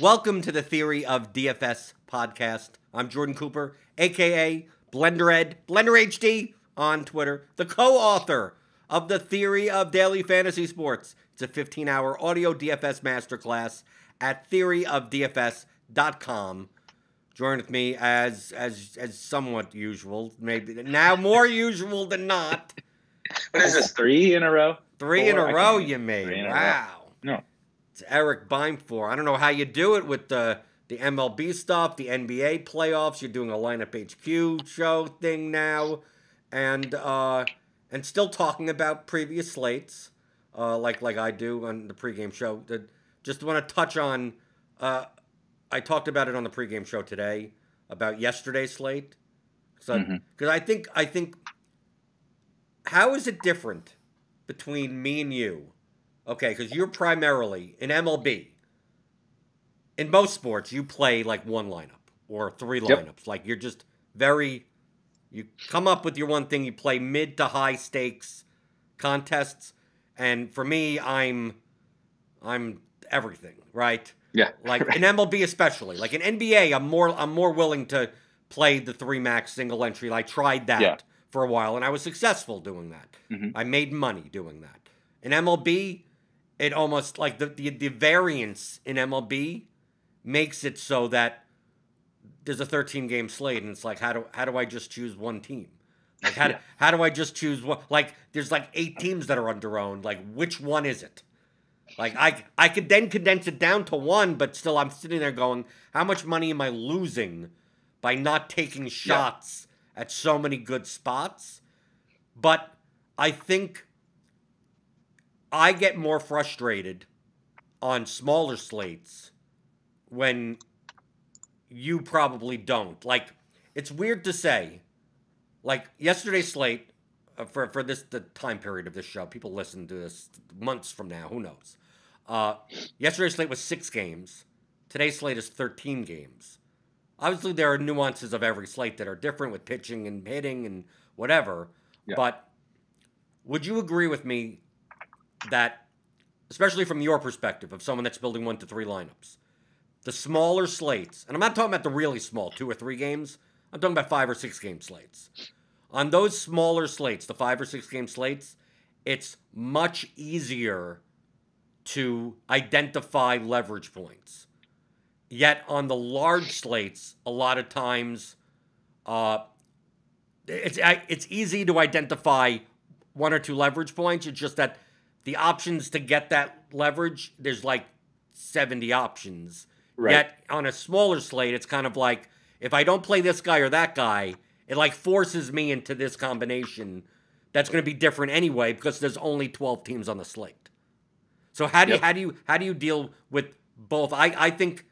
Welcome to the Theory of DFS podcast. I'm Jordan Cooper, aka Blender Ed, Blender HD on Twitter, the co-author of the Theory of Daily Fantasy Sports. It's a 15-hour audio DFS masterclass at theoryofdfs.com. Join with me as somewhat usual, maybe now more usual than not. What is this, 3 in a row? Three in a row you made. Wow. No. It's Erik Beimfohr. I don't know how you do it with the MLB stuff, the NBA playoffs. You're doing a Lineup HQ show thing now, and still talking about previous slates, like I do on the pregame show. Just want to touch on. I talked about it on the pregame show today about yesterday's slate. So because I think how is it different between me and you? Okay, because you're primarily in MLB. In most sports, you play like one lineup or three lineups. Yep. Like you're just you come up with your one thing. You play mid to high stakes contests, and for me, I'm everything, right? Yeah. Like in MLB especially, like in NBA, I'm more willing to play the 3 max single entry. I tried that for a while, and I was successful doing that. I made money doing that. In MLB, it almost like the variance in MLB makes it so that there's a 13-game slate, and it's like how do I just choose one team? Like how do I just choose one? Like there's like 8 teams that are under-owned. Like which one is it? Like I could then condense it down to one, but still I'm sitting there going, how much money am I losing by not taking shots at so many good spots? But I think I get more frustrated on smaller slates when you probably don't. Like, it's weird to say. Like, yesterday's slate, for the time period of this show, people listen to this months from now, who knows. Yesterday's slate was 6 games. Today's slate is 13 games. Obviously, there are nuances of every slate that are different with pitching and hitting and whatever. Yeah. But would you agree with me that, especially from your perspective of someone that's building 1 to 3 lineups, the smaller slates, and I'm not talking about the really small 2 or 3 games, I'm talking about 5 or 6 game slates. On those smaller slates, the 5 or 6 game slates, it's much easier to identify leverage points. Yet on the large slates, a lot of times, it's easy to identify 1 or 2 leverage points. It's just that the options to get that leverage, there's like 70 options. Right. Yet on a smaller slate, it's kind of like, if I don't play this guy or that guy, it like forces me into this combination that's going to be different anyway because there's only 12 teams on the slate. So how do you deal with both? I think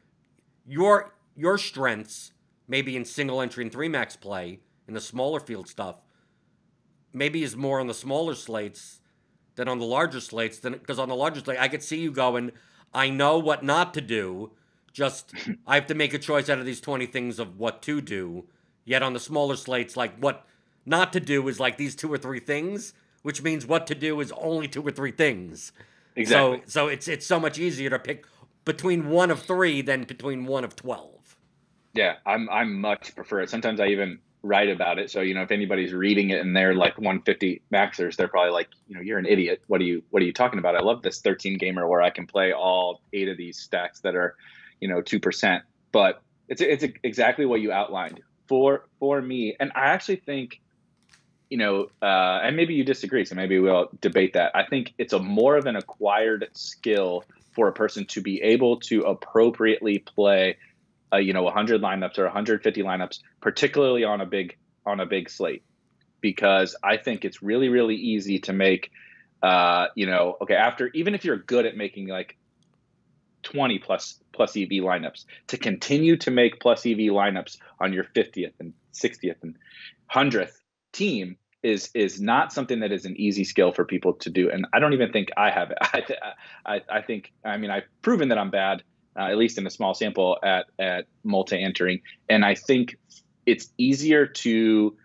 your strengths maybe in single entry and 3 max play in the smaller field stuff maybe is more on the smaller slates than on the larger slates. Because on the larger slate, I could see you going, I know what not to do. Just I have to make a choice out of these 20 things of what to do. Yet on the smaller slates, like what not to do is like these 2 or 3 things, which means what to do is only 2 or 3 things. Exactly. So it's so much easier to pick between 1 of 3 than between 1 of 12. Yeah, I'm much prefer it. Sometimes I even write about it. So, if anybody's reading it and they're like 150 maxers, they're probably like, you're an idiot. What are you talking about? I love this 13 gamer where I can play all 8 of these stacks that are, 2%. But it's exactly what you outlined for me. And I actually think, and maybe you disagree, so maybe we'll debate that. I think it's a more of an acquired skill for a person to be able to appropriately play 100 lineups or 150 lineups, particularly on a big slate, because I think it's really, really easy to make, after, even if you're good at making like 20 plus EV lineups, to continue to make plus EV lineups on your 50th and 60th and 100th team is not something that is an easy skill for people to do. And I don't even think I have it. I think, I've proven that I'm bad, at least in a small sample at multi-entering. And I think it's easier to,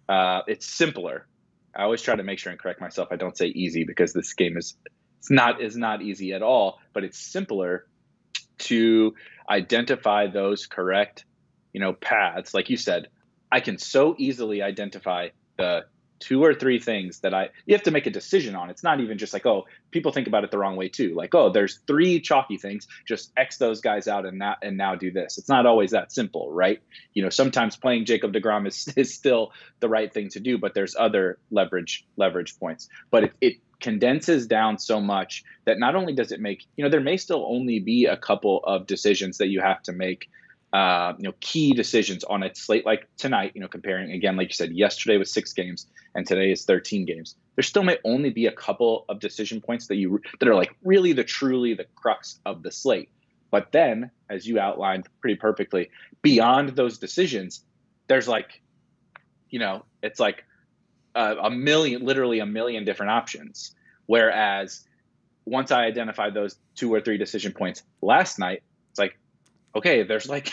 it's simpler. I always try to make sure and correct myself. I don't say easy because this game is not easy at all, but it's simpler to identify those correct, paths. Like you said, I can so easily identify the 2 or 3 things that you have to make a decision on. It's not even just like, oh, people think about it the wrong way too. Like, oh, there's 3 chalky things, just X those guys out and now do this. It's not always that simple, right? Sometimes playing Jacob deGrom is still the right thing to do, but there's other leverage points. But it condenses down so much that not only does it make, there may still only be a couple of decisions that you have to make, key decisions on a slate like tonight, comparing again, like you said, yesterday was 6 games and today is 13 games. There still may only be a couple of decision points that are like really truly the crux of the slate. But then, as you outlined pretty perfectly, beyond those decisions, there's like, it's like literally a million different options. Whereas once I identified those 2 or 3 decision points last night, it's like, okay, there's like,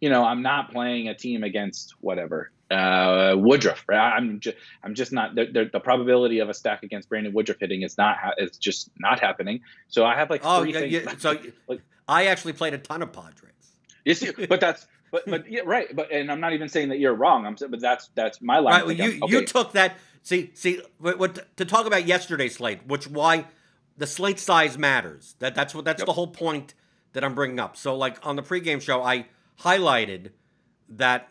I'm not playing a team against whatever, Woodruff, right? I'm just not, the probability of a stack against Brandon Woodruff hitting is just not happening. So I have like 3 things. Yeah, so like, I actually played a ton of Padres. You see, but yeah, right. And I'm not even saying that you're wrong. But that's my line. Right. Well, you took that. See, what to talk about yesterday's slate, why the slate size matters. That's the whole point that I'm bringing up. So, like on the pregame show, I highlighted that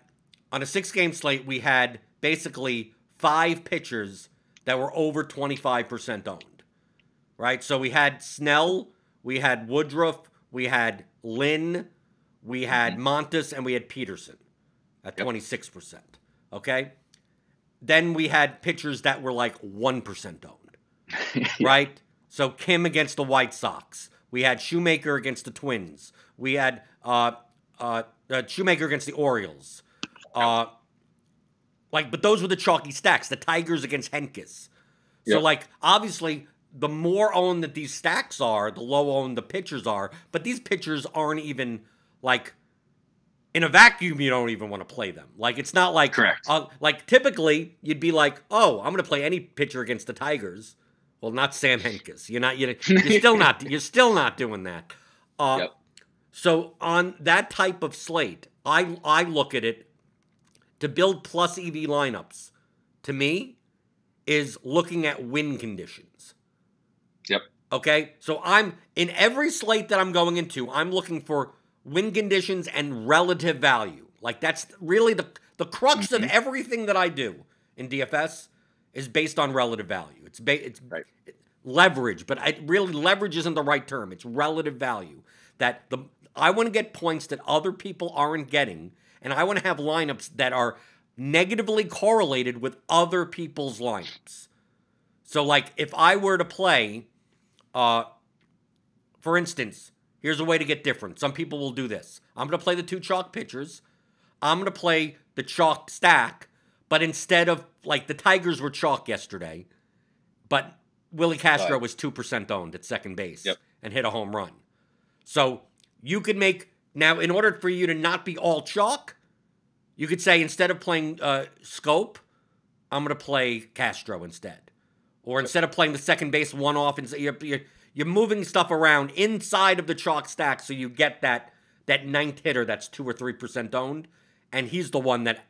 on a 6-game slate, we had basically 5 pitchers that were over 25% owned. Right. So we had Snell, we had Woodruff, we had Lynn, we had Montes, and we had Peterson at 26%. Okay. Then we had pitchers that were like 1% owned. Right. So Kim against the White Sox. We had Shoemaker against the Twins. We had Shoemaker against the Orioles. But those were the chalky stacks. The Tigers against Henkes. So, obviously, the more owned that these stacks are, the low owned the pitchers are. But these pitchers aren't even, in a vacuum, you don't even want to play them. It's not like... Correct. Typically, you'd be like, oh, I'm going to play any pitcher against the Tigers. Well, not Sam Henkes. You're still not doing that. So on that type of slate, I look at it to build plus EV lineups. To me, is looking at win conditions. Yep. Okay. So I'm in every slate that I'm going into. I'm looking for win conditions and relative value. That's really the crux of everything that I do in DFS. Is based on relative value. It's right. Leverage, but leverage isn't the right term. It's relative value. I want to get points that other people aren't getting, and I want to have lineups that are negatively correlated with other people's lineups. So, if I were to play, for instance, here's a way to get different. Some people will do this. I'm going to play the 2 chalk pitchers. I'm going to play the chalk stack. But instead of, the Tigers were chalk yesterday, but Willie Castro was 2% owned at second base and hit a home run. So you could now, in order for you to not be all chalk, you could say instead of playing Scope, I'm going to play Castro instead. Or instead of playing the second base one-off, you're moving stuff around inside of the chalk stack so you get that 9th hitter that's 2 or 3% owned, and he's the one that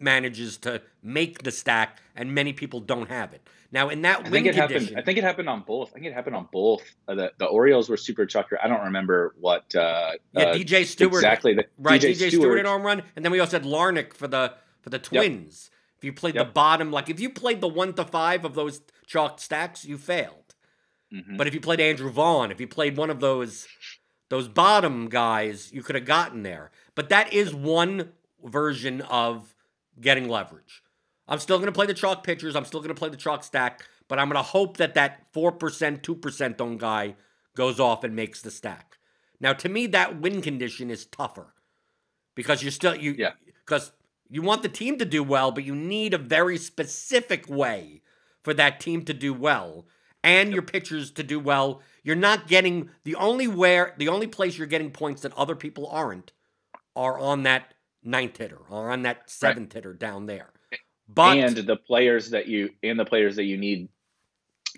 manages to make the stack, and many people don't have it. Now, in that win condition... I think it happened on both. The Orioles were super chalky. I don't remember what... DJ Stewart. Exactly. DJ Stewart at home run. And then we also had Larnach for the Twins. If you played the bottom... if you played the 1 to 5 of those chalk stacks, you failed. But if you played Andrew Vaughn, if you played one of those bottom guys, you could have gotten there. But that is one version of getting leverage. I'm still going to play the chalk pitchers. I'm still going to play the chalk stack, but I'm going to hope that 4%, 2% owned guy goes off and makes the stack. Now, to me, that win condition is tougher because because you want the team to do well, but you need a very specific way for that team to do well and your pitchers to do well. You're not getting the only place you're getting points that other people aren't are on that 9th hitter or on that 7th hitter down there. But the players that you need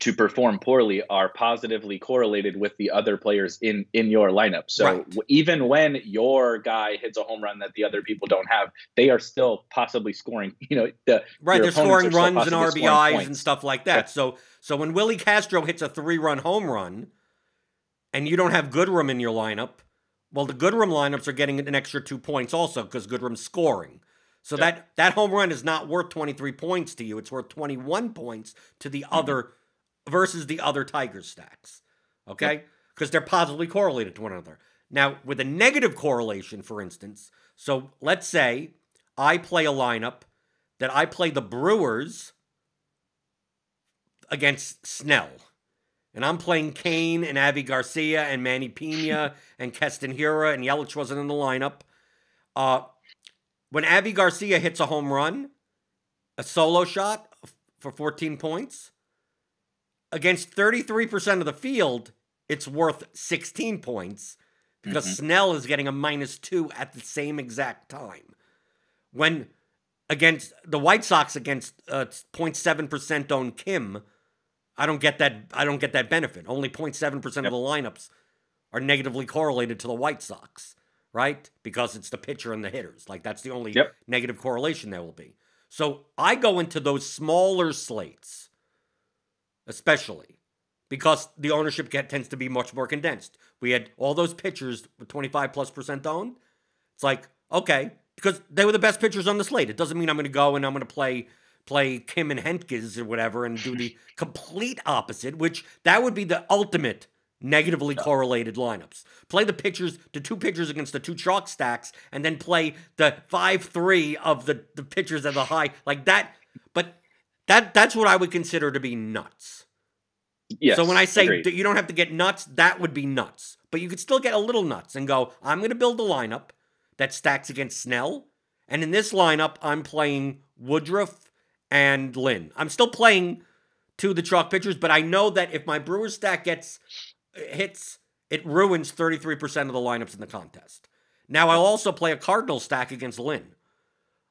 to perform poorly are positively correlated with the other players in your lineup. So even when your guy hits a home run that the other people don't have, they are still possibly scoring. They're scoring runs and RBIs and stuff like that. So when Willie Castro hits a 3-run home run, and you don't have Goodrum in your lineup, well, the Goodrum lineups are getting an extra 2 points also because Goodrum's scoring. So that home run is not worth 23 points to you. It's worth 21 points to the other versus the other Tigers stacks. Okay? Because they're positively correlated to one another. Now, with a negative correlation, for instance, so let's say I play a lineup that I play the Brewers against Snell. And I'm playing Kane and Avi Garcia and Manny Pena and Keston Hiura, and Yelich wasn't in the lineup. When Avi Garcia hits a home run, a solo shot for 14 points, against 33% of the field, it's worth 16 points because Snell is getting a -2 at the same exact time. When against the White Sox against 0.7% owned Kim, I don't get that benefit. Only 0.7% of the lineups are negatively correlated to the White Sox, right? Because it's the pitcher and the hitters. Like, that's the only negative correlation there will be. So I go into those smaller slates, especially because the ownership tends to be much more condensed. We had all those pitchers with 25+% owned. It's like, okay, because they were the best pitchers on the slate. It doesn't mean I'm going to go and I'm going to play Kim and Henkes or whatever and do the complete opposite, which that would be the ultimate negatively correlated lineups. Play the two pitchers against the 2 chalk stacks, and then play the 5-3 of the pitchers at the high, like that. But that's what I would consider to be nuts. Yes, so when I say that you don't have to get nuts, that would be nuts. But you could still get a little nuts and go, I'm going to build a lineup that stacks against Snell. And in this lineup, I'm playing Woodruff and Lynn. I'm still playing 2 of the chalk pitchers, but I know that if my Brewers stack hits, it ruins 33% of the lineups in the contest. Now, I'll also play a Cardinal stack against Lynn.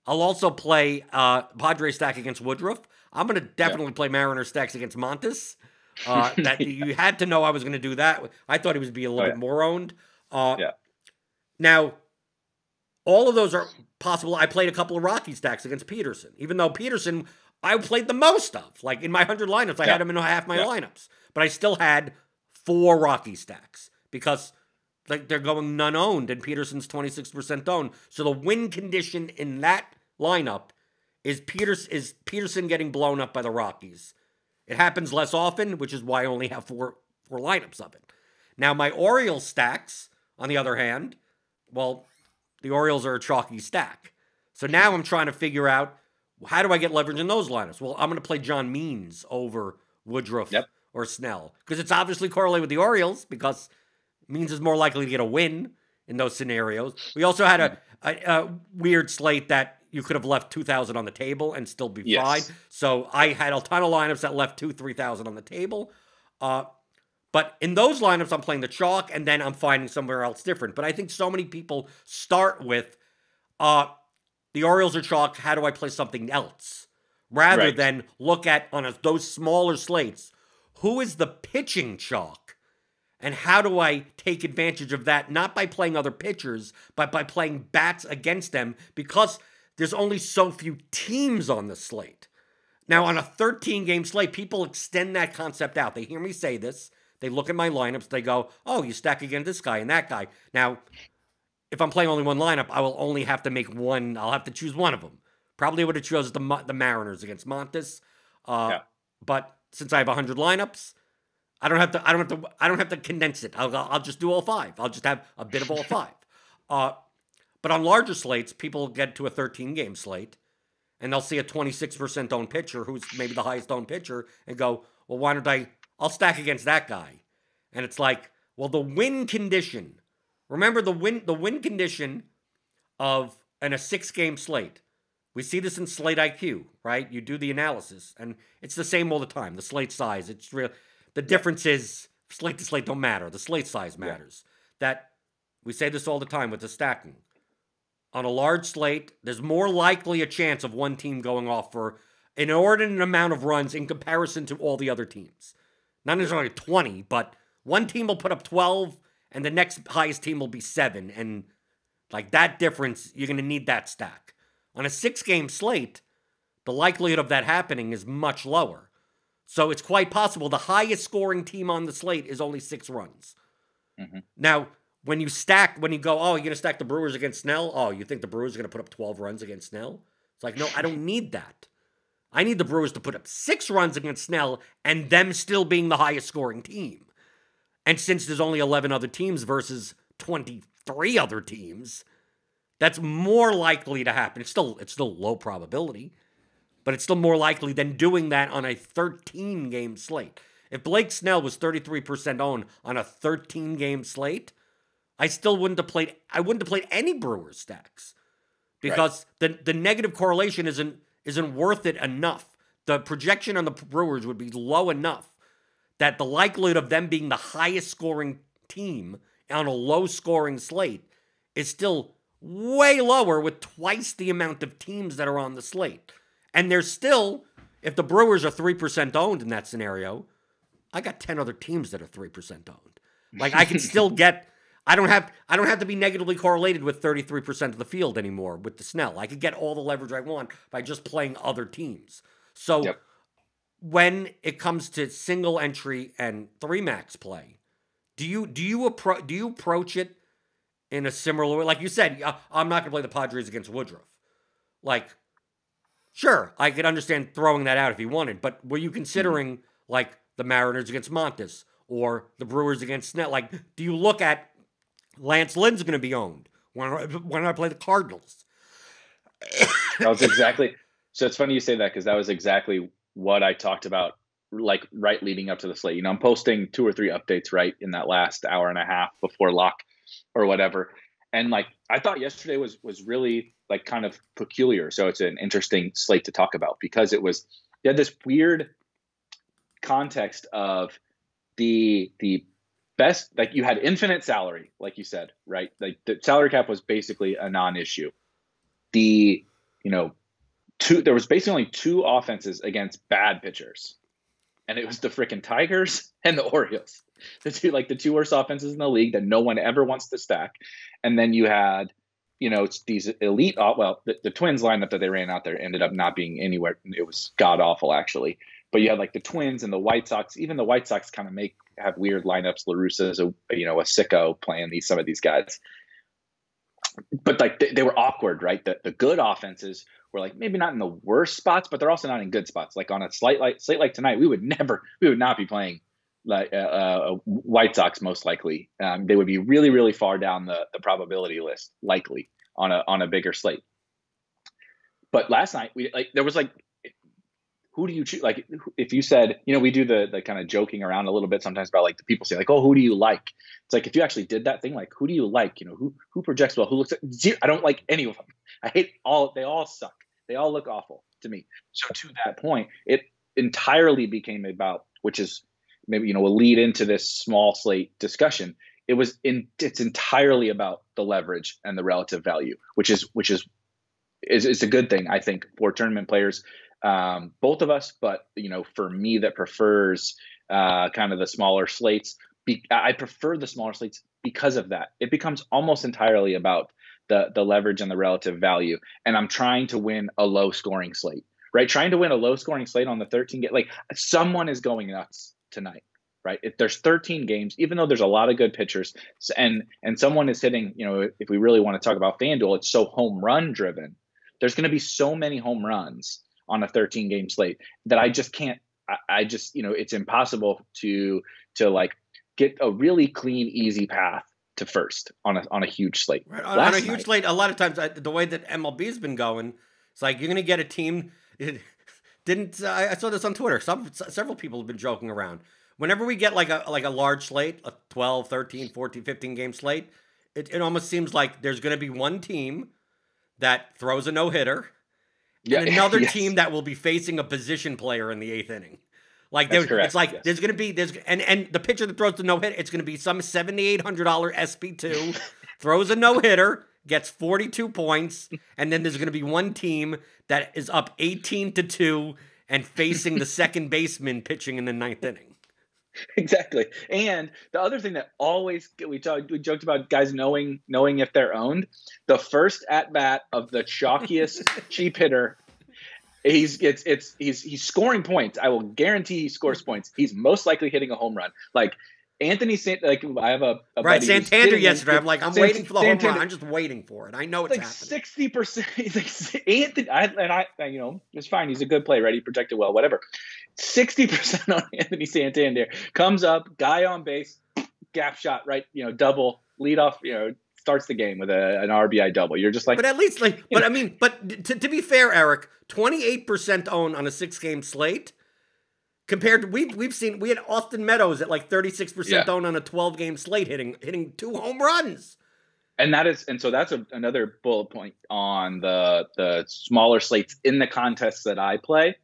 I'll also play Padres stack against Woodruff. I'm going to definitely play Mariner stacks against Montes. That you had to know I was going to do that. I thought he was be a little bit more owned. Now, all of those are possible. I played a couple of Rocky stacks against Peterson, even though Peterson I played the most of. Like in my 100 lineups, I had him in half my lineups, but I still had 4 Rocky stacks because like they're going none owned and Peterson's 26% owned. So the win condition in that lineup is Peterson getting blown up by the Rockies. It happens less often, which is why I only have four lineups of it. Now, my Orioles stacks, on the other hand, well, the Orioles are a chalky stack. So now I'm trying to figure out, how do I get leverage in those lineups? Well, I'm going to play John Means over Woodruff or Snell, because it's obviously correlated with the Orioles, because Means is more likely to get a win in those scenarios. We also had a weird slate that you could have left 2,000 on the table and still be fine. So I had a ton of lineups that left 3,000 on the table. But in those lineups, I'm playing the chalk, and then I'm finding somewhere else different. But I think so many people start with the Orioles are chalk. How do I play something else? Rather than look at, on those smaller slates, who is the pitching chalk? And how do I take advantage of that? Not by playing other pitchers, but by playing bats against them, because there's only so few teams on the slate. Now, on a 13-game slate, people extend that concept out. They hear me say this. They look at my lineups. They go, oh, you stack against this guy and that guy. Now, if I'm playing only one lineup, I will only have to make one. I'll have to choose one of them. Probably would have chosen the Mariners against Montes. But since I have 100 lineups, I don't have to condense it. I'll just do all 5. I'll just have a bit of all 5. But on larger slates, people get to a 13-game slate, and they'll see a 26% owned pitcher who's maybe the highest owned pitcher, and go, well, why don't I'll stack against that guy. And it's like, well, the win condition. Remember the win condition of a 6-game slate. We see this in Slate IQ, right? You do the analysis, and it's the same all the time. The slate size, it's real. The difference is slate to slate don't matter. The slate size matters. That we say this all the time with the stacking. On a large slate, there's more likely a chance of one team going off for an inordinate amount of runs in comparison to all the other teams. Not necessarily 20, but one team will put up 12 and the next highest team will be 7. And like that difference, you're going to need that stack. On a 6-game slate, the likelihood of that happening is much lower. So it's quite possible the highest scoring team on the slate is only 6 runs. Now, when you go, oh, you're going to stack the Brewers against Snell? Oh, you think the Brewers are going to put up 12 runs against Snell? It's like, no, I don't need that. I need the Brewers to put up 6 runs against Snell and them still being the highest scoring team. And since there's only 11 other teams versus 23 other teams, that's more likely to happen. It's still low probability, but it's still more likely than doing that on a 13-game slate. If Blake Snell was 33% owned on a 13-game slate, I wouldn't have played any Brewers stacks because the negative correlation isn't worth it enough. The projection on the Brewers would be low enough that the likelihood of them being the highest scoring team on a low scoring slate is still way lower with twice the amount of teams that are on the slate. And there's still, if the Brewers are 3% owned in that scenario, I got 10 other teams that are 3% owned. Like I can still get, I don't have to be negatively correlated with 33% of the field anymore with the Snell. I could get all the leverage I want by just playing other teams. So when it comes to single entry and 3-max play, do you approach it in a similar way? Like you said, I'm not going to play the Padres against Woodruff. Like, sure, I could understand throwing that out if he wanted, but were you considering like the Mariners against Montes or the Brewers against Snell? Like, do you look at Lance Lynn's going to be owned? Why don't I play the Cardinals? That was exactly. So it's funny you say that because that was exactly what I talked about, like right leading up to the slate. You know, I'm posting 2 or 3 updates right in that last hour and a half before lock or whatever. And like, I thought yesterday was really like kind of peculiar. So it's an interesting slate to talk about because you had this weird context of the best, like you had infinite salary, like you said, right? Like the salary cap was basically a non-issue. There was basically only 2 offenses against bad pitchers. And it was the freaking Tigers and the Orioles. The 2 worst offenses in the league that no one ever wants to stack. And then you had, it's these elite, the Twins lineup that they ran out there ended up not being anywhere. It was god awful actually. But you had like the Twins and the White Sox. Even the White Sox kind of have weird lineups. La Russa's a sicko playing some of these guys. But like they were awkward, right? The good offenses were like maybe not in the worst spots, but they're also not in good spots. Like on a slate like tonight, we would not be playing like White Sox most likely. They would be really, really far down the probability list, likely on a bigger slate. But last night there was like, who do you choose? Like if you said, we do the kind of joking around a little bit sometimes about like the people say like, oh, who do you like? It's like if you actually did that thing, like who do you like? Who projects well? Who looks at zero? I don't like any of them. I hate all. They all suck. They all look awful to me. So to that point, it entirely became about, which is maybe will lead into this small slate discussion. It's entirely about the leverage and the relative value, which is a good thing I think for tournament players. Both of us, but for me that prefers kind of the smaller slates, I prefer the smaller slates because of that. It becomes almost entirely about the leverage and the relative value. And I'm trying to win a low scoring slate, right? Trying to win a low scoring slate on the 13 game, like someone is going nuts tonight, right? If there's 13 games, even though there's a lot of good pitchers and someone is hitting, if we really want to talk about FanDuel, it's so home run driven. There's going to be so many home runs on a 13 game slate that I just can't, it's impossible to like get a really clean, easy path to first on a huge slate. Right. On a huge slate, a lot of times the way that MLB has been going, it's like you're going to get a team. I saw this on Twitter. Several people have been joking around. Whenever we get like a large slate, a 12, 13, 14, 15 game slate, it almost seems like there's going to be one team that throws a no-hitter and another team that will be facing a position player in the 8th inning. Like it's like there's going to be and the pitcher that throws the no-hit, it's going to be some $7,800 SP2 throws a no-hitter, gets 42 points, and then there's going to be one team that is up 18-2 and facing the second baseman pitching in the 9th inning. Exactly. And the other thing that always we joked about guys knowing if they're owned. The first at bat of the chalkiest cheap hitter, he's scoring points. I will guarantee he scores points. He's most likely hitting a home run. Like Anthony I have a right buddy Santander yesterday. I'm like, I'm waiting for the home run. I'm just waiting for it. I know it's like happening. 60%. He's like Anthony, it's fine. He's a good play, right? He protected well, whatever. 60% on Anthony Santander comes up, guy on base, gap shot, right? Double, lead off, starts the game with an RBI double. You're just like, but at least but to be fair, Eric, 28% owned on a 6-game slate. Compared to we had Austin Meadows at like 36% owned on a 12-game slate, hitting 2 home runs. And so that's another bullet point on the smaller slates in the contests that I play.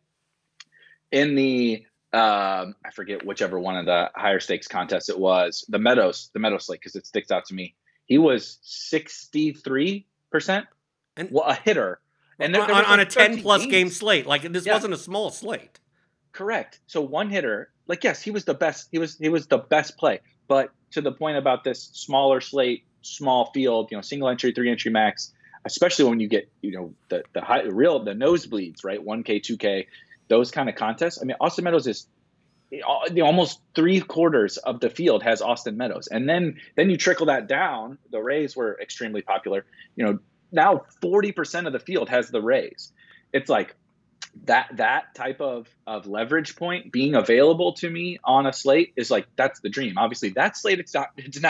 In the I forget whichever one of the higher stakes contests it was, the Meadows slate, because it sticks out to me. He was 63% and a hitter, and there on a 10+ game slate. Like this wasn't a small slate. Correct. So one hitter, like, yes, he was the best. He was the best play. But to the point about this smaller slate, small field, single entry, 3 entry max, especially when you get, the nosebleeds, right? 1K, 2K, those kind of contests. I mean, Austin Meadows is almost 3/4 of the field has Austin Meadows. And then you trickle that down. The Rays were extremely popular. Now 40% of the field has the Rays. It's like, that type of leverage point being available to me on a slate is like, that's the dream. Obviously that slate, it did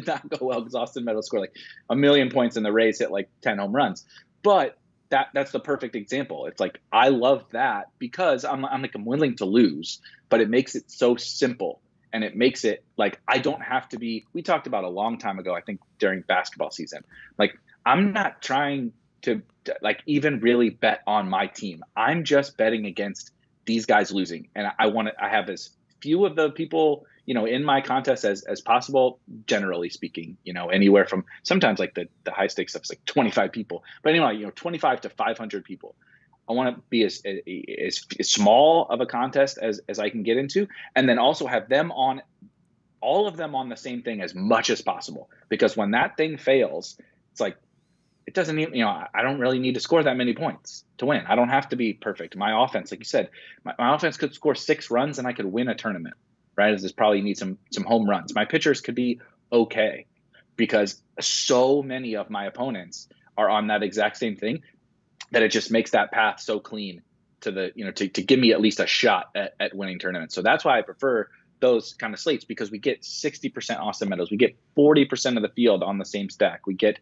not go well because Austin Meadows scored like 1 million points and the Rays hit like 10 home runs. But that's the perfect example. It's like, I love that because I'm willing to lose, but it makes it so simple. And it makes it like, I don't have to be, we talked about a long time ago, I think during basketball season, like, I'm not trying to like even really bet on my team. I'm just betting against these guys losing. And I have as few of the people, in my contest as possible, generally speaking, anywhere from sometimes like the high stakes stuff is like 25 people, but anyway, 25 to 500 people. I want to be as small of a contest as I can get into, and then also have them on, all of them on the same thing as much as possible. Because when that thing fails, it's like, it doesn't even, I don't really need to score that many points to win. I don't have to be perfect. My offense, like you said, my offense could score 6 runs and I could win a tournament, right? As this probably needs some home runs. My pitchers could be okay because so many of my opponents are on that exact same thing that it just makes that path so clean to the, to give me at least a shot at winning tournaments. So that's why I prefer those kind of slates, because we get 60% Austin Meadows. We get 40% of the field on the same stack. We get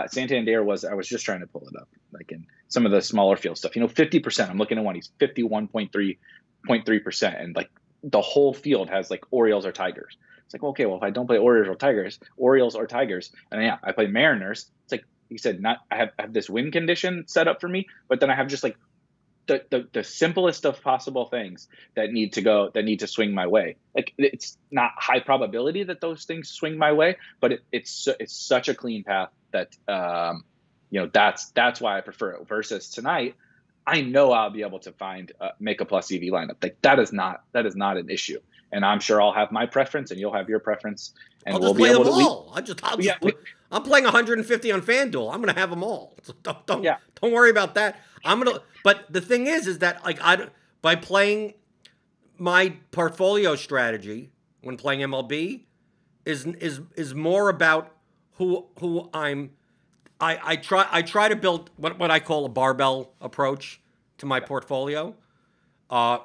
Santander I was just trying to pull it up, like in some of the smaller field stuff, 50%. I'm looking at one, he's 51.3%. And like the whole field has like Orioles or Tigers. It's like, okay, well, if I don't play Orioles or Tigers, and then, I play Mariners. It's like you said, I have this win condition set up for me, but then I have just like the simplest of possible things that need to swing my way. Like, it's not high probability that those things swing my way, but it's such a clean path that that's why I prefer it. Versus tonight, I know I'll be able to make a plus EV lineup. Like, that is not an issue. And I'm sure I'll have my preference and you'll have your preference, and we'll be able to. I'm playing 150 on FanDuel. I'm going to have them all. So don't worry about that. But the thing is that like by playing my portfolio strategy when playing MLB is more about who I try to build what I call a barbell approach to my portfolio. I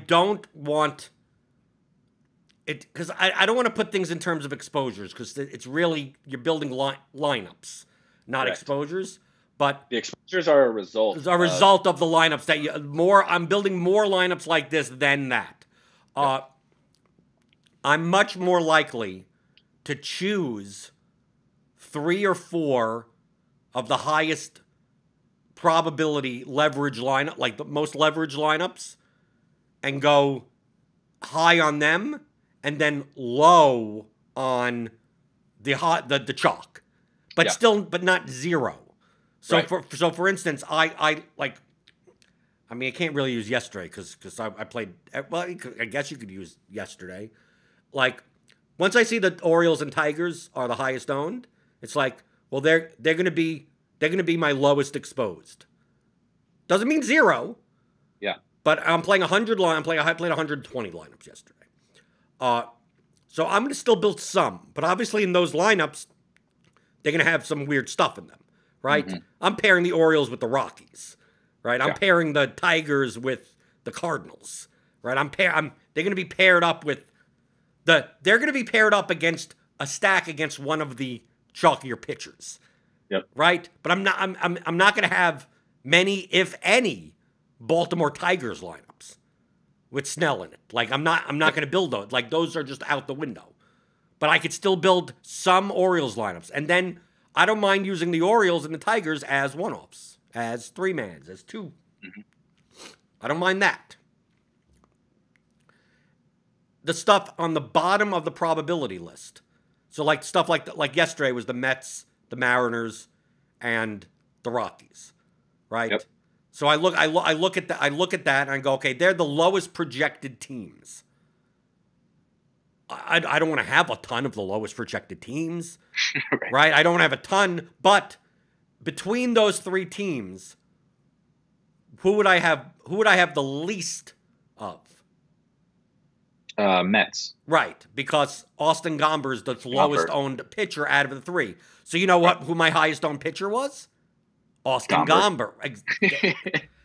don't want it because I don't want to put things in terms of exposures, because it's really, you're building lineups, not exposures. But the exposures are a result. A result of the lineups that I'm building more lineups like this than that. I'm much more likely to choose 3 or 4 of the highest probability leverage lineup, like the most leverage lineups, and go high on them, and then low on the chalk, but not zero. So for instance, I like I mean, I can't really use yesterday because I played. Well, I guess you could use yesterday. Like, once I see the Orioles and Tigers are the highest owned, it's like, well, they're gonna be my lowest exposed. Doesn't mean zero. Yeah. But I'm playing 100 line. I played 120 lineups yesterday. So I'm gonna still build some, but obviously in those lineups, they're gonna have some weird stuff in them, right? Mm-hmm. I'm pairing the Orioles with the Rockies. Right, I'm pairing the Tigers with the Cardinals. Right, they're going to be paired up with they're going to be paired up against a stack against one of the chalkier pitchers. Yep. Right, but I'm not going to have many, if any, Baltimore Tigers lineups with Snell in it. Like I'm not going to build those. Like those are just out the window. But I could still build some Orioles lineups, and then I don't mind using the Orioles and the Tigers as one-offs. As 3-mans, as 2. Mm-hmm. I don't mind that. The stuff on the bottom of the probability list. So like stuff like yesterday was the Mets, the Mariners, and the Rockies, right? Yep. So I look at that and I go, okay, they're the lowest projected teams. I don't want to have a ton of the lowest projected teams, right? I don't have a ton, but between those 3 teams, who would I have the least of? Mets. Right, because Austin Gomber is the lowest owned pitcher out of the 3. So you know what? Who my highest owned pitcher was? Austin Gomber.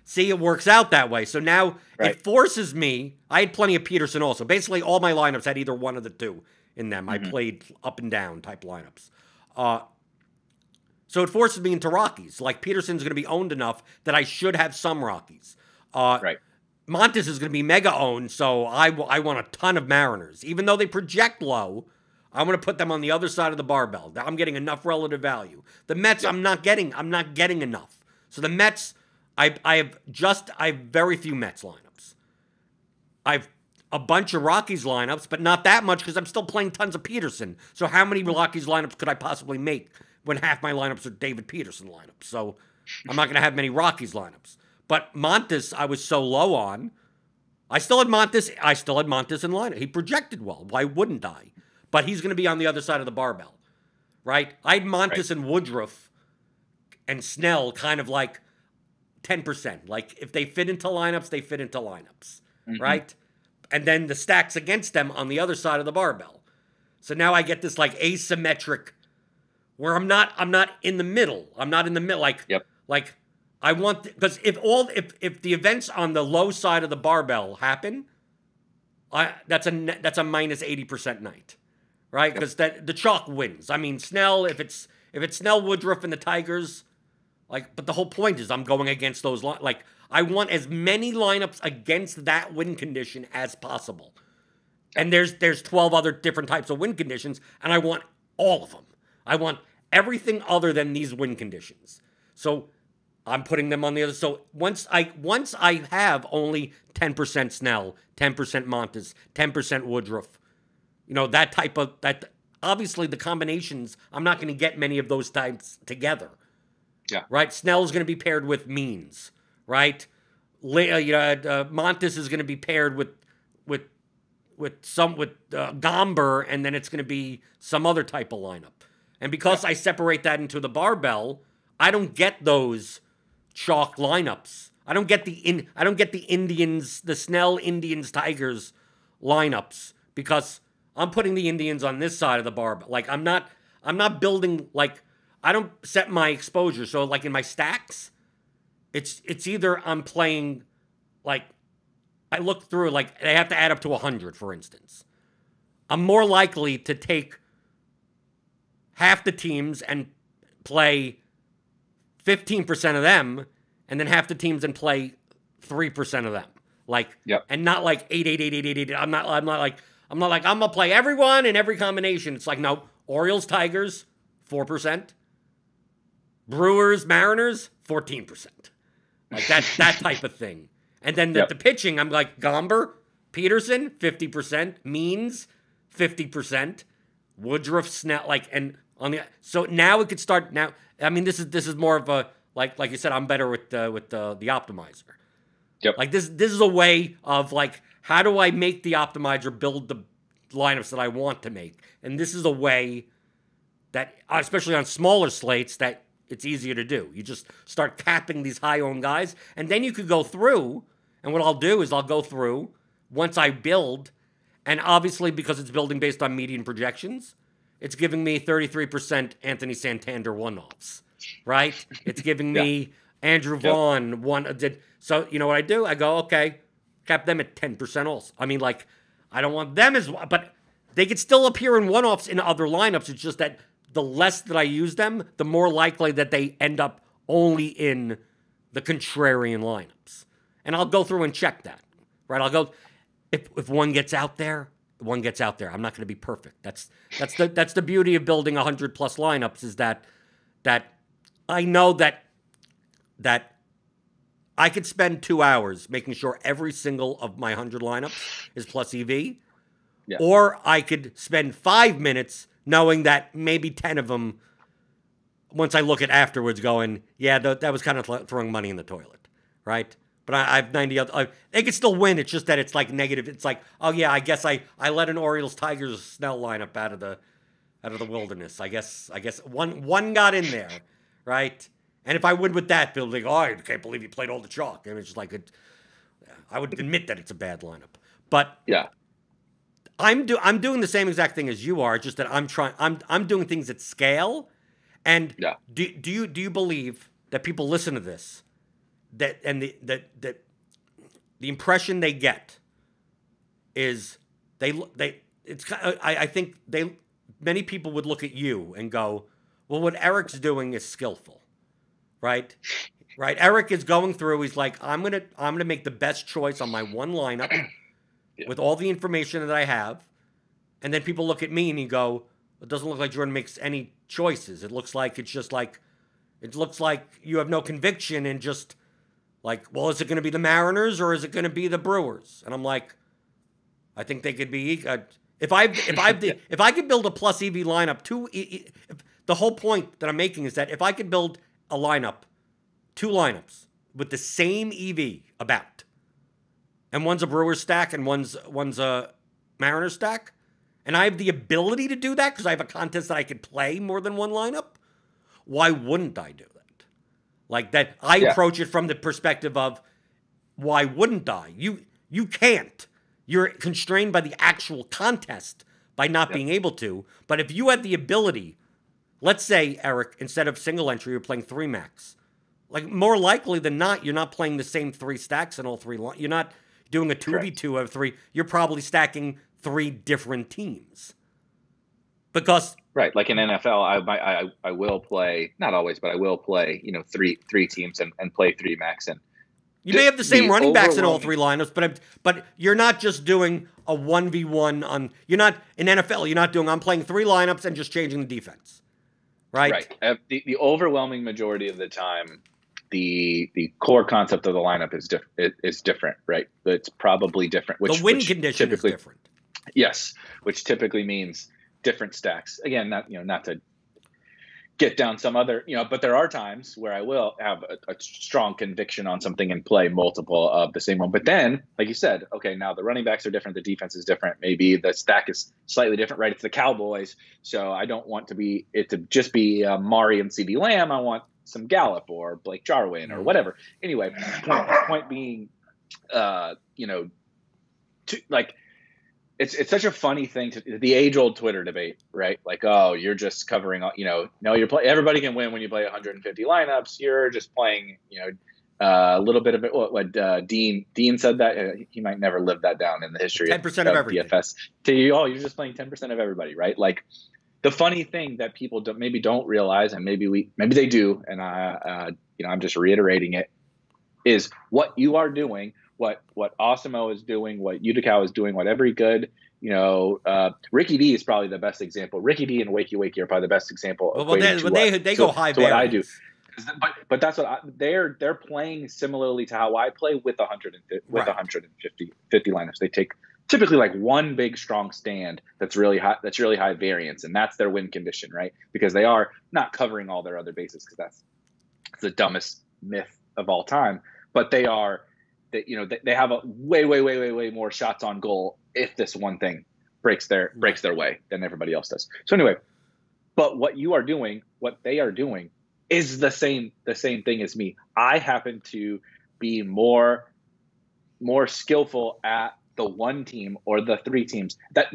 See, it works out that way. So now it forces me. I had plenty of Peterson also. Basically, all my lineups had either one of the 2 in them. Mm-hmm. I played up and down type lineups. So it forces me into Rockies. Like, Peterson's going to be owned enough that I should have some Rockies. Montes is going to be mega owned, so I want a ton of Mariners. Even though they project low, I'm going to put them on the other side of the barbell. I'm getting enough relative value. The Mets, I'm not getting enough. So the Mets, I have very few Mets lineups. I've a bunch of Rockies lineups, but not that much because I'm still playing tons of Peterson. So how many Rockies lineups could I possibly make when half my lineups are David Peterson lineups? So I'm not going to have many Rockies lineups. But Montes, I was so low on. I still had Montes in lineup. He projected well. Why wouldn't I? But he's going to be on the other side of the barbell, right? I had Montes and Woodruff and Snell kind of like 10%. Like, if they fit into lineups, they fit into lineups, right? And then the stacks against them on the other side of the barbell. So now I get this like asymmetric where I'm not in the middle. I'm not in the middle. Like I want, because if the events on the low side of the barbell happen, that's a minus 80% night, right? Because the chalk wins. I mean, Snell, if it's Snell, Woodruff, and the Tigers, but the whole point is I'm going against those. I want as many lineups against that win condition as possible. And there's 12 other different types of win conditions, and I want all of them. I want everything other than these win conditions. So I'm putting them on the other. So once I have only 10% Snell, 10% Montes, 10% Woodruff, that obviously the combinations, I'm not going to get many of those types together. Yeah. Right? Snell is going to be paired with Means, right? Montes is going to be paired with Gomber, and then it's going to be some other type of lineup. And because I separate that into the barbell, I don't get those chalk lineups. I don't get the Indians, the Snell Indians Tigers lineups, because I'm putting the Indians on this side of the barbell. Like, I'm not building, I don't set my exposure. So in my stacks, it's either I'm playing, I look through, they have to add up to 100, for instance. I'm more likely to take half the teams and play 15% of them, and then half the teams and play 3% of them. And not 8. I'm not like I'm gonna play everyone in every combination. It's no, Orioles, Tigers, 4%. Brewers, Mariners, 14%. That type of thing. And then the pitching, I'm Gomber, Peterson, 50%, Means, 50%, Woodruff, Snell, and on the, so now it could start now. I mean, this is more of a, like you said, I'm better with the optimizer. Yep. Like this is a way of like, how do I make the optimizer build the lineups that I want to make? And this is a way that, especially on smaller slates, that it's easier to do. You just start capping these high-owned guys, and then you could go through, and what I'll do is I'll go through once I build, and obviously because it's building based on median projections, it's giving me 33% Anthony Santander one-offs, right? It's giving me Andrew Vaughn So you know what I do? I go, okay, cap them at 10% also. I mean, like, I don't want them as, but they could still appear in one-offs in other lineups. It's just that the less that I use them, the more likely that they end up only in the contrarian lineups. And I'll go through and check that, right? I'll go, if one gets out there, one gets out there. I'm not going to be perfect. That's the beauty of building 100 plus lineups, is that I know that I could spend 2 hours making sure every single of my 100 lineups is plus EV, or I could spend 5 minutes knowing that maybe 10 of them, once I look at afterwards, going, yeah, that was kind of throwing money in the toilet, right? But I have 90 other. They could still win. It's just that it's like negative. It's like, oh yeah, I guess I let an Orioles Tigers Snell lineup out of the wilderness. I guess one got in there, right? And if I win with that building, oh, I can't believe you played all the chalk. And it's just like I would admit that it's a bad lineup, but yeah. I'm doing the same exact thing as you are, just that I'm doing things at scale. And do you believe that people listen to this, that the impression they get is I think many people would look at you and go, well, what Erik's doing is skillful, right? Right? Erik is going through. He's like, I'm gonna make the best choice on my one lineup. With all the information that I have, and then people look at me and you go, it doesn't look like Jordan makes any choices. It looks like you have no conviction, and just like, well, is it going to be the Mariners or is it going to be the Brewers? And I'm like, I think they could be. If I could build a plus EV lineup, the whole point that I'm making is that if I could build a lineup, 2 lineups with the same EV about. And one's a Brewers stack and one's a Mariners stack, and I have the ability to do that because I have a contest that I could play more than one lineup, why wouldn't I do that? Like that, I approach it from the perspective of, why wouldn't I? You can't. You're constrained by the actual contest by not being able to. But if you had the ability, let's say, Erik, instead of single entry, you're playing 3 max. Like, more likely than not, you're not playing the same 3 stacks in all 3 lines. You're not doing a 2v2 of 3, you're probably stacking 3 different teams. Because right, like in NFL, I will play, not always, but I will play, three teams and play 3 max. And you may have the same running backs in all 3 lineups, but you're not just doing a 1v1 on. You're not in NFL. You're not doing. I'm playing 3 lineups and just changing the defense. Right. Right. The overwhelming majority of the time, the core concept of the lineup is different, right? It's probably different. The win condition is different. Yes, which typically means different stacks. Again, not to get down some other, but there are times where I will have a strong conviction on something and play multiple of the same one. But then, like you said, okay, now the running backs are different, the defense is different, maybe the stack is slightly different, right? It's the Cowboys, so I don't want it to just be Mari and CeeDee Lamb. I want some Gallup or Blake Jarwin or whatever. Anyway, point being, it's such a funny thing the age-old Twitter debate, right? Like, oh, you're just covering, no, everybody can win when you play 150 lineups. You're just playing, a little bit of it. What Dean said that he might never live that down in the history 10% of everything. DFS. You're just playing 10% of everybody, right? Like, the funny thing that people maybe don't realize, and maybe they do, and I'm just reiterating it, is what you are doing, what Osimo is doing, what Utica is doing, what every good, Ricky D is probably the best example. Ricky D and Wakey Wakey are probably the best example. Well, they go high. What I do, but that's what they're playing similarly to how I play with 150 lineups. They take typically like one big strong stand that's really high variance, and that's their win condition, right? Because they are not covering all their other bases, because that's the dumbest myth of all time. But they are that, you know, they have a way more shots on goal if this one thing breaks their way than everybody else does. So anyway, but what they are doing is the same thing as me. I happen to be more skillful at the one team or the three teams. That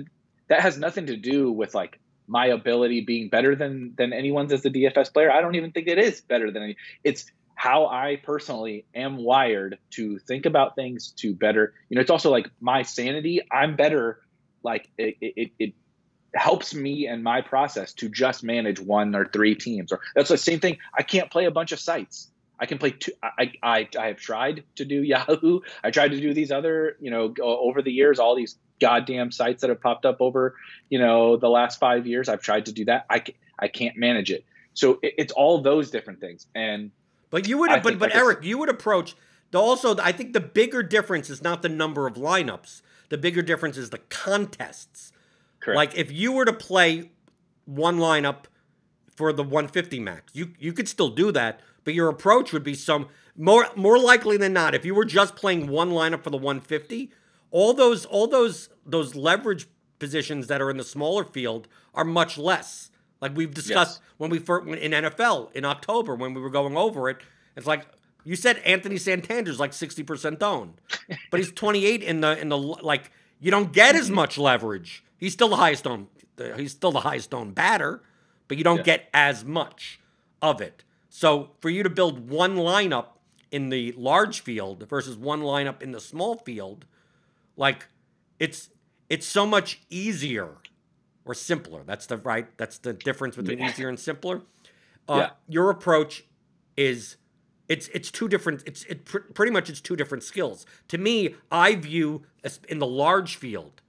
has nothing to do with like my ability being better than anyone's as a DFS player. I don't even think it is better than any. It's how I personally am wired to think about things to better. You know, it's also like my sanity. I'm better. Like it helps me and my process to just manage one or three teams. Or that's the same thing. I can't play a bunch of sites. I can play two. I have tried to do Yahoo. I tried to do these other, you know, over the years, all these goddamn sites that have popped up over, you know, the last 5 years. I've tried to do that. I can't manage it. So it's all those different things. But you would, but Eric, you would approach also. I think the bigger difference is not the number of lineups. The bigger difference is the contests. Correct. Like if you were to play one lineup for the 150 max, you could still do that, but your approach would be some more likely than not. If you were just playing one lineup for the 150, all those leverage positions that are in the smaller field are much less. Like we've discussed when we first in NFL in October when we were going over it. It's like you said Anthony Santander's like 60% owned, but he's 28 in the like you don't get as much leverage. He's still the highest owned batter, but you don't get as much of it. So for you to build one lineup in the large field versus one lineup in the small field, like it's so much easier or simpler. That's the difference between easier and simpler. Your approach is it's two different. Pretty much it's two different skills. To me, I view in the large field.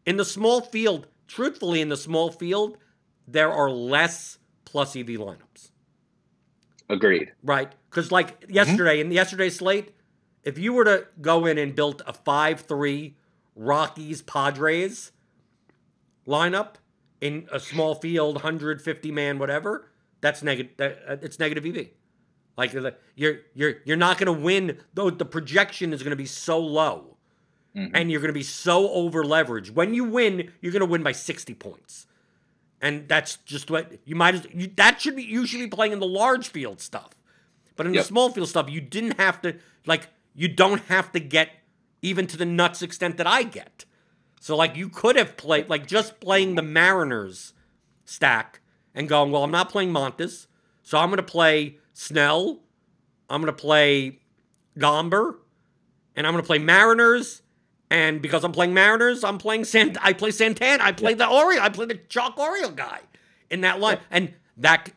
In the small field, truthfully, in the small field, there are less plus EV lineups. Agreed. Right? Because like yesterday, in yesterday's slate, if you were to go in and build a 5-3 Rockies-Padres lineup in a small field, 150-man, whatever, that's negative. It's negative EV. Like you're not going to win, though the projection is going to be so low. Mm-hmm. And you're going to be so over leveraged. When you win, you're going to win by 60 points. And that's just what you should be playing in the large field stuff. But in the small field stuff, you don't have to get even to the nuts extent that I get. So like you could have played like just playing the Mariners stack and going, well, I'm not playing Montes, so I'm going to play Snell, I'm going to play Gomber, and I'm going to play Mariners. And because I'm playing Mariners, I play Santana. I play the Oriole. I play the chalk Oriole guy in that line. And that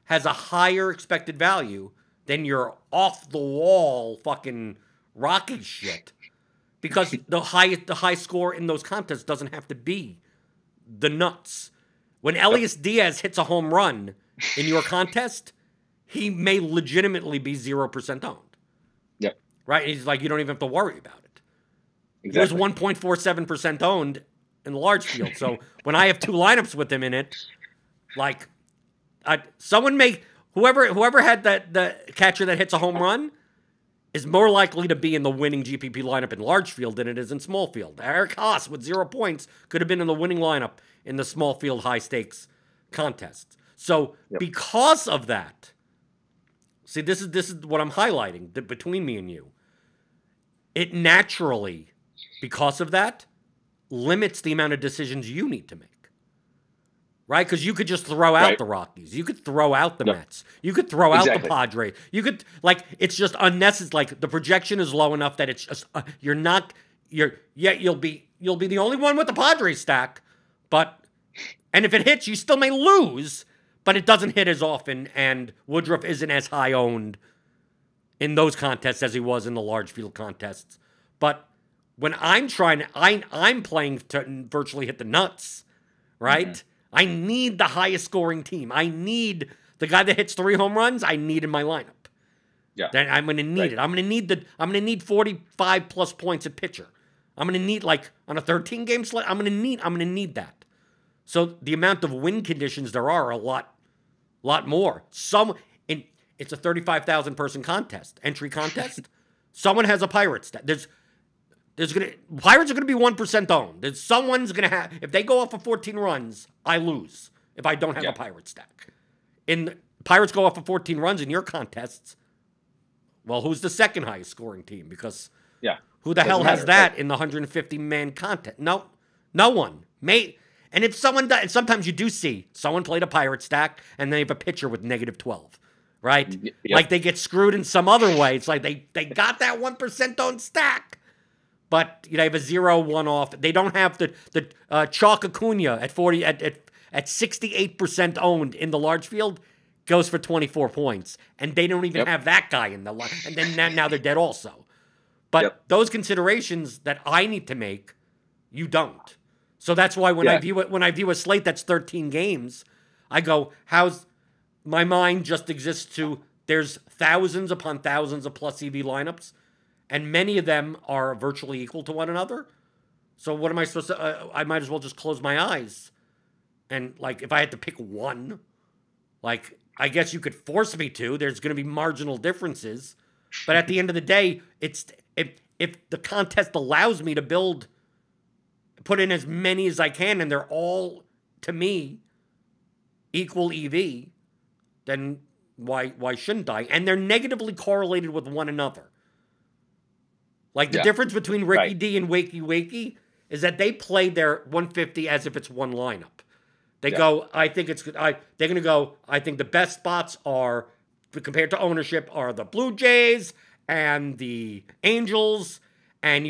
has a higher expected value than your off-the-wall fucking Rocky shit. Because the high score in those contests doesn't have to be the nuts. When Elias Diaz hits a home run in your contest, he may legitimately be 0% owned. Yep. Right? He's like, you don't even have to worry about it. Exactly. He was 1.47% owned in the large field. So when I have two lineups with him in it, like whoever had the catcher that hits a home run is more likely to be in the winning GPP lineup in large field than it is in small field. Eric Haas with 0 points could have been in the winning lineup in the small field high stakes contest. So because of that, see, this is what I'm highlighting between me and you. It naturally, because of that, limits the amount of decisions you need to make. Right? Because you could just throw out the Rockies. You could throw out the Mets. You could throw out the Padres. You could, it's just unnecessary. Like, the projection is low enough that it's just, you'll be the only one with the Padres stack, and if it hits, you still may lose, but it doesn't hit as often, and Woodruff isn't as high owned in those contests as he was in the large field contests. But when I'm I'm playing to virtually hit the nuts, right? Mm-hmm. I need the highest scoring team. I need the guy that hits 3 home runs. I need in my lineup. Yeah, then I'm going to need it. I'm going to need 45 plus points at pitcher. I'm going to need, like, on a 13 game slate. I'm going to need that. So the amount of win conditions there are a lot more. It's a 35,000 person entry contest. Someone has a Pirates stack. Pirates are gonna be 1% owned. Someone's gonna have, if they go off of 14 runs, I lose if I don't have a Pirate stack. Pirates go off of 14 runs in your contests. Well, who's the second highest scoring team? Because who the hell has that in the 150-man contest? No one. And if someone does, and sometimes you do see someone played a Pirate stack and they have a pitcher with -12, right? Yep. Like they get screwed in some other way. It's like they got that 1% owned stack, but they have a 0-1 off. They don't have the Chalk Acuna at 68% owned in the large field, goes for 24 points, and they don't even have that guy in the line. And then now they're dead also. But those considerations that I need to make, you don't. So that's why when I view a slate that's 13 games, I go, my mind just exists to, there's thousands upon thousands of plus EV lineups, and many of them are virtually equal to one another. So what am I supposed to, I might as well just close my eyes. And like, if I had to pick one, like, I guess you could force me to, there's going to be marginal differences. But at the end of the day, if the contest allows me to put in as many as I can, and they're all, to me, equal EV, then why shouldn't I? And they're negatively correlated with one another. Like the difference between Ricky D and Wakey Wakey is that they play their 150 as if it's one lineup. They go, I think it's good. They're going to go, I think the best spots are, compared to ownership, are the Blue Jays and the Angels, and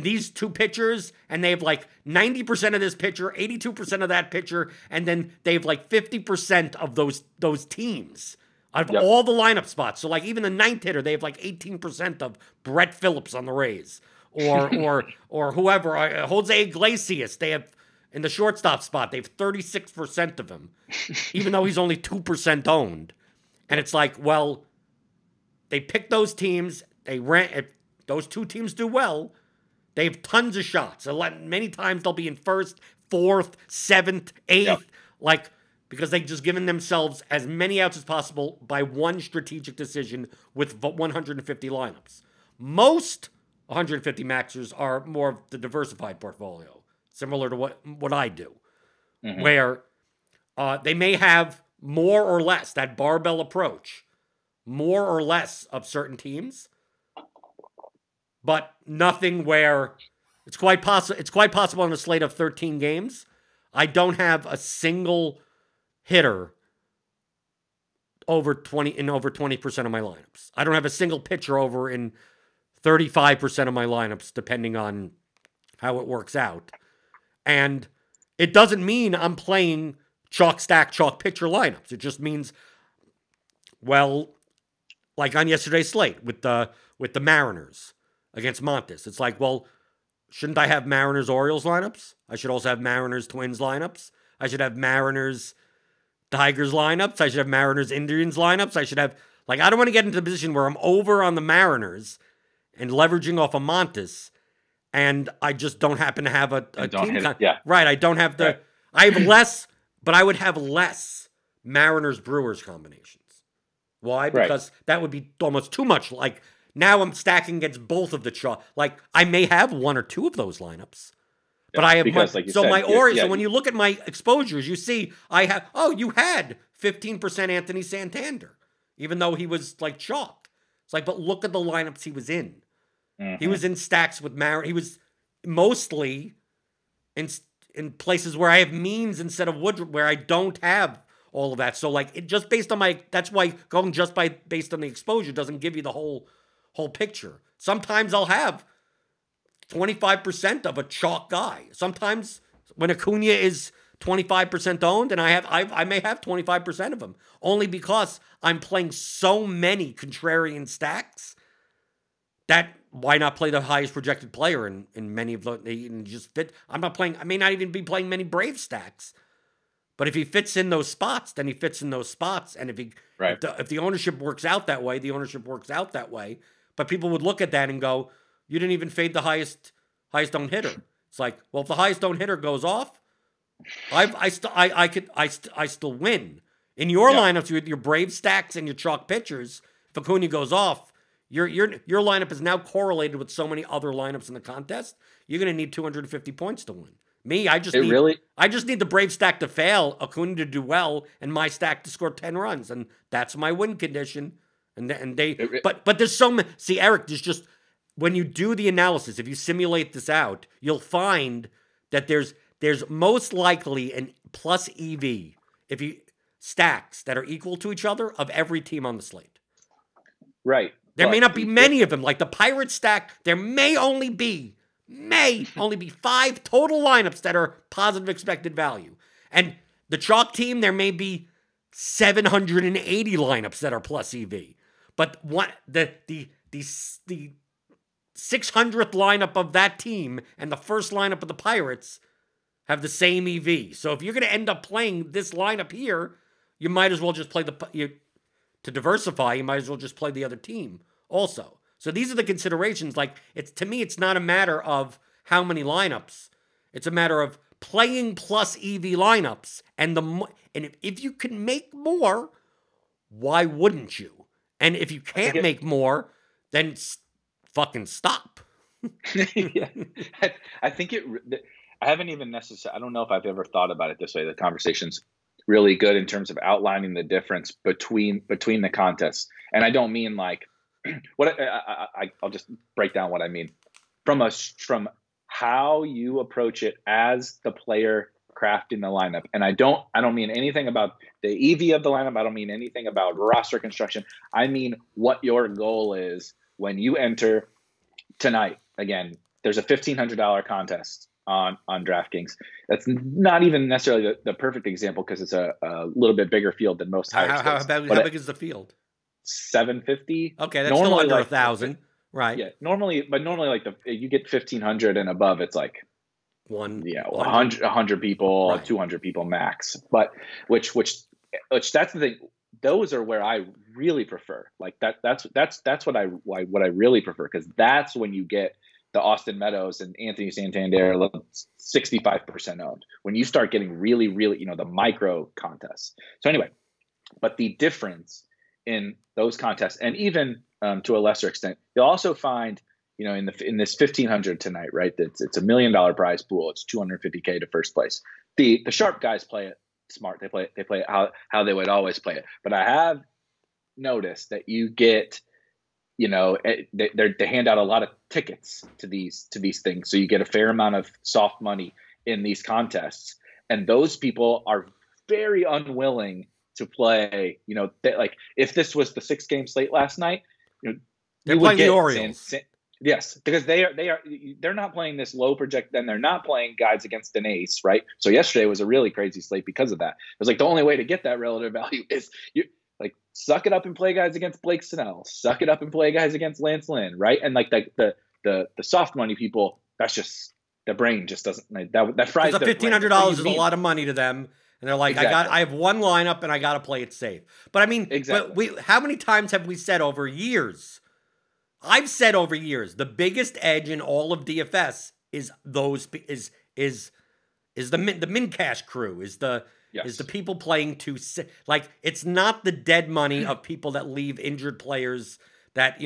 these two pitchers, and they have like 90% of this pitcher, 82% of that pitcher, and then they have like 50% of those teams out of all the lineup spots. So like even the ninth hitter, they have like 18% of Brett Phillips on the Rays, or whoever, Jose Iglesias. They have in the shortstop spot, they have 36% of him, even though he's only 2% owned. And it's like, well, they pick those teams. If those two teams do well, they have tons of shots. Many times they'll be in first, fourth, seventh, eighth, because they've just given themselves as many outs as possible by one strategic decision with 150 lineups. Most 150 maxers are more of the diversified portfolio, similar to what I do, where they may have more or less, that barbell approach, more or less of certain teams, but nothing where it's quite possible on a slate of 13 games, I don't have a single hitter over 20% of my lineups. I don't have a single pitcher over in 35% of my lineups, depending on how it works out. And it doesn't mean I'm playing chalk stack, chalk pitcher lineups. It just means, well, like on yesterday's slate with the Mariners against Montes, it's like, well, shouldn't I have Mariners Orioles lineups? I should also have Mariners Twins lineups. I should have Mariners Tigers lineups. I should have Mariners Indians lineups. I should have, I don't want to get into the position where I'm over on the Mariners and leveraging off of Montes, and I just don't happen to have a team. Right. I don't have the. Right. I have less, but I would have less Mariners Brewers combinations. Why? Because that would be almost too much. Like now I'm stacking against both of the chalk. Like I may have one or two of those lineups. But I have because, so when you look at my exposures, you see you had 15% Anthony Santander, even though he was like chalk. It's like, but look at the lineups he was in. Mm-hmm. He was in stacks with He was mostly in places where I have means instead of Woodruff, where I don't have all of that. So like it just based on that's why going just based on the exposure doesn't give you the whole picture. Sometimes I'll have 25% of a chalk guy. Sometimes when Acuna is 25% owned, and I may have 25% of them, only because I'm playing so many contrarian stacks that why not play the highest projected player in many of and just fit. I may not even be playing many Brave stacks, but if he fits in those spots, then he fits in those spots. And if the ownership works out that way, the ownership works out that way. But people would look at that and go, you didn't even fade the highest owned hitter. It's like, well, if the highest owned hitter goes off, I still win. In your lineups with your Brave stacks and your chalk pitchers, if Acuna goes off, Your lineup is now correlated with so many other lineups in the contest. You're going to need 250 points to win. Me, I just need the Brave stack to fail, Acuna to do well, and my stack to score 10 runs, and that's my win condition. But there's so many. See, Eric, there's just, when you do the analysis, if you simulate this out, you'll find that there's most likely an plus EV if you stacks that are equal to each other of every team on the slate. Right. There may not be many of them. Like the Pirates stack, there may only be 5 total lineups that are positive expected value. And the chalk team, there may be 780 lineups that are plus EV. But the 600th lineup of that team and the first lineup of the Pirates have the same EV. So if you're going to end up playing this lineup here, you might as well just play to diversify, you might as well just play the other team also. So these are the considerations. Like, to me, it's not a matter of how many lineups. It's a matter of playing plus EV lineups. And if you can make more, why wouldn't you? And if you can't make more, then fucking stop. Yeah. I think I haven't even necessarily, I don't know if I've ever thought about it this way. The conversation's really good in terms of outlining the difference between the contests. And I don't mean like, I'll just break down what I mean from how you approach it as the player crafting the lineup. And I don't mean anything about the EV of the lineup. I don't mean anything about roster construction. I mean what your goal is when you enter tonight. Again, there's a $1,500 contest on DraftKings. That's not even necessarily the perfect example because it's a little bit bigger field than most. How big is the field? 750. Okay, that's still under 1,000, right? Yeah, normally like you get 1,500 and above, it's like 100 people, right. 200 people max. But which that's the thing. Those are where I really prefer. Like that's what I really prefer, because that's when you get the Austin Meadows and Anthony Santander 65% owned. When you start getting really, the micro contests. So anyway, but the difference in those contests, and even to a lesser extent, you'll also find, in this 1,500 tonight, right? It's $1 million prize pool. It's $250K to first place. The sharp guys play it smart. They play it how they would always play it. But I have noticed that you get, they hand out a lot of tickets to these things, so you get a fair amount of soft money in these contests, and those people are very unwilling to play. Like if this was the 6-game slate last night, they're playing the Orioles. Yes, because they're not playing this low project. Then they're not playing guys against an ace, right? So yesterday was a really crazy slate because of that. It was like the only way to get that relative value is you suck it up and play guys against Blake Snell, suck it up and play guys against Lance Lynn, right? And like the soft money people, that's just, the brain just doesn't, that fries. The $1,500 is a lot of money to them. And they're like, exactly. I have one lineup and I got to play it safe. But I mean, exactly. How many times have we said over years? I've said over years, the biggest edge in all of DFS is the min cash crew, is the people playing like, it's not the dead money of people that leave injured players that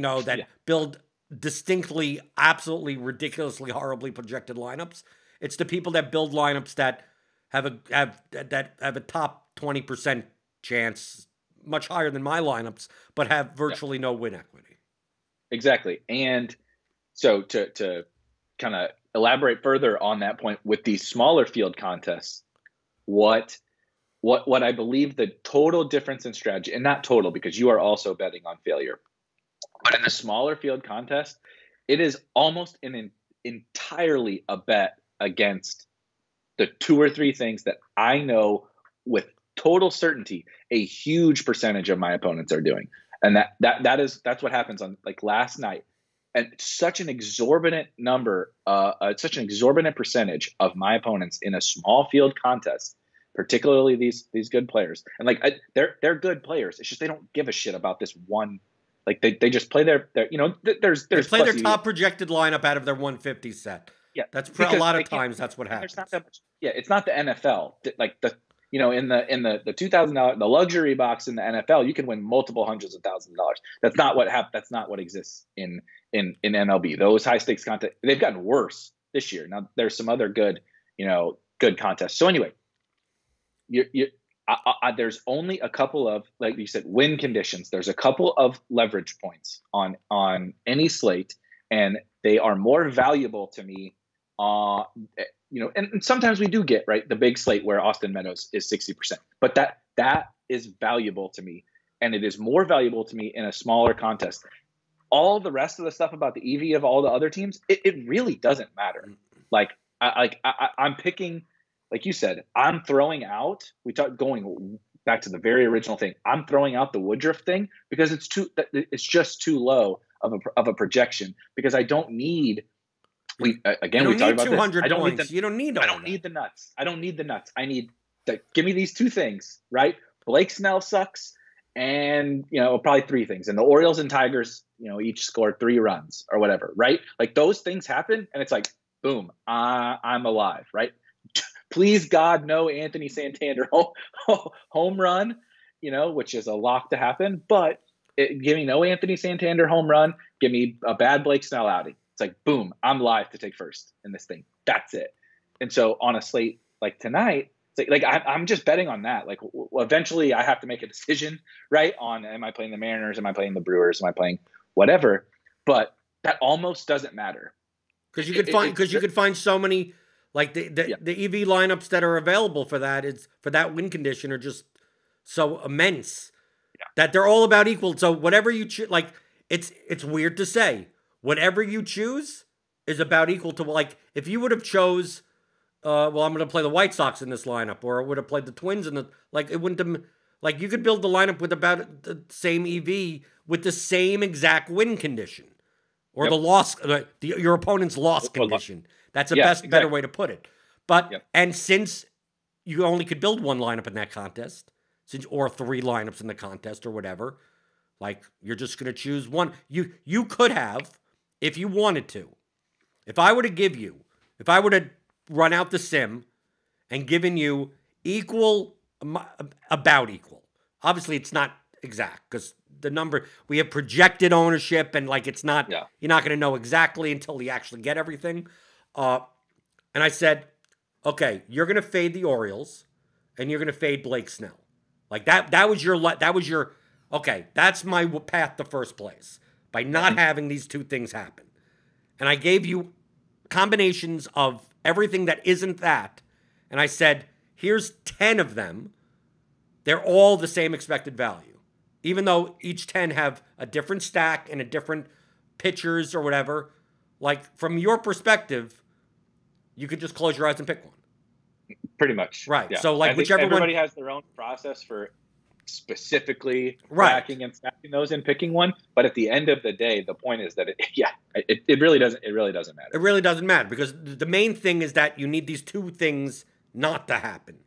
build distinctly, absolutely ridiculously, horribly projected lineups. It's the people that build lineups that have a top 20% chance, much higher than my lineups, but have virtually no win equity. Exactly. And so to kind of elaborate further on that point with these smaller field contests, what I believe the total difference in strategy, and not total because you are also betting on failure, but in the smaller field contest, it is almost entirely a bet against the 2 or 3 things that I know with total certainty a huge percentage of my opponents are doing. And that's what happens on, like, last night. And such an exorbitant number, such an exorbitant percentage of my opponents in a small field contest, particularly these good players. And like they're good players. It's just they don't give a shit about this one. Like they just play their they play their top projected lineup out of their 150 set. Yeah, that's a lot of times that's what happens. Not that much. Yeah, it's not the NFL. Like in the $2,000, the luxury box in the NFL, you can win multiple hundreds of thousands of dollars. That's not what That's not what exists in MLB. Those high stakes contests, they've gotten worse this year. Now there's some other good contests. So anyway, there's only a couple of, like you said, win conditions. There's a couple of leverage points on any slate, and they are more valuable to me. And sometimes we do get the big slate where Austin Meadows is 60%, but that is valuable to me, and it is more valuable to me in a smaller contest. All the rest of the stuff about the EV of all the other teams, it really doesn't matter. I'm picking, like you said, I'm throwing out. Going back to the very original thing. I'm throwing out the Woodruff thing because it's just too low of a projection, because I don't need. We talked about 200 this. Points. You don't need. I don't need the nuts. I don't need the nuts. I need give me these two things, right? Blake Snell sucks, and probably three things. And the Orioles and Tigers, each scored 3 runs or whatever, right? Like those things happen, and it's like, boom, I'm alive, right? Please God, no Anthony Santander home run, which is a lock to happen. But give me no Anthony Santander home run. Give me a bad Blake Snell outing. It's like, boom, I'm live to take first in this thing. That's it. And so on a slate like tonight, it's like I'm just betting on that. Like eventually I have to make a decision, right? On, am I playing the Mariners? Am I playing the Brewers? Am I playing whatever? But that almost doesn't matter. Because you could find so many, like the EV lineups that are available for that win condition are just so immense that they're all about equal. So whatever you choose, it's weird to say, whatever you choose is about equal to, like, if you would have chose, I'm going to play the White Sox in this lineup, or I would have played the Twins in it wouldn't have, you could build the lineup with about the same EV with the same exact win condition, or the loss, your opponent's loss condition. That's better way to put it. But, and since you only could build one lineup in that contest, or 3 lineups in the contest or whatever, you're just going to choose one. You could have, if you wanted to, if I would have run out the sim and given you about equal. Obviously, it's not exact because the number, we have projected ownership, and it's not, you're not going to know exactly until you actually get everything. And I said, okay, you're going to fade the Orioles and you're going to fade Blake Snell. That was your, okay, that's my path to first place by not having these two things happen. And I gave you combinations of everything that isn't that. And I said, here's 10 of them. They're all the same expected value, even though each 10 have a different stack and a different pitchers or whatever. From your perspective, you could just close your eyes and pick one. Pretty much. Right. Yeah. So whichever everybody has their own process for specifically tracking and stacking those and picking one. But at the end of the day, the point is that it really doesn't matter. It really doesn't matter, because the main thing is that you need these two things not to happen.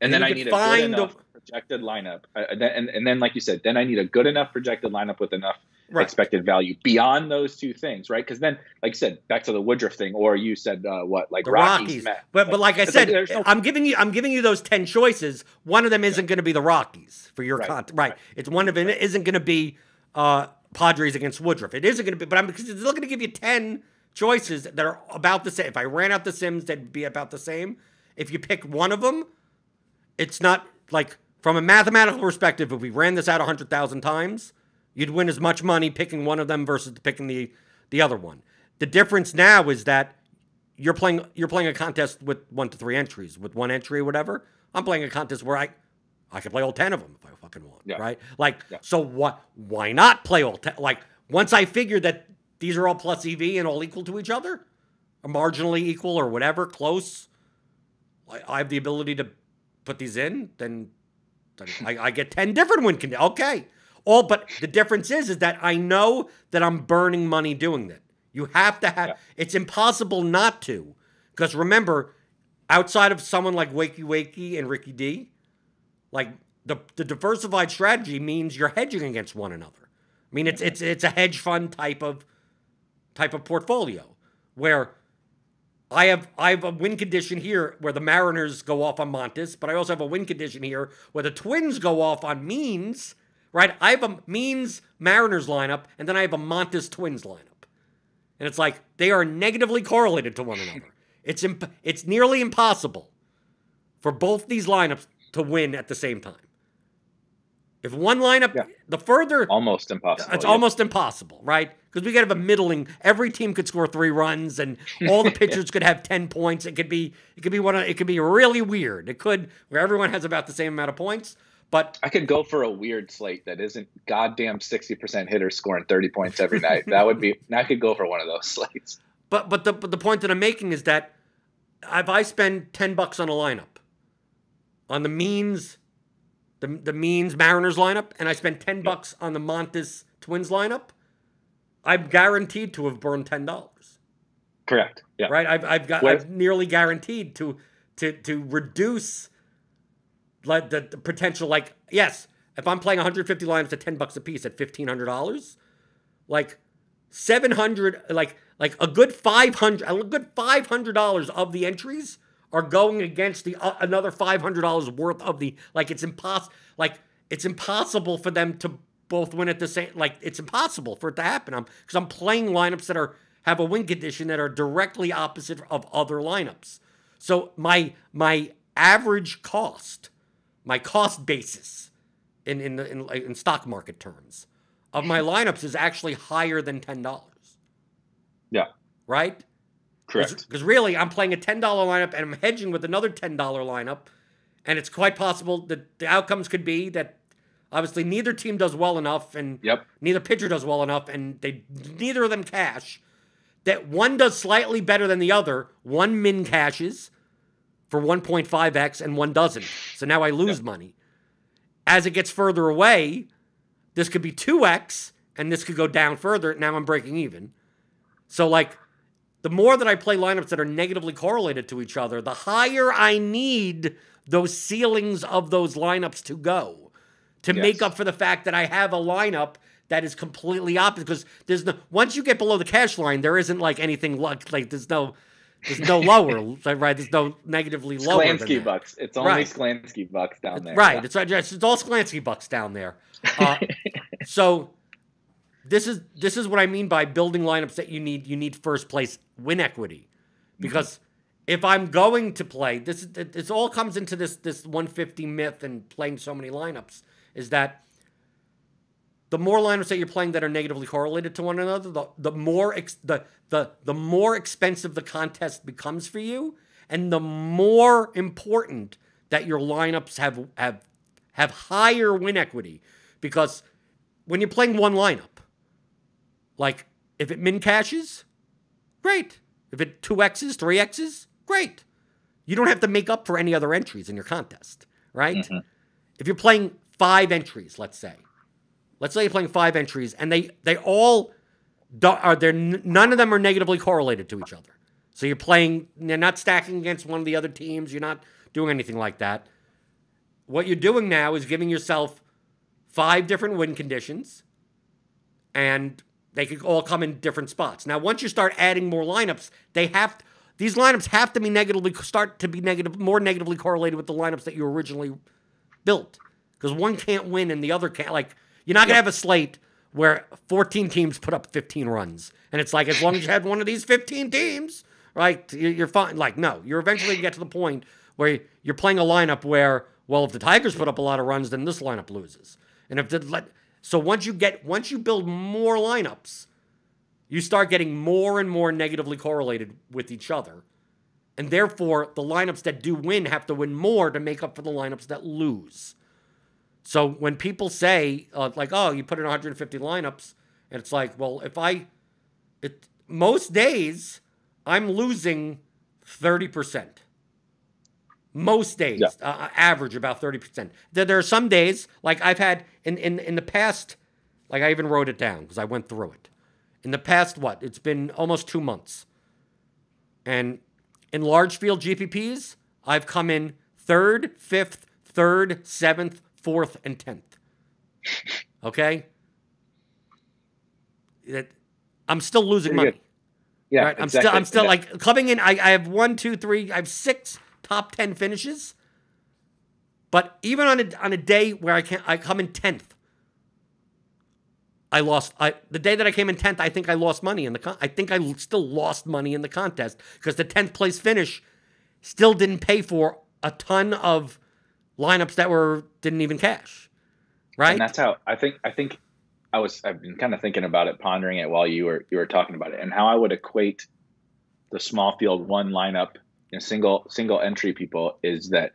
And then I need a good enough projected lineup. And then, like you said, then I need a good enough projected lineup with enough expected value beyond those two things, right? Because then, like you said, back to the Woodruff thing, or you said the Rockies. But like I said, I'm giving you those 10 choices. One of them isn't going to be the Rockies for your content, right? It's one of them isn't going to be Padres against Woodruff. It isn't going to be, but because it's still going to give you 10 choices that are about the same. If I ran out the Sims, they'd be about the same. If you pick one of them, it's not from a mathematical perspective. If we ran this out 100,000 times, you'd win as much money picking one of them versus picking the other one. The difference now is that you're playing a contest with 1 to 3 entries, with 1 entry or whatever. I'm playing a contest where I can play all 10 of them if I fucking want, right? So why not play all 10? Once I figure that these are all plus EV and all equal to each other, or marginally equal or whatever, close, I have the ability to put these in, then I get 10 different win conditions. Okay. But the difference is that I know that I'm burning money doing that. You have to have, it's impossible not to. Because remember, outside of someone like Wakey Wakey and Ricky D, the diversified strategy means you're hedging against one another. I mean, it's a hedge fund type of portfolio where I have a win condition here where the Mariners go off on Montes, but I also have a win condition here where the Twins go off on Means, right? I have a Means Mariners lineup, and then I have a Montes Twins lineup. And it's like they are negatively correlated to one another. It's nearly impossible for both these lineups to win at the same time. If one lineup, the further... Almost impossible. It's almost impossible, right? Because we could have a middling... Every team could score 3 runs, and all the pitchers could have 10 points. It could be really weird. It could, where everyone has about the same amount of points, but... I could go for a weird slate that isn't goddamn 60% hitters scoring 30 points every night. I could go for one of those slates. But the point that I'm making is that if I spend $10 on a lineup, on the Means... The Means Mariners lineup, and I spent $10 on the Montes Twins lineup, I'm guaranteed to have burned $10. Correct. Yeah. Right. I've nearly guaranteed to reduce like the potential. Like, yes, if I'm playing 150 lineups at $10 a piece at $1,500, like 700, like a good $500 of the entries are going against the another $500 worth of the, like, it's impossible for them to both win at the same, like, it's impossible for it to happen. Because I'm playing lineups that have a win condition that are directly opposite of other lineups. So my average cost, my cost basis in stock market terms of my lineups is actually higher than $10. Yeah. Right? Correct. Because really, I'm playing a $10 lineup and I'm hedging with another $10 lineup, and it's quite possible that the outcomes could be that obviously neither team does well enough, and neither pitcher does well enough, and neither of them cash. That one does slightly better than the other. One min cashes for 1.5x, and one doesn't. So now I lose money. As it gets further away, this could be 2x, and this could go down further. Now I'm breaking even. So, like, the more that I play lineups that are negatively correlated to each other, the higher I need those ceilings of those lineups to go to make up for the fact that I have a lineup that is completely opposite. Because once you get below the cash line, there isn't like anything like there's no lower, right? There's no negatively lower than that. Bucks. It's only Sklansky bucks down there. Right. It's all Sklansky bucks down there. So this is what I mean by building lineups that you need first place win equity. Because if I'm going to play, this all comes into this 150 myth and playing so many lineups, is that the more lineups that you're playing that are negatively correlated to one another, the more expensive the contest becomes for you, and the more important that your lineups have higher win equity. Because when you're playing one lineup, like if it min cashes, great. If it 2x's, 3x's, great. You don't have to make up for any other entries in your contest, right? If you're playing 5 entries, let's say you're playing 5 entries, and none of them are negatively correlated to each other. So you're not stacking against one of the other teams. You're not doing anything like that. What you're doing now is giving yourself 5 different win conditions, and they could all come in different spots. Now, once you start adding more lineups, these lineups have to be more negatively correlated with the lineups that you originally built. Because one can't win and the other can't. Like, you're not going to have a slate where 14 teams put up 15 runs. And it's like, as long as you had one of these 15 teams, right, you're fine. Like, no, you're eventually going to get to the point where you're playing a lineup where, well, if the Tigers put up a lot of runs, then this lineup loses. And so once you build more lineups, you start getting more and more negatively correlated with each other. And therefore, the lineups that do win have to win more to make up for the lineups that lose. So when people say, like, oh, you put in 150 lineups, and it's like, well, most days, I'm losing 30%. Most days, average about 30%. There are some days, like I've had in the past, like I even wrote it down because I went through it. In the past, it's been almost 2 months. And in large field GPPs, I've come in 3rd, 5th, 3rd, 7th, 4th, and 10th. Okay? I'm still losing money. Yeah, right? exactly. I'm still like coming in. I have 1, 2, 3. I have 6 top 10 finishes. But even on a day where I come in 10th. The day that I came in 10th, I think I lost money in the I think I still lost money in the contest because the 10th place finish still didn't pay for a ton of lineups that didn't even cash. Right? And that's how I think I've been kind of thinking about it, pondering it while you were talking about it, and how I would equate the small field one lineup, single entry people, is that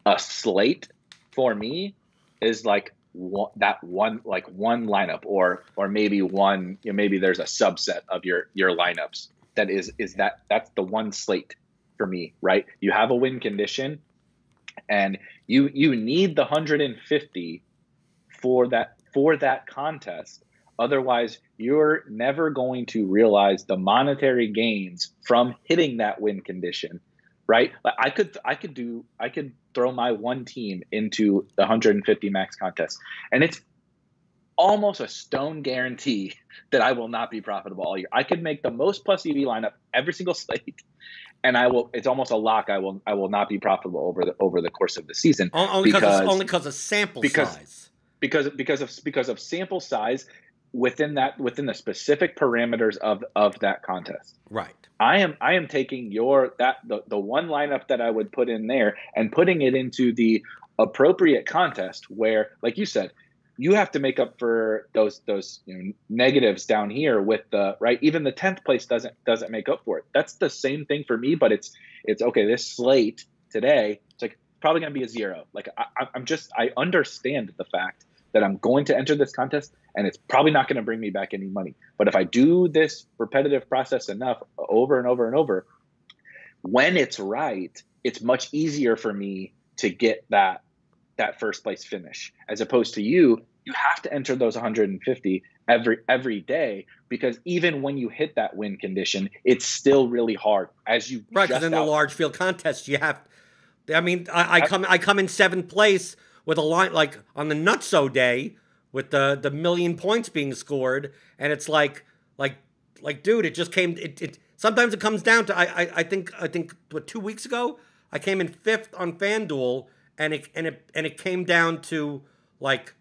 a slate for me is like one lineup, or maybe one, maybe there's a subset of your lineups that's the one slate for me, right? You have a win condition, and you need the 150 for that contest. Otherwise, you're never going to realize the monetary gains from hitting that win condition, right? I could throw my one team into the 150 max contest, and it's almost a stone guarantee that I will not be profitable all year. I could make the most plus EV lineup every single slate, and it's almost a lock. I will not be profitable over the course of the season. Only because of sample size. Because of sample size within the specific parameters of that contest. Right. I am taking the one lineup that I would put in there and putting it into the appropriate contest where, like you said, you have to make up for those negatives down here with the right. Even the 10th place doesn't make up for it. That's the same thing for me, but it's okay. This slate today, it's like probably going to be a 0. Like I understand the fact that I'm going to enter this contest and it's probably not going to bring me back any money. But if I do this repetitive process enough over and over and over, when it's right, it's much easier for me to get that first place finish, as opposed to you have to enter those 150 every day, because even when you hit that win condition, it's still really hard. As you right, because in the large field contest, you have. I mean, I come in 7th place with a line like on the Nutso day with the million points being scored, and it's like dude, it just came. It sometimes it comes down to I think what 2 weeks ago I came in 5th on FanDuel, and it came down to like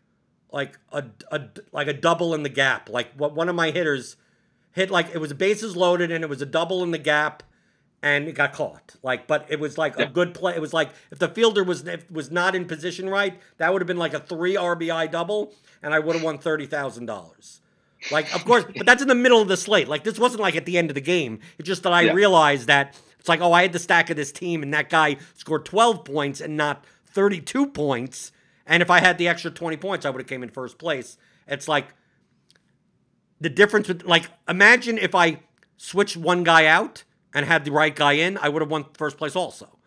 a double in the gap. Like what one of my hitters hit, like it was bases loaded and it was a double in the gap, and it got caught. But it was like a good play. It was like if the fielder was not in position right, that would have been like a 3 RBI double, and I would have won $30,000. Like, of course, but that's in the middle of the slate. Like, this wasn't like at the end of the game. It's just that I realized that it's like, oh, I had the stack of this team, and that guy scored 12 points and not 32 points. And if I had the extra 20 points, I would have came in first place. It's like the difference with, like, imagine if I switched one guy out and had the right guy in, I would have won first place also.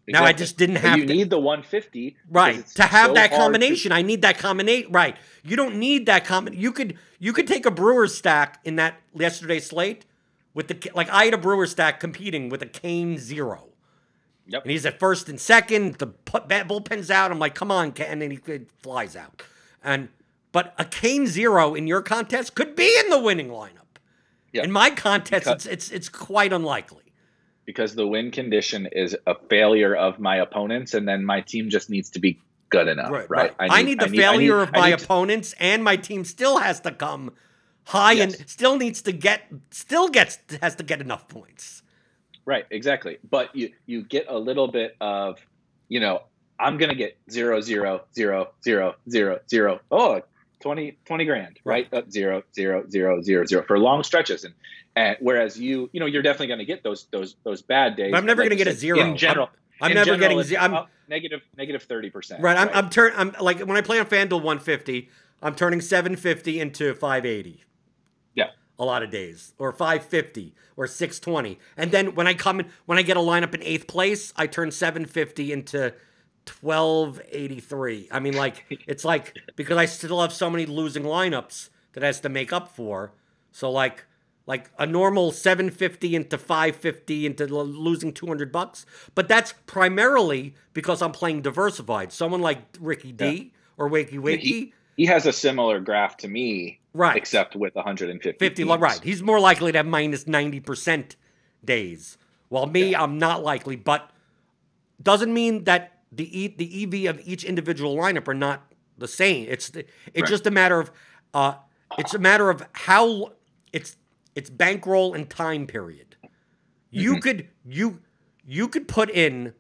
Exactly. Now I just didn't have. You need the 150, right? To have that combination, I need that combination. Right? You don't need that You could take a Brewers stack in that yesterday's slate with I had a Brewers stack competing with a Kane 0. Yep. And he's at first and second. The bullpen's out. I'm like, come on, Kane, and then he flies out. But a Kane 0 in your contest could be in the winning lineup. Yep. In my contest, it's quite unlikely. Because the win condition is a failure of my opponents, and then my team just needs to be good enough, right? I need the failure of my opponents, and my team still has to come high and still has to get enough points. Right, exactly. But you get a little bit of, I'm going to get 0, 0, 0, 0, 0, 0. Oh, 20 grand, right? 0, 0, 0, 0, 0 for long stretches. And whereas you're definitely going to get those bad days. But I'm never going to get a 0 in general. I'm never getting 0. I'm negative 30%. Right. I'm like when I play on FanDuel 150, I'm turning 750 into 580. Yeah. A lot of days, or 550 or 620. And then when I get a lineup in 8th place, I turn 750 into 1283. I mean, like, it's like, because I still have so many losing lineups that has to make up for. So like a normal 750 into 550 into losing $200. But that's primarily because I'm playing diversified. Someone like Ricky D or Wakey Wakey, he has a similar graph to me, right? Except with 150. 50, right? He's more likely to have minus 90% days, while me, I'm not likely. But doesn't mean that the EV of each individual lineup are not the same. It's just a matter of how it's bankroll and time period. You could put in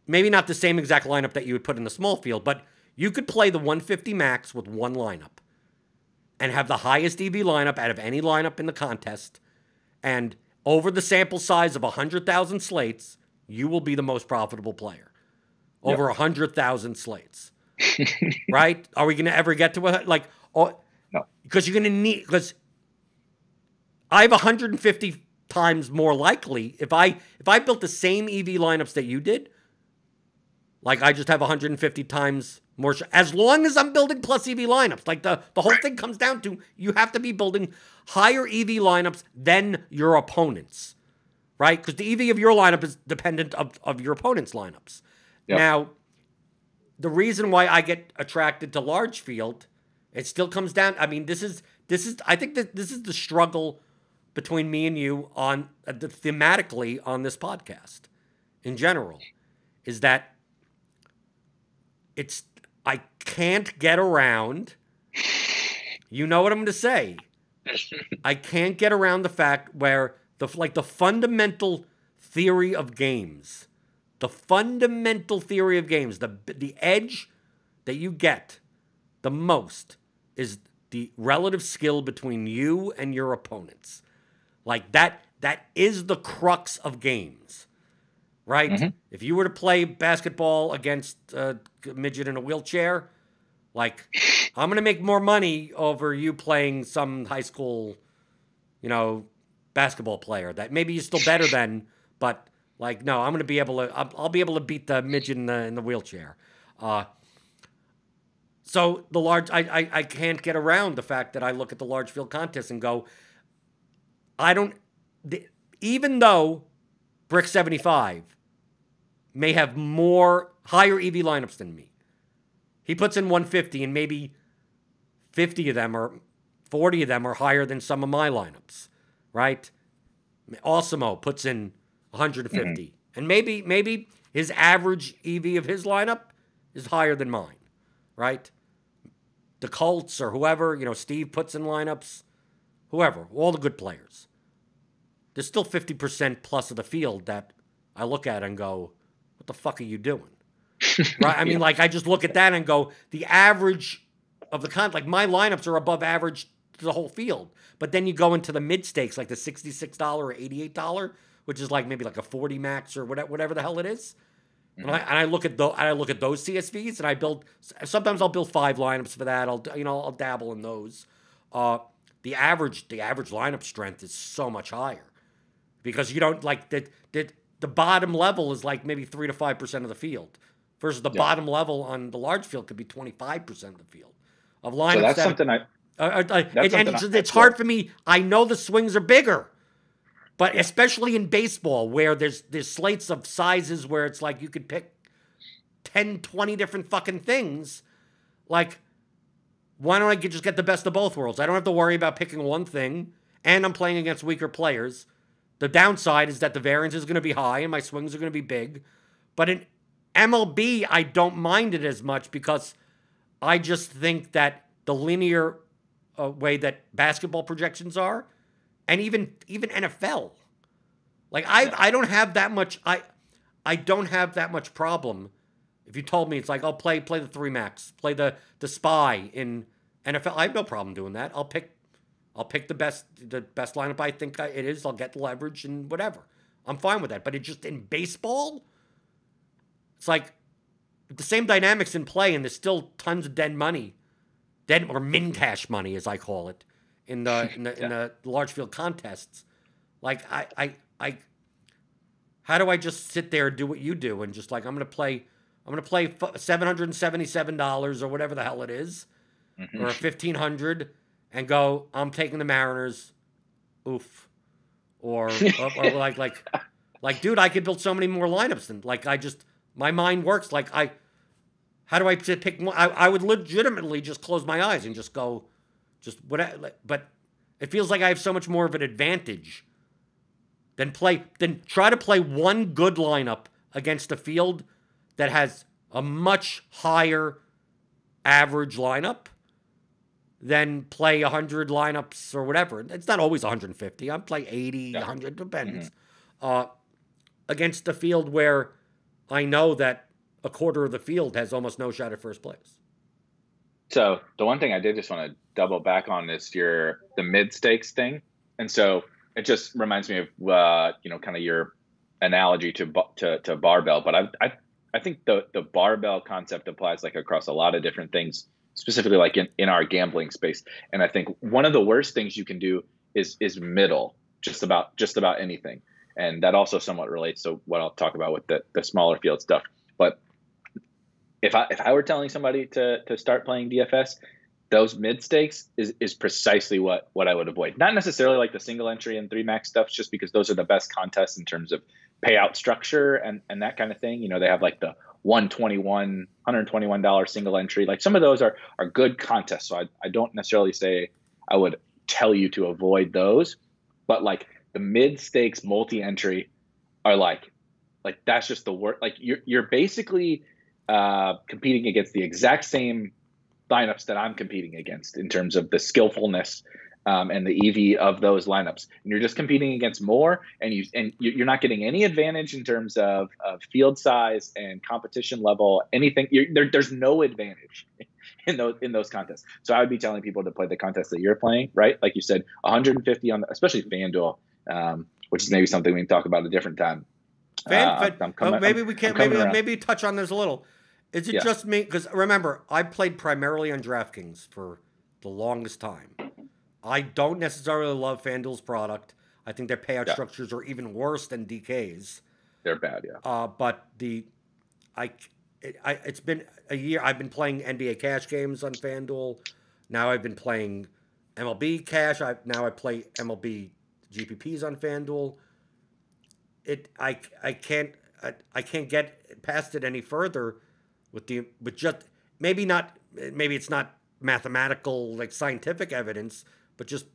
maybe not the same exact lineup that you would put in the small field, but you could play the 150 max with one lineup and have the highest EV lineup out of any lineup in the contest, and over the sample size of 100,000 slates, you will be the most profitable player. Over 100,000 slates. Right? Are we going to ever get to a, like, no. Because you're going to need, because I have 150 times more likely, if I built the same EV lineups that you did, like I just have 150 times more, as long as I'm building plus EV lineups. Like the whole thing comes down to, you have to be building higher EV lineups than your opponents, right? Because the EV of your lineup is dependent of your opponent's lineups. Yep. Now, the reason why I get attracted to large field, it still comes down, I mean, I think that this is the struggle between me and you on thematically on this podcast in general, is that I can't get around, you know what I'm going to say. I can't get around the fact where the fundamental theory of games, the edge that you get the most is the relative skill between you and your opponents. Like that is the crux of games, right? Mm-hmm. If you were to play basketball against a midget in a wheelchair, like, I'm going to make more money over you playing some high school, basketball player that maybe you're still better than, but like, no, I'm going to be able to, I'll be able to beat the midget in the wheelchair. So the large, I can't get around the fact that I look at the large field contest and go, even though Brick 75 may have higher EV lineups than me, he puts in 150 and maybe 50 of them or 40 of them are higher than some of my lineups, right? Osimo puts in 150. And maybe his average EV of his lineup is higher than mine, right? The Colts or whoever, Steve puts in lineups, whoever, all the good players. There's still 50% plus of the field that I look at and go, what the fuck are you doing? Right? I mean, like, I just look at that and go, the average of the like, my lineups are above average to the whole field. But then you go into the mid stakes, like the $66 or $88, which is like maybe like a 40 max or whatever the hell it is. Mm-hmm. And I look at those CSVs, and sometimes I'll build 5 lineups for that. I'll dabble in those. The average lineup strength is so much higher, because you don't like the bottom level is like maybe 3 to 5% of the field, versus the bottom level on the large field could be 25% of the field of lineups. So that's something it's hard for me. I know the swings are bigger, but especially in baseball, where there's slates of sizes where it's like you could pick 10, 20 different fucking things. Like, why don't I just get the best of both worlds? I don't have to worry about picking one thing, and I'm playing against weaker players. The downside is that the variance is going to be high and my swings are going to be big. But in MLB, I don't mind it as much, because I just think that the linear way that basketball projections are, and even NFL, like I don't have that much. I don't have that much problem. If you told me it's like, I'll play the 3 max, play the spy in NFL, I have no problem doing that. I'll pick the best lineup I think it is. I'll get leverage and whatever. I'm fine with that. But it just, in baseball, it's like the same dynamics in play, and there's still tons of dead or min cash money, as I call it, in the large field contests. Like, I how do I just sit there and do what you do and just like, I'm gonna play $777 or whatever the hell it is, or $1,500, and go, I'm taking the Mariners, oof, or like, dude, I could build so many more lineups than, like, my mind works like How do I pick more? I would legitimately just close my eyes and just go, just what? But it feels like I have so much more of an advantage than try to play one good lineup against a field that has a much higher average lineup than play 100 lineups or whatever. It's not always 150. I play 80, 100, depends. Against a field where I know that a quarter of the field has almost no shot at first place. So the one thing I did just want to double back on is the mid stakes thing. And so it just reminds me of, kind of your analogy to barbell. But I think the barbell concept applies like across a lot of different things, specifically like in our gambling space. And I think one of the worst things you can do is middle just about anything. And that also somewhat relates to what I'll talk about with the smaller field stuff. But if I were telling somebody to start playing DFS, those mid stakes is precisely what I would avoid. Not necessarily like the single entry and 3 max stuff, just because those are the best contests in terms of payout structure and that kind of thing. You know, they have like the $121 single entry. Like some of those are good contests. So I don't necessarily say I would tell you to avoid those, but like the mid stakes multi-entry are like that's just the worst. Like you're basically competing against the exact same lineups that I'm competing against in terms of the skillfulness and the EV of those lineups. And you're just competing against more, and you're not getting any advantage in terms of field size and competition level, anything. There's no advantage in those contests. So I would be telling people to play the contest that you're playing, right? Like you said, 150 on especially FanDuel, which is maybe something we can talk about a different time. Maybe touch on this a little. Is it just me? Because remember, I played primarily on DraftKings for the longest time. I don't necessarily love FanDuel's product. I think their payout structures are even worse than DK's. They're bad, yeah. But it's been a year. I've been playing NBA cash games on FanDuel. Now I've been playing MLB cash. Now I play MLB GPPs on FanDuel. I can't get past it any further with maybe it's not mathematical, like scientific evidence, but just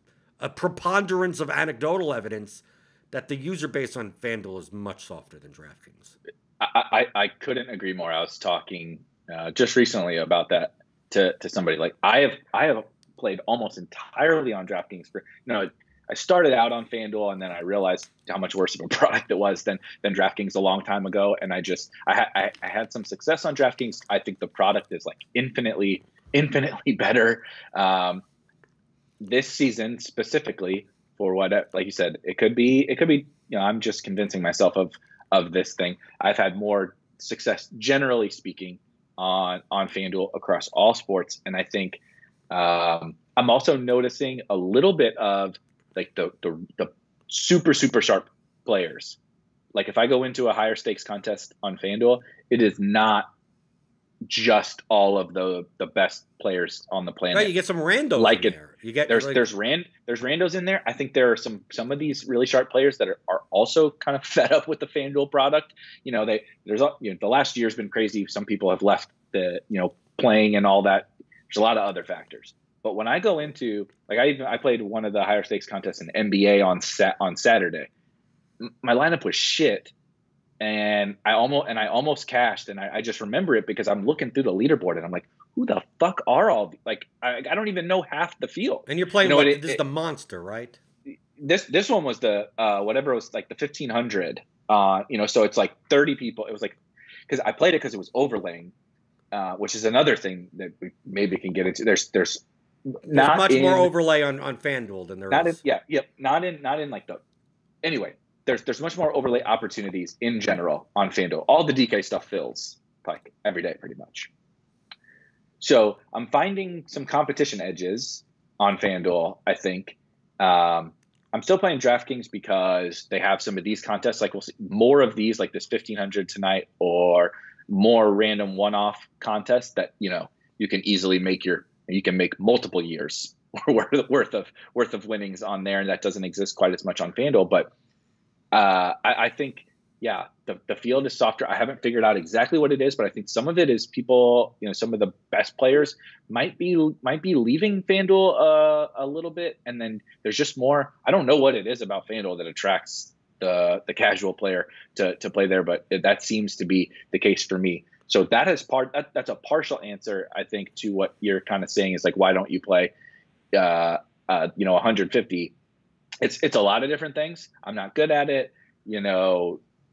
a preponderance of anecdotal evidence that the user base on FanDuel is much softer than DraftKings. I couldn't agree more. I was talking just recently about that to somebody. Like I have played almost entirely on DraftKings I started out on FanDuel, and then I realized how much worse of a product it was than DraftKings a long time ago. And I had some success on DraftKings. I think the product is like infinitely better. This season specifically, for what, like you said, it could be, I'm just convincing myself of this thing. I've had more success, generally speaking, on FanDuel across all sports. And I think I'm also noticing a little bit of like the super sharp players. Like if I go into a higher stakes contest on FanDuel, it is not just all of the best players on the planet. Right, you get some randos in there. You get there's randos in there. I think there are some of these really sharp players that are also kind of fed up with the FanDuel product. The last year's been crazy. Some people have left playing and all that. There's a lot of other factors. But when I go into I played one of the higher stakes contests in NBA on Saturday. My lineup was shit. And I almost cashed, and I just remember it because I'm looking through the leaderboard and I'm like, who the fuck are all like? I don't even know half the field. And you're playing this is the monster, right? This one was the whatever it was, like the 1500. So it's like 30 people. It was like because I played it because it was overlaying, which is another thing that we maybe can get into. There's much more overlay on FanDuel than there is. Not in like the anyway. There's much more overlay opportunities in general on FanDuel. All the DK stuff fills like every day pretty much. So I'm finding some competition edges on FanDuel, I think. I'm still playing DraftKings because they have some of these contests. Like we'll see more of these, like this 1500 tonight, or more random one-off contests that, you can easily make multiple years worth of winnings on there. And that doesn't exist quite as much on FanDuel, but I think yeah, the field is softer. I haven't figured out exactly what it is, but I think some of it is people, some of the best players might be leaving FanDuel a little bit, and then there's just more. I don't know what it is about FanDuel that attracts the casual player to play there, but that seems to be the case for me. So that's a partial answer, I think, to what you're kind of saying is like, why don't you play 150? It's a lot of different things. I'm not good at it.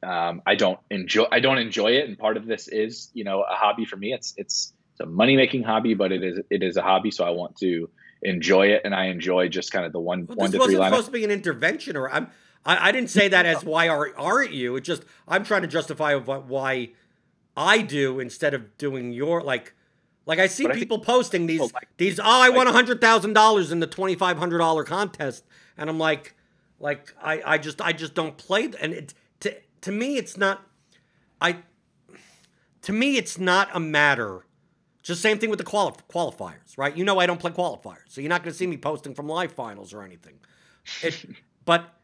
I don't enjoy it, and part of this is a hobby for me. It's a money making hobby, but it is a hobby, so I want to enjoy it, and I enjoy just kind of the one to 3 lineup. This wasn't supposed to be an intervention, or I didn't say that as why aren't you? It's just I'm trying to justify why I do instead of doing your like I see people posting these I won $100,000 in the $2,500 contest, and I'm like I just don't play, and to me it's not a matter. Just same thing with the qualifiers, right? I don't play qualifiers, so you're not going to see me posting from live finals or anything. But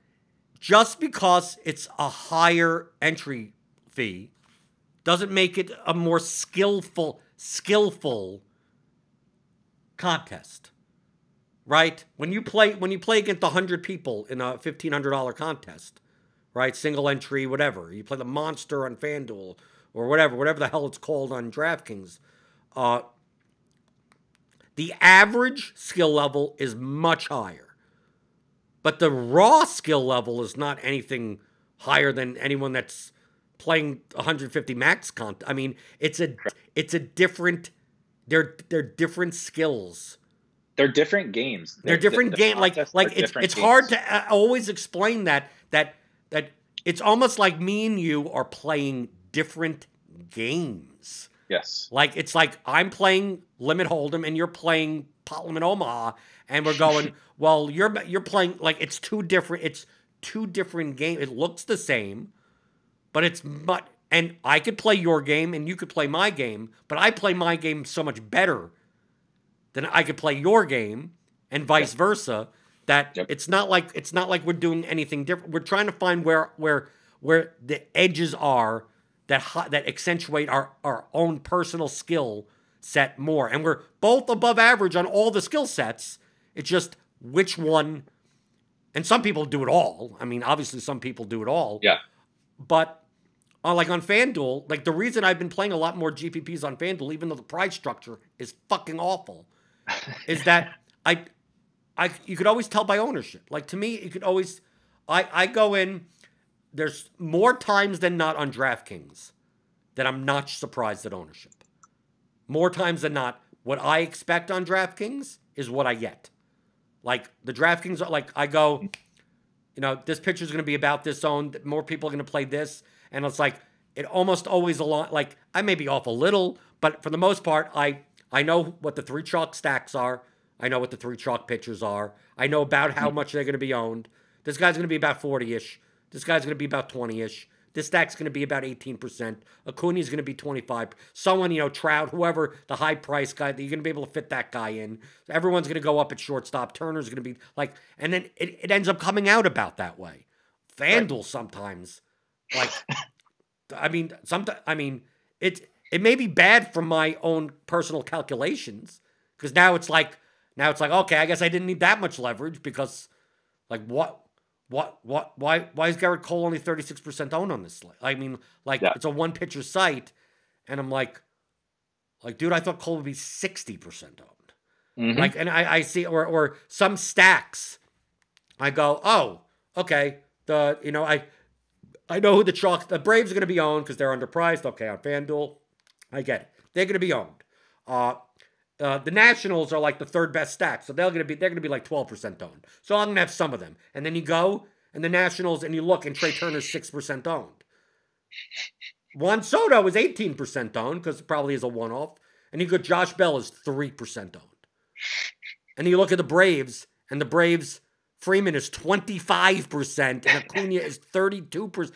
just because it's a higher entry fee doesn't make it a more skillful contest, right? When you play against 100 people in a $1,500 contest, right? Single entry, whatever. You play the monster on FanDuel or whatever the hell it's called on DraftKings. The average skill level is much higher, but the raw skill level is not anything higher than anyone that's playing 150 max I mean, it's a different. They're different skills. They're different games. They're different games. It's hard to always explain that it's almost like me and you are playing different games. Yes. It's like I'm playing Limit Hold'em and you're playing Pot Limit Omaha, and we're going, well, you're playing it's two different games. It looks the same, but and I could play your game and you could play my game, but I play my game so much better than I could play your game, and vice versa. That it's not like we're doing anything different. We're trying to find where the edges are that accentuate our own personal skill set more. And we're both above average on all the skill sets. It's just which one, and some people do it all. I mean, obviously some people do it all. Yeah. But like on FanDuel, the reason I've been playing a lot more GPPs on FanDuel, even though the price structure is fucking awful, is that you could always tell by ownership. To me, you could always, I go in, there's more times than not on DraftKings that I'm not surprised at ownership. More times than not, what I expect on DraftKings is what I get. The DraftKings, I go, this pitcher's going to be about this zone, more people are going to play this, and it's it almost always I may be off a little, but for the most part, I know what the 3 chalk stacks are. I know what the 3 chalk pitchers are. I know about how much they're going to be owned. This guy's going to be about 40-ish. This guy's going to be about 20-ish. This stack's going to be about 18%. Acuna's going to be 25%. Someone, Trout, whoever, the high price guy, you're going to be able to fit that guy in. So everyone's going to go up at shortstop. Turner's going to be and then it ends up coming out about that way. FanDuel sometimes, it may be bad from my own personal calculations, because now it's like, okay, I guess I didn't need that much leverage, because why is Garrett Cole only 36% owned on this? It's a one pitcher site, and I'm like, dude, I thought Cole would be 60% owned. Mm-hmm. And I see, or some stacks, I go, oh, okay, I know who the Braves are going to be owned because they're underpriced. Okay, on FanDuel, I get it. They're going to be owned. The Nationals are the third best stack, so they're going to be 12% owned. So I'm going to have some of them. And then you go and the Nationals and you look, and Trey Turner's 6% owned. Juan Soto is 18% owned because it probably is a one-off. And you go, Josh Bell is 3% owned. And you look at the Braves, and the Braves, Freeman is 25%, and Acuna is 32%.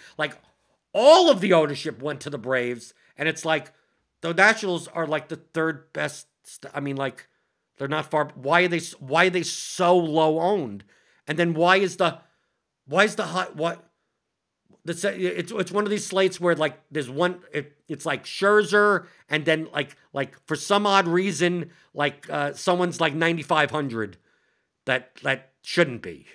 All of the ownership went to the Braves, and it's the Nationals are the third best. They're not far. Why are they so low owned? And then why is the high, It's one of these slates where like there's one it's like Scherzer and then like for some odd reason like someone's like 9,500 that shouldn't be.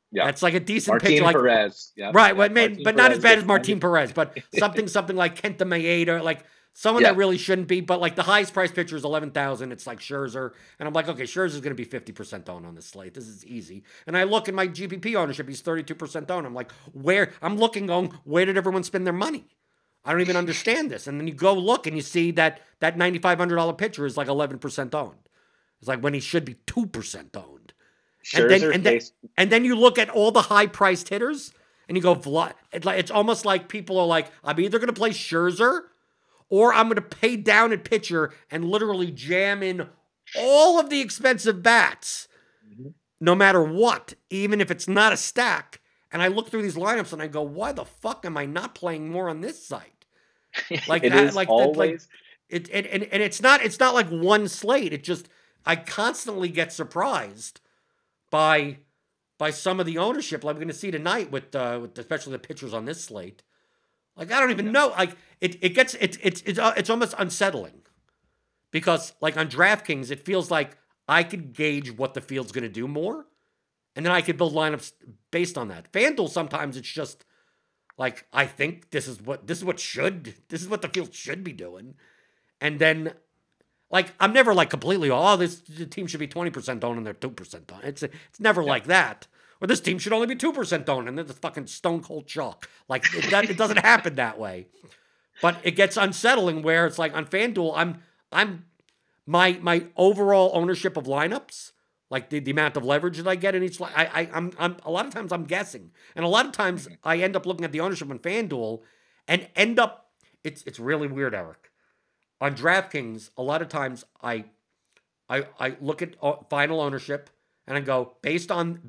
Yeah, that's like a decent Martin pitcher, like Perez. Yep. Right, Yep. but not as bad as Martin Perez, but something like Kenta Maeda, like someone that really shouldn't be. But like the highest price pitcher is 11,000. It's like Scherzer, and I'm like, okay, Scherzer's going to be 50% owned on this slate. This is easy. And I look at my GPP ownership; he's 32% owned. I'm like, where did everyone spend their money? I don't even understand this. And then you go look and you see that $9,500 pitcher is like 11% owned. It's like when he should be 2% owned. And then you look at all the high-priced hitters, and you go, it's almost like people are like, I'm either going to play Scherzer, or I'm going to pay down at pitcher and literally jam in all of the expensive bats, no matter what, even if it's not a stack. And I look through these lineups, and I go, why the fuck am I not playing more on this site? Like always. And it's not like one slate. It just, I constantly get surprised by some of the ownership, like we're going to see tonight with especially the pitchers on this slate. Like I don't even know. Like it's almost unsettling because like on DraftKings, it feels like I could gauge what the field's going to do more, and then I could build lineups based on that. FanDuel sometimes it's just like I think this is what the field should be doing, and then. Like, I'm never like completely, the team should be 20% owned and they're 2% owned. It's never like that. Or this team should only be 2% owned and they're the fucking stone cold chalk. Like, it doesn't happen that way. But it gets unsettling where it's like on FanDuel, my overall ownership of lineups, like the amount of leverage that I get in each, I'm a lot of times I'm guessing. And a lot of times I end up looking at the ownership on FanDuel and it's really weird, Eric. On DraftKings, a lot of times I look at final ownership and I go based on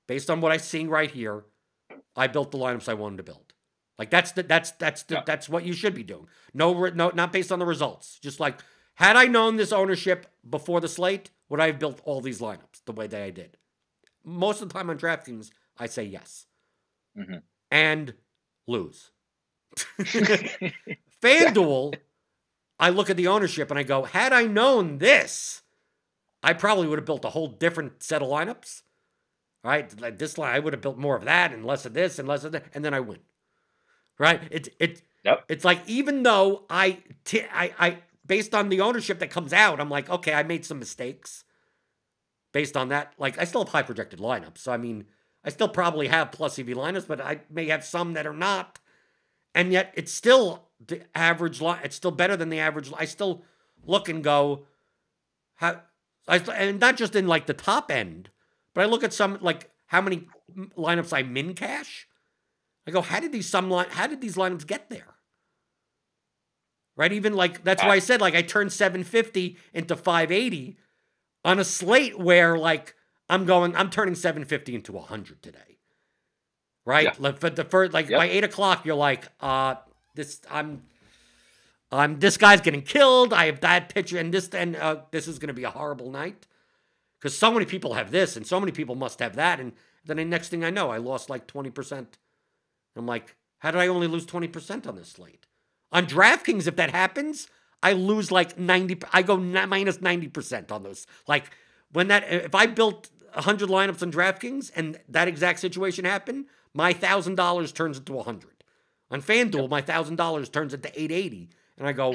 what I see right here, I built the lineups I wanted to build. Like that's what you should be doing. No, not based on the results. Just like had I known this ownership before the slate, would I have built all these lineups the way that I did? Most of the time on DraftKings, I say yes, and lose. FanDuel, I look at the ownership and I go, had I known this, I probably would have built a whole different set of lineups. Right? Like this line, I would have built more of that and less of this and less of that, and then I win. Right? It's like even though I based on the ownership that comes out, I'm like, okay, I made some mistakes. Based on that, like I still have high projected lineups. So I mean, I still probably have plus EV lineups, but I may have some that are not. And yet it's still the average line. It's still better than the average. I still look and go, and not just in like the top end, but I look at some like how many lineups I min cash. I go, how did these lineups get there? Right? Even like that's why I said like I turned 750 into 580 on a slate where like I'm turning 750 into 100 today. Right? Yeah. Like for the first, like by 8 o'clock, you're like, this guy's getting killed. I have that pitcher, and this is going to be a horrible night because so many people have this, and so many people must have that, and then the next thing I know, I lost like 20%. I'm like, how did I only lose 20% on this slate? On DraftKings, if that happens, I lose like 90. I go minus 90% on those. Like if I built 100 lineups on DraftKings and that exact situation happened, my $1,000 turns into 100. On FanDuel, my $1,000 turns into 880, and I go,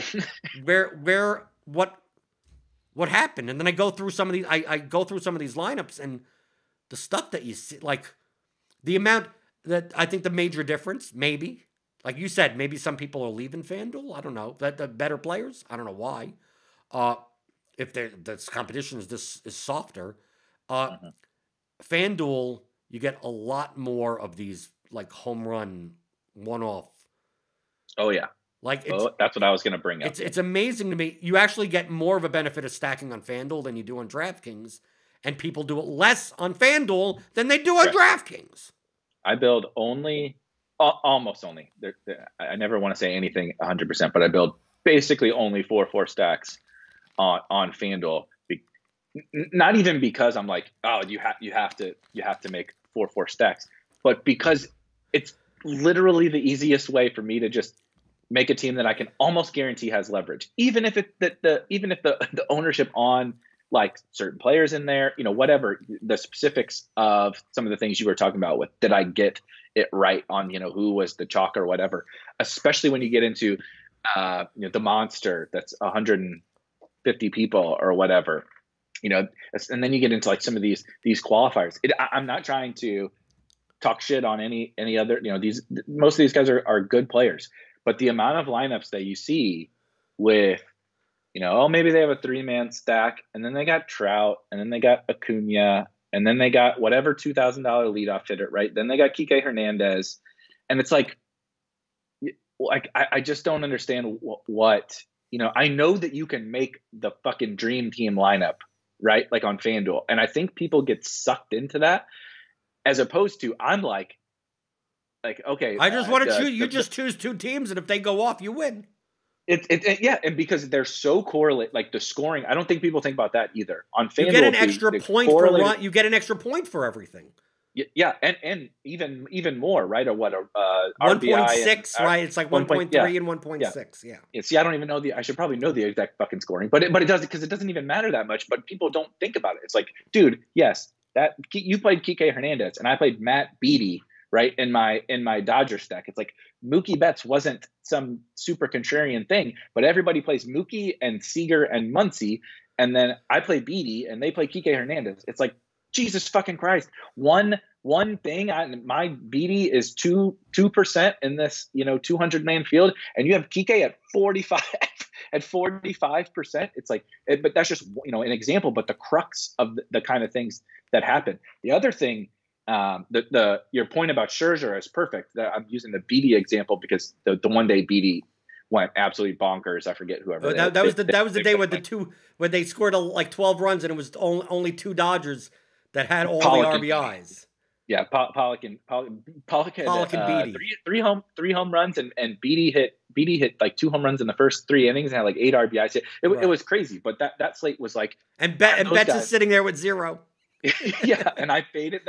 what happened? And then I go through some of these. I go through some of these lineups, and the stuff that you see, like the amount that I think the major difference, maybe, like you said, maybe some people are leaving FanDuel. I don't know. That the better players. I don't know why. If the competition is softer, FanDuel. You get a lot more of these like home run one-off. Oh yeah. Like that's what I was going to bring up. It's amazing to me. You actually get more of a benefit of stacking on FanDuel than you do on DraftKings, and people do it less on FanDuel than they do on DraftKings. I build almost only. I never want to say anything 100%, but I build basically only 4 stacks on FanDuel. Not even because I'm like, oh, you have to make 4 stacks. but because it's literally the easiest way for me to just make a team that I can almost guarantee has leverage, even if the ownership on like certain players in there, whatever the specifics of some of the things you were talking about with, did I get it right on, who was the chalk or whatever, especially when you get into, the monster that's 150 people or whatever, and then you get into like some of these qualifiers. I'm not trying to talk shit on any other, most of these guys are good players, but the amount of lineups that you see with, maybe they have a 3-man stack and then they got Trout and then they got Acuna and then they got whatever $2,000 leadoff hitter, right? Then they got Kike Hernandez. And it's like I just don't understand what, I know that you can make the fucking dream team lineup, right? Like on FanDuel. And I think people get sucked into that as opposed to I'm like, okay. I just want to choose. You just choose 2 teams, and if they go off, you win. Yeah, and because they're so correlate, like the scoring, I don't think people think about that either. On FanDuel, you get an extra point for run. You get an extra point for everything. Yeah, and even more, right? Or what? 1.6, right? It's like 1.3 and 1.6. Yeah. See, I don't even know I should probably know the exact fucking scoring, but it does, because it doesn't even matter that much. But people don't think about it. It's like, dude, yes, that you played Kike Hernandez and I played Matt Beattie, right, in my Dodger stack. It's like Mookie Betts wasn't some super contrarian thing, but everybody plays Mookie and Seager and Muncy, and then I play Beattie and they play Kike Hernandez. It's like, Jesus fucking Christ! One thing, my Beattie is 2% in this 200-man field, and you have Kike at 45 at 45%. It's like, but that's just an example, but the crux of the kind of things that happen. The other thing. Your point about Scherzer is perfect. I'm using the Beattie example because the one day Beattie went absolutely bonkers. I forget whoever. That was the day when they scored like 12 runs and it was only 2 Dodgers that had all Pollock the RBIs. Yeah, Pollock and Beattie. Three home runs and Beattie hit like 2 home runs in the first 3 innings and had like 8 RBIs. It was crazy, but that slate was like, and Betts is sitting there with 0. Yeah, and I faded.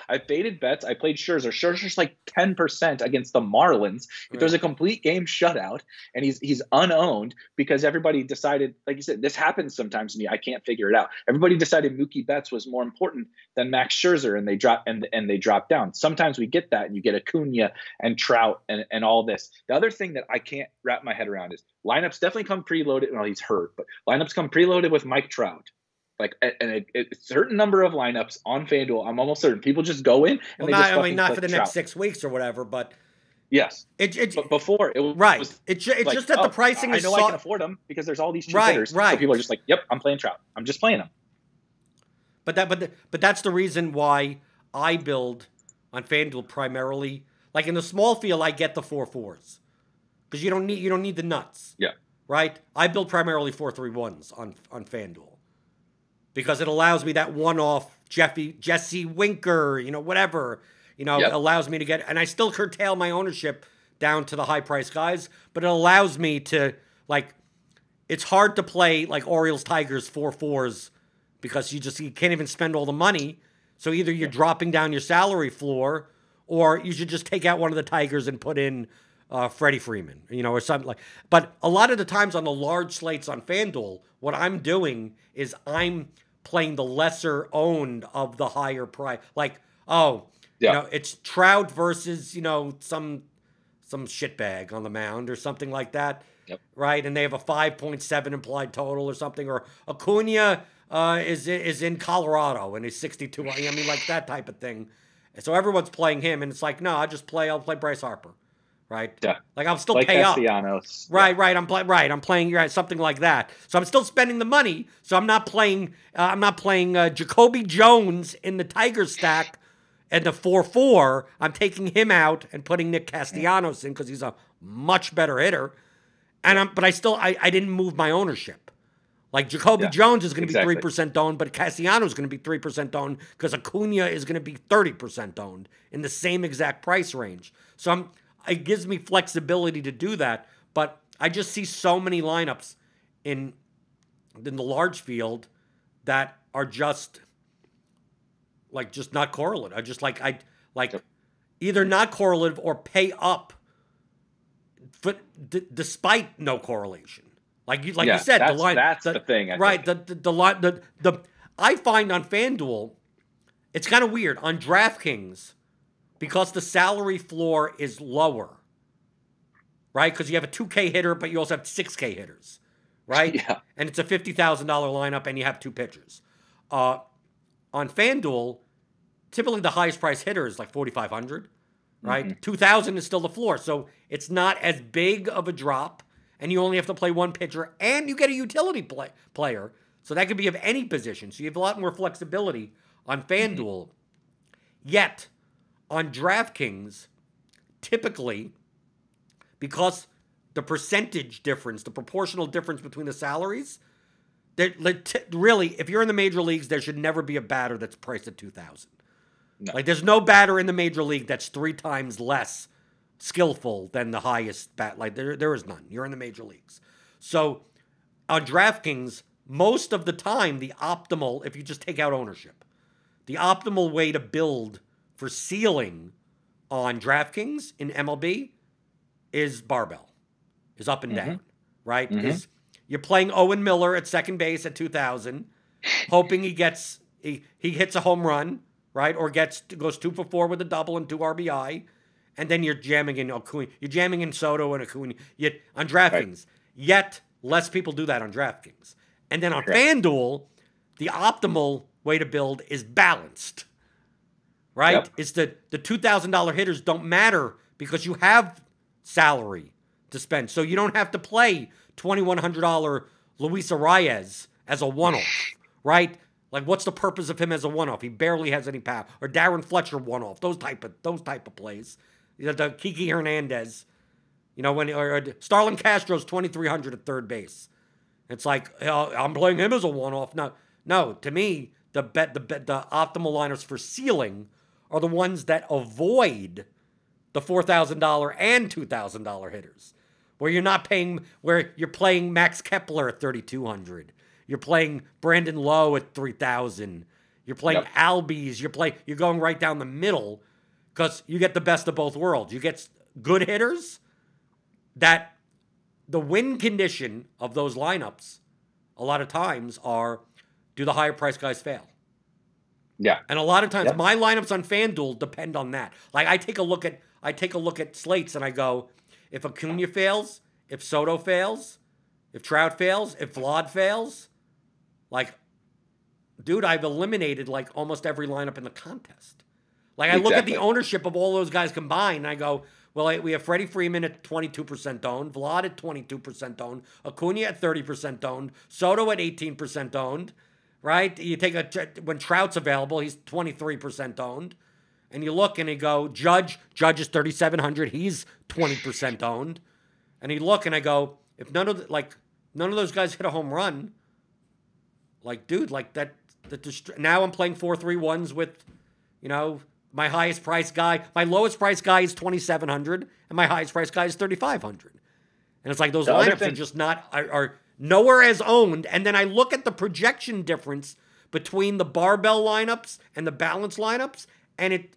I faded Betts. I played Scherzer. Scherzer's like 10% against the Marlins. Right. There's a complete game shutout, and he's unowned because everybody decided, like you said, this happens sometimes to me. I can't figure it out. Everybody decided Mookie Betts was more important than Max Scherzer, and they dropped down. Sometimes we get that, and you get Acuna and Trout and all this. The other thing that I can't wrap my head around is lineups definitely come preloaded. Well, he's hurt, but lineups come preloaded with Mike Trout. Like, and a certain number of lineups on FanDuel, I'm almost certain people just go in and not for the next 6 weeks or whatever, but yes, but before it was right. It's like, just that the pricing is. I know I can afford them because there's all these cheap hitters. Right. So people are just like, yep, I'm playing Trout. I'm just playing them. But that's the reason why I build on FanDuel primarily. Like in the small field, I get the 4-4s because you don't need the nuts. Yeah. Right. I build primarily 4-3-1s on FanDuel. Because it allows me that one-off Jesse Winker, whatever, Yep. allows me to get, and I still curtail my ownership down to the high-priced guys, but it allows me to, like, it's hard to play, like, Orioles, Tigers, 4-4s, because you can't even spend all the money, so either you're dropping down your salary floor, or you should just take out one of the Tigers and put in Freddie Freeman, or something like. But a lot of the times on the large slates on FanDuel, what I'm doing is I'm playing the lesser owned of the higher price. Like, it's Trout versus, some shitbag on the mound or something like that. Yep. Right? And they have a 5.7 implied total or something. Or Acuna is in Colorado and he's 62. I mean, like that type of thing. And so everyone's playing him, and it's like, no, I'll play Bryce Harper. Right? Yeah. Like I'll still pay Castellanos. up. Right. I'm playing something like that. So I'm still spending the money. So I'm not playing Jacoby Jones in the Tiger stack and the 4-4. I'm taking him out and putting Nick Castellanos in because he's a much better hitter. But I didn't move my ownership. Like Jacoby Jones is going to be 3% owned, but Castellanos is going to be 3% owned because Acuna is going to be 30% owned in the same exact price range. So it gives me flexibility to do that, but I just see so many lineups in the large field that are just not correlate. either not correlative or pay up despite no correlation. Like you said, the line. That's the thing. I find on FanDuel, it's kind of weird. On DraftKings, because the salary floor is lower, right? Because you have a 2K hitter, but you also have 6K hitters, right? Yeah. And it's a $50,000 lineup, and you have 2 pitchers. On FanDuel, typically the highest price hitter is like 4,500, right? Mm-hmm. 2,000 is still the floor, so it's not as big of a drop, and you only have to play 1 pitcher, and you get a utility player, so that could be of any position. So you have a lot more flexibility on FanDuel. Mm-hmm. Yet, on DraftKings, typically, because the percentage difference, the proportional difference between the salaries, really, if you're in the major leagues, there should never be a batter that's priced at 2,000. No. Like, there's no batter in the major league that's 3 times less skillful than the highest bat. Like, there is none. You're in the major leagues. So, on DraftKings, most of the time, the optimal, if you just take out ownership, the optimal way to build for ceiling on DraftKings in MLB is barbell, is up and down, right? Mm-hmm. You're playing Owen Miller at second base at 2,000, hoping he hits a home run, right? Or goes 2 for 4 with a double and 2 RBI, and then you're jamming in Acuna. You're jamming in Soto and Acuna on DraftKings. Right. Yet less people do that on DraftKings. And then on FanDuel, the optimal way to build is balanced, right? Yep. It's the $2,000 hitters don't matter because you have salary to spend. So you don't have to play $2,100 Luis Arias as a one-off, right? Like, what's the purpose of him as a one-off? He barely has any power. Or Darren Fletcher one-off. Those type of plays. The Kiki Hernandez, or Starlin Castro's 2,300 at third base. It's like, I'm playing him as a one-off. No. To me, the optimal lineups for ceiling are the ones that avoid the $4,000 and $2,000 hitters, where you're playing Max Kepler at 3,200. You're playing Brandon Lowe at 3,000. You're playing Albies. You're going right down the middle because you get the best of both worlds. You get good hitters that the win condition of those lineups a lot of times are, do the higher price guys fail? Yeah. And a lot of times my lineups on FanDuel depend on that. Like, I take a look at slates and I go, if Acuna fails, if Soto fails, if Trout fails, if Vlad fails, like, dude, I've eliminated like almost every lineup in the contest. Like, I look at the ownership of all those guys combined and I go, well, we have Freddie Freeman at 22% owned, Vlad at 22% owned, Acuna at 30% owned, Soto at 18% owned, right? You take when Trout's available, he's 23% owned. And you look and you go, Judge is 3,700, he's 20% owned. And you look and I go, if none of those guys hit a home run, like, dude, like now I'm playing 4-3-1s with, my highest price guy. My lowest price guy is 2,700, and my highest price guy is 3,500. And it's like those lineups are just are nowhere as owned. And then I look at the projection difference between the barbell lineups and the balanced lineups, and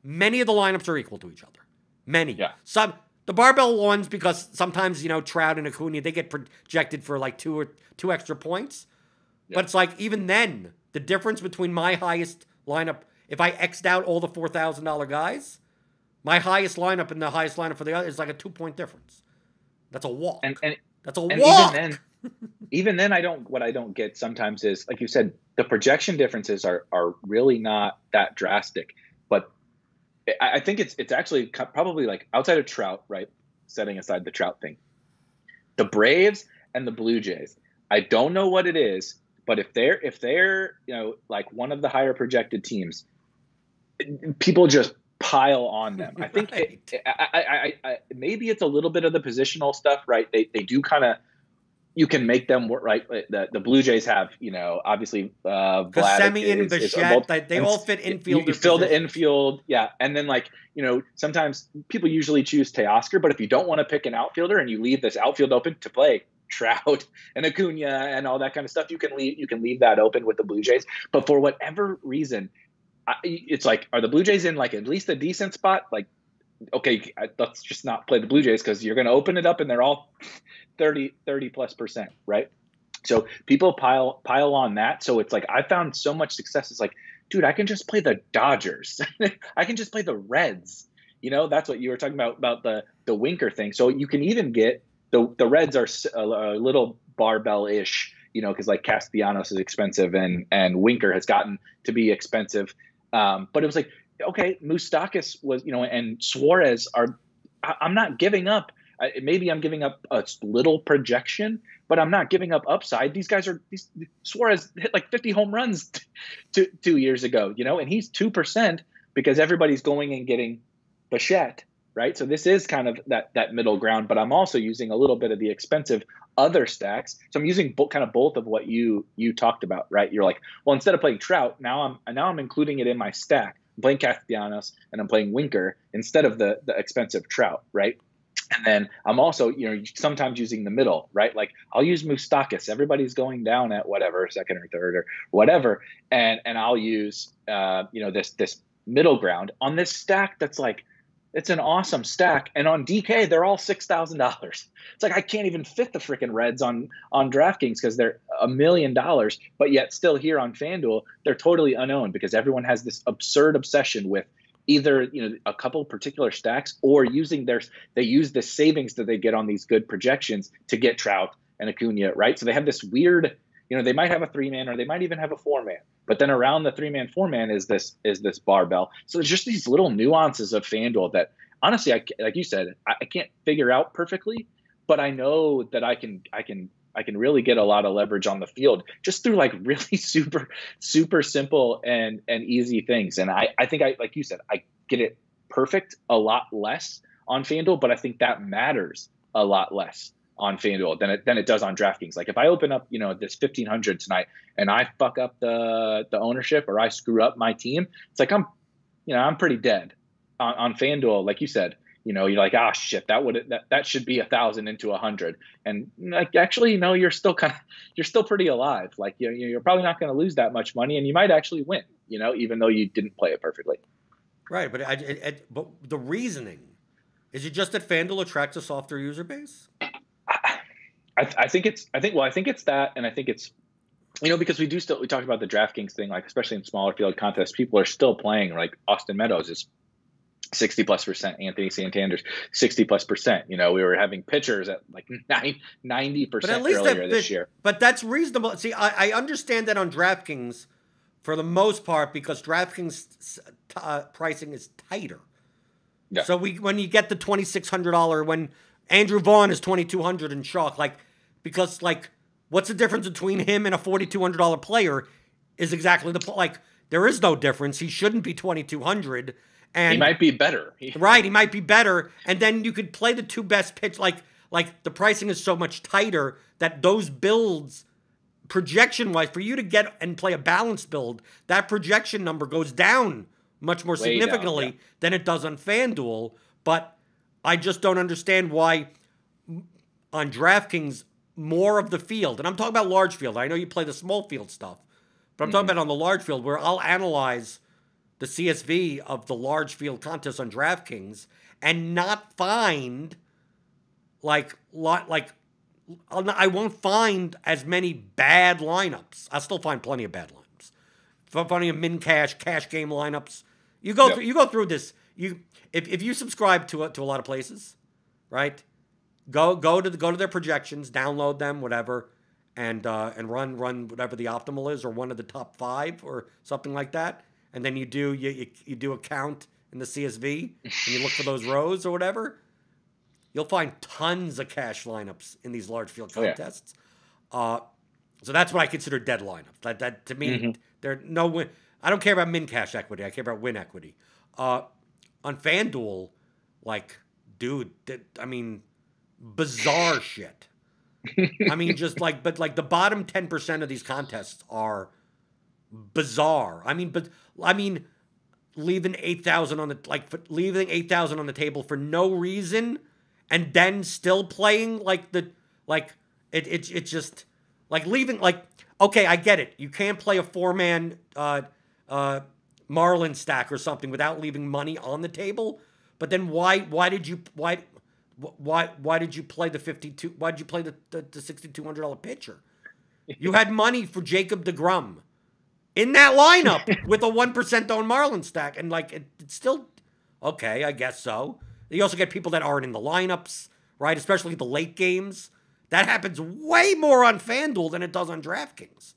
many of the lineups are equal to each other. Many. Yeah. The barbell ones, because sometimes, Trout and Acuna, they get projected for like two extra points. Yeah. But it's like, even then, the difference between my highest lineup, if I X'd out all the $4,000 guys, my highest lineup and the highest lineup for the other is like a 2-point difference. That's a walk. And that's a walk. Even then, what I don't get sometimes is, like you said, the projection differences are really not that drastic. But I think it's actually probably, like, outside of Trout, right? Setting aside the Trout thing, the Braves and the Blue Jays. I don't know what it is, but if they're like one of the higher projected teams, people just pile on them. I think maybe it's a little bit of the positional stuff, right? They do kind of, you can make them work, right? The Blue Jays have, obviously, Vlad and Bichette, they all fit infield. You fill the infield, yeah. And then, like, sometimes people usually choose Teoscar, but if you don't want to pick an outfielder and you leave this outfield open to play Trout and Acuna and all that kind of stuff, you can leave that open with the Blue Jays. But for whatever reason, it's like, are the Blue Jays in like at least a decent spot? Like, okay, let's just not play the Blue Jays because you're going to open it up and they're all 30+%, right? So people pile on that. So it's like, I found so much success. It's like, dude, I can just play the Dodgers. I can just play the Reds. You know, that's what you were talking about the Winker thing. So you can even get the Reds are a little barbell-ish, you know, because like Castellanos is expensive and Winker has gotten to be expensive. But it was like, okay, Moustakas was, you know, and Suarez are, I'm not giving up. Maybe I'm giving up a little projection, but I'm not giving up upside. These guys Suarez hit like 50 home runs 2 years ago, you know, and he's 2% because everybody's going and getting Bichette, right? So this is kind of that middle ground, but I'm also using a little bit of the expensive other stacks. So I'm using kind of both of what you talked about, right? You're like, well, instead of playing Trout, now I'm including it in my stack. I'm playing Castellanos and I'm playing Winker instead of the expensive Trout, right? And then I'm also, you know, sometimes using the middle, right? Like I'll use Moustakas. Everybody's going down at whatever, second or third or whatever. And I'll use, you know, this middle ground on this stack. That's like, it's an awesome stack. And on DK, they're all $6,000. It's like, I can't even fit the freaking Reds on DraftKings because they're $1 million, but yet still here on FanDuel, they're totally unowned because everyone has this absurd obsession with either, you know, a couple particular stacks or they use the savings that they get on these good projections to get Trout and Acuna, right? So they have this weird, you know, they might have a 3-man or they might even have a 4-man, but then around the 3-man, 4-man is this barbell. So it's just these little nuances of FanDuel that honestly, like you said, I can't figure out perfectly, but I know that I can really get a lot of leverage on the field just through like really super simple and easy things. And I think like you said, I get it perfect a lot less on FanDuel, but I think that matters a lot less on FanDuel than it does on DraftKings. Like if I open up, you know, this 1,500 tonight and I fuck up the ownership or I screw up my team, it's like I'm pretty dead. On FanDuel, like you said, you know, you're like, ah, shit, that should be 1,000 into 100, and like actually, you know, you're still pretty alive. Like you're probably not going to lose that much money, and you might actually win, you know, even though you didn't play it perfectly. Right, but but the reasoning is it just that FanDuel attracts a softer user base? I think it's that, and I think it's, you know, because we talked about the DraftKings thing, like especially in smaller field contests, people are still playing. Like Austin Meadows is 60+%, Anthony Santander's 60+%. You know, we were having pitchers at like 90% earlier this year. But that's reasonable. See, I understand that on DraftKings for the most part because DraftKings pricing is tighter. Yeah. So when you get the $2,600, when Andrew Vaughn is $2,200 in chalk, like because like what's the difference between him and a $4,200 player is exactly like there is no difference. He shouldn't be $2,200. And he might be better. Right, he might be better. And then you could play the two best pitch. Like the pricing is so much tighter that those builds, projection-wise, for you to get and play a balanced build, that projection number goes down much more significantly than it does on FanDuel. But I just don't understand why on DraftKings more of the field, and I'm talking about large field. I know you play the small field stuff, but I'm talking about on the large field where I'll analyze the CSV of the large field contest on DraftKings and not find I won't find as many bad lineups. I'll still find plenty of bad lineups. Plenty of min cash game lineups. You go through this. If you subscribe to a lot of places, right? Go to their projections, download them, whatever, and run whatever the optimal is or one of the top 5 or something like that. And then you do a count in the CSV and you look for those rows or whatever. You'll find tons of cash lineups in these large field contests. So that's what I consider dead lineups. That to me, they're no win. I don't care about min cash equity. I care about win equity. On FanDuel, like, dude, I mean, bizarre shit. I mean, just like, but like the bottom 10% of these contests are bizarre. I mean, leaving 8,000 on the table for no reason, and then still playing it's just like leaving like, okay, I get it. You can't play a 4-man Marlin stack or something without leaving money on the table. But then why did you play the 52? Why did you play the $6,200 pitcher? You had money for Jacob deGrom in that lineup with a 1% owned Marlin stack, and like it's still okay, I guess so. You also get people that aren't in the lineups, right? Especially the late games. That happens way more on FanDuel than it does on DraftKings.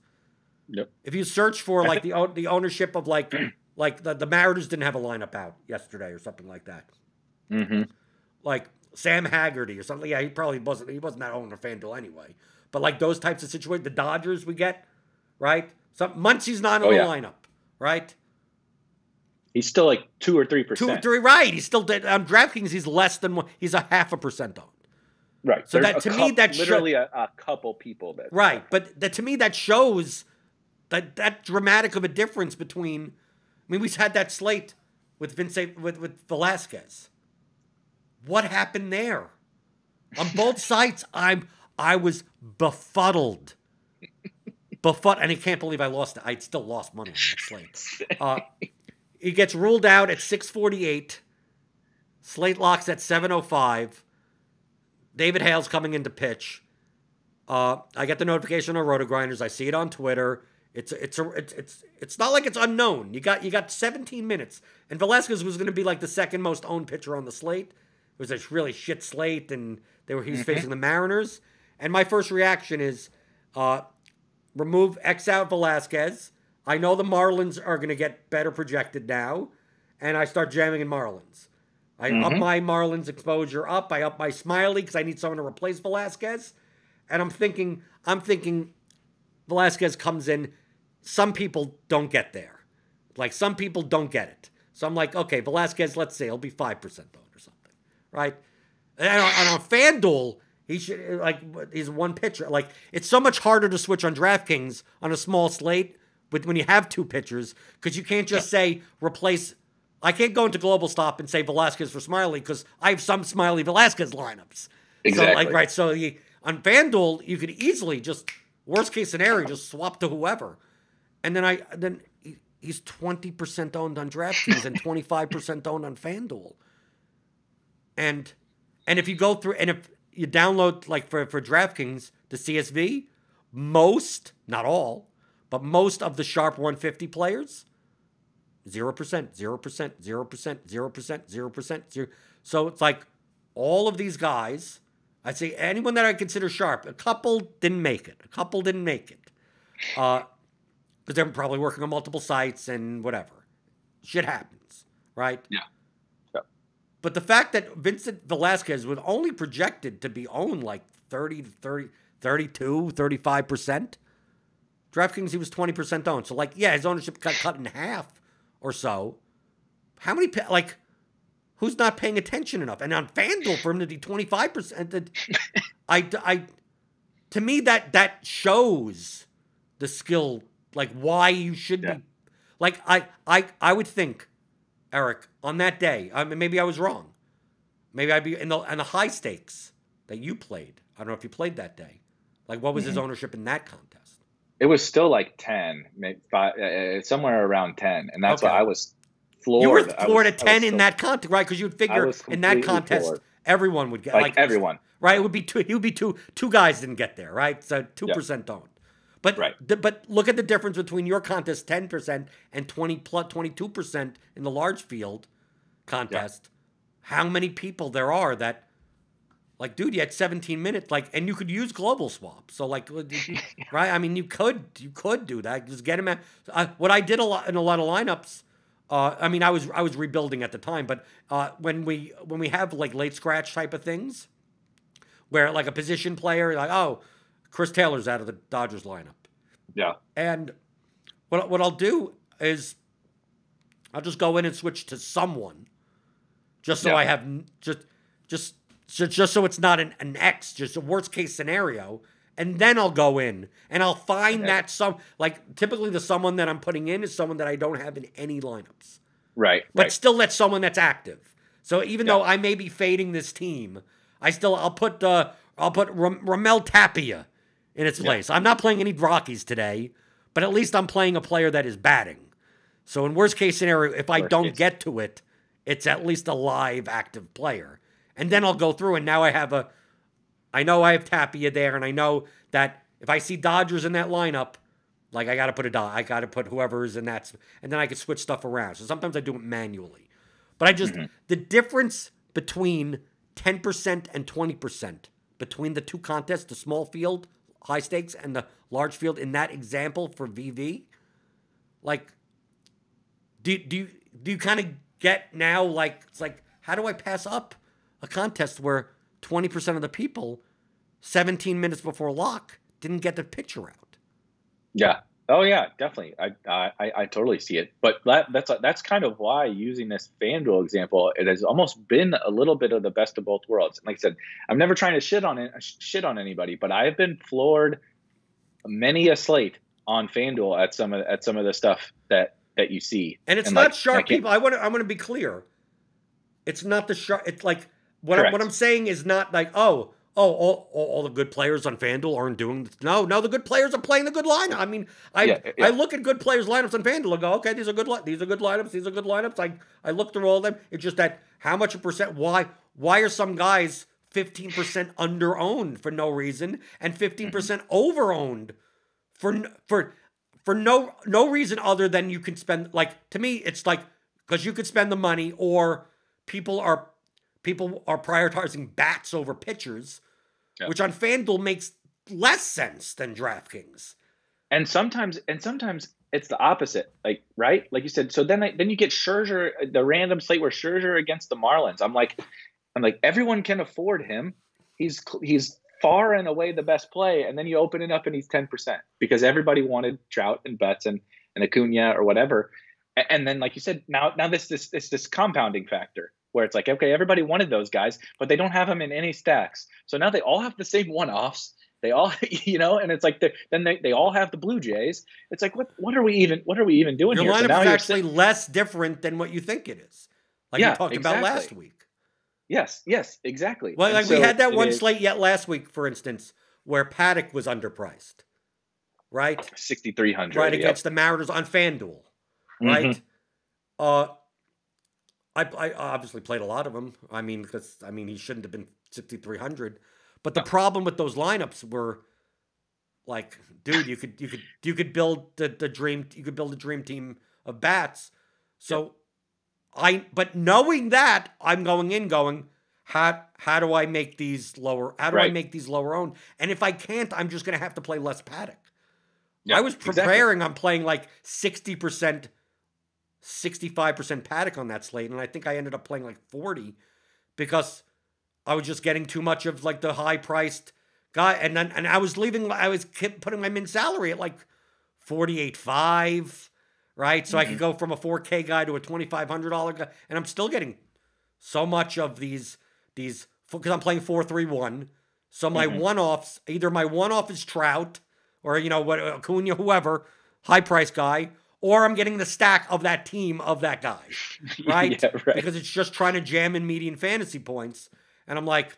Yep. If you search for like the ownership of like the Mariners didn't have a lineup out yesterday or something like that. Mm-hmm. Like Sam Haggerty or something. Yeah, he probably wasn't. He wasn't that owner of FanDuel anyway. But like those types of situations, the Dodgers we get, right? Muncy's not in the lineup, right? He's still like 2 or 3%. 2 or 3, right? He's still on DraftKings. He's less than one. He's a 0.5% owned. Right. So that to me, that's literally a couple people that. Right, but to me that shows that dramatic of a difference between. I mean, we had that slate with with Velasquez. What happened there? On both sides, I was befuddled. And I can't believe I lost it. I still lost money on that slate. He gets ruled out at 6:48. Slate locks at 7:05. David Hale's coming in to pitch. I get the notification on Roto-Grinders. I see it on Twitter. It's not like it's unknown. You got 17 minutes, and Velasquez was going to be like the second most owned pitcher on the slate. It was a really shit slate, and he was facing the Mariners. And my first reaction is, remove X out Velasquez. I know the Marlins are going to get better projected now, and I start jamming in Marlins. I up my Marlins exposure up. I up my Smiley because I need someone to replace Velasquez. And I'm thinking Velasquez comes in. Some people don't get there. Like, some people don't get it. So I'm like, okay, Velasquez, let's say he'll be 5% owned or something, right? And on FanDuel, he should, like, he's one pitcher. Like, it's so much harder to switch on DraftKings on a small slate when you have 2 pitchers, because you can't just say replace. I can't go into Global Stop and say Velasquez for Smiley because I have some Smiley Velasquez lineups. Exactly. So on FanDuel, you could easily just, worst case scenario, just swap to whoever. And then he's 20% owned on DraftKings and 25% owned on FanDuel. And if you go through, and if you download, like for DraftKings, the CSV, most, not all, but most of the sharp 150 players, 0%, 0%, 0%, 0%, 0%, 0%. So it's like all of these guys, I'd say anyone that I consider sharp, a couple didn't make it. Because they're probably working on multiple sites and whatever. Shit happens, right? Yeah. But the fact that Vincent Velasquez was only projected to be owned like 32, 35%. DraftKings, he was 20% owned. So, like, yeah, his ownership got cut in half or so. How many, like, who's not paying attention enough? And on FanDuel, for him to be 25%, to me, that shows the skill, like, why you should be. Like, I would think, Eric, on that day, maybe I was wrong. Maybe I'd be in the high stakes that you played. I don't know if you played that day. Like, what was his ownership in that contest? It was still like 10, maybe 5, somewhere around 10, and that's why I was floored. You were floored at 10 in that contest, right? Because you'd figure in that contest everyone would get, like everyone, right? It would be two guys didn't get there, right? So 2% owned. But but look at the difference between your contest 10% and 22% in the large field contest. Yeah. How many people there are that, like, dude, you had 17 minutes, like, and you could use global swap. So, like, right? I mean, you could do that. Just get him at what I did in a lot of lineups. I mean, I was rebuilding at the time, but when we have like late scratch type of things, where like a position player, like, oh, Chris Taylor's out of the Dodgers lineup. Yeah. And what I'll do is I'll just go in and switch to someone, just so I have just so it's not an X, just a worst case scenario. And then I'll go in and I'll find that typically the someone that I'm putting in is someone that I don't have in any lineups. Right. But still that's someone that's active. So even though I may be fading this team, I'll put Ramel Tapia in its place. I'm not playing any Rockies today, but at least I'm playing a player that is batting. So in worst case scenario, if I don't get to it, it's at least a live active player. And then I'll go through and now I know I have Tapia there, and I know that if I see Dodgers in that lineup, like I got to put whoever's in that, and then I can switch stuff around. So sometimes I do it manually. But I just, the difference between 10% and 20% between the two contests, the small field, high stakes, and the large field in that example for VV, like, do you kind of get now, like, it's like, how do I pass up a contest where 20% of the people 17 minutes before lock didn't get the picture out? Yeah. Oh yeah, definitely. I totally see it. But that's kind of why, using this FanDuel example, it has almost been a little bit of the best of both worlds. Like I said, I'm never trying to shit on anybody, but I have been floored many a slate on FanDuel at some of the stuff that you see. And it's not sharp people. I want to be clear. It's not the sharp. It's like what I'm saying is not like, all the good players on FanDuel aren't doing this. No, the good players are playing the good lineup. I mean, I look at good players' lineups on FanDuel and go, okay, these are good lineups. I look through all of them. It's just that how much a percent? Why are some guys 15% under-owned for no reason and 15% over-owned for no reason other than you can spend, like, to me, it's like, because you could spend the money, or people are prioritizing bats over pitchers, which on FanDuel makes less sense than DraftKings. And sometimes it's the opposite, like, right? Like you said. So then you get Scherzer, the random slate where Scherzer against the Marlins. I'm like, everyone can afford him. He's far and away the best play. And then you open it up and he's 10% because everybody wanted Trout and Betts and Acuna or whatever. And then, like you said, now this compounding factor, where it's like, okay, everybody wanted those guys, but they don't have them in any stacks. So now they all have the same one-offs. They all, and it's like they all have the Blue Jays. It's like, what are we even doing here? Your lineup is actually less different than what you think it is. Like we talked about last week. Yes, exactly. Well, like we had that one slate yet last week, for instance, where Paddock was underpriced, right? 6,300. Right, against the Mariners on FanDuel, right? I obviously played a lot of them. I mean, because he shouldn't have been 6,300. But the problem with those lineups were, like, dude, you could build the dream. You could build a dream team of bats. So, but knowing that, I'm going, how do I make these lower? How do I make these lower owned? And if I can't, I'm just going to have to play less Paddock. I was preparing on playing like 60%. 65% Paddock on that slate, and I think I ended up playing like 40 because I was just getting too much of like the high-priced guy, and I was putting my min salary at like 48.5, right? So I could go from a 4K guy to a $2,500 guy, and I'm still getting so much of these because I'm playing 4-3-1. So my one-offs, either my one-off is Trout or Acuna, whoever, high-priced guy. Or I'm getting the stack of that team of that guy, right? Because it's just trying to jam in median fantasy points. And I'm like,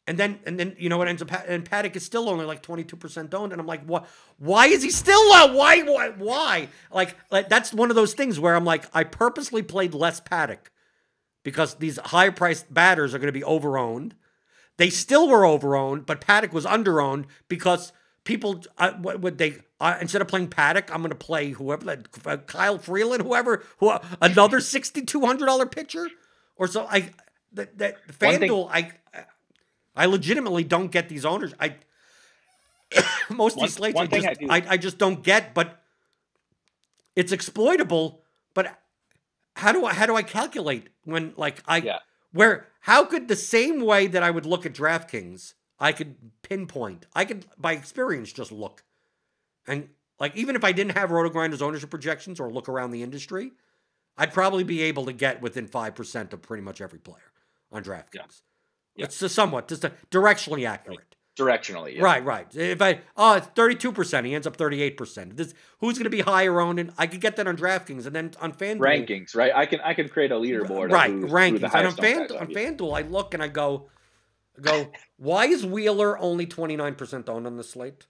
and then what ends up, and Paddock is still only like 22% owned. And I'm like, what? Why is he still low? Why? Like that's one of those things where I'm like, I purposely played less Paddock because these higher priced batters are going to be over-owned. They still were over-owned, but Paddock was under-owned because people, instead of playing Paddock, I'm going to play whoever, Kyle Freeland, another $6,200 pitcher, or so. FanDuel, I legitimately don't get these owners. Most of these slates, I just don't get. But it's exploitable. But how do I calculate when how could the same way that I would look at DraftKings, I could pinpoint. I could, by experience, just look. And, like, even if I didn't have RotoGrinders ownership projections or look around the industry, I'd probably be able to get within 5% of pretty much every player on DraftKings. Yeah. It's directionally accurate. Directionally, yeah. Right. If it's 32%, he ends up 38%. Who's going to be higher owned? And I could get that on DraftKings, and then on FanDuel. Rankings, right? I can create a leaderboard. Right, rankings. And on FanDuel, I look and I go, why is Wheeler only 29% owned on the slate?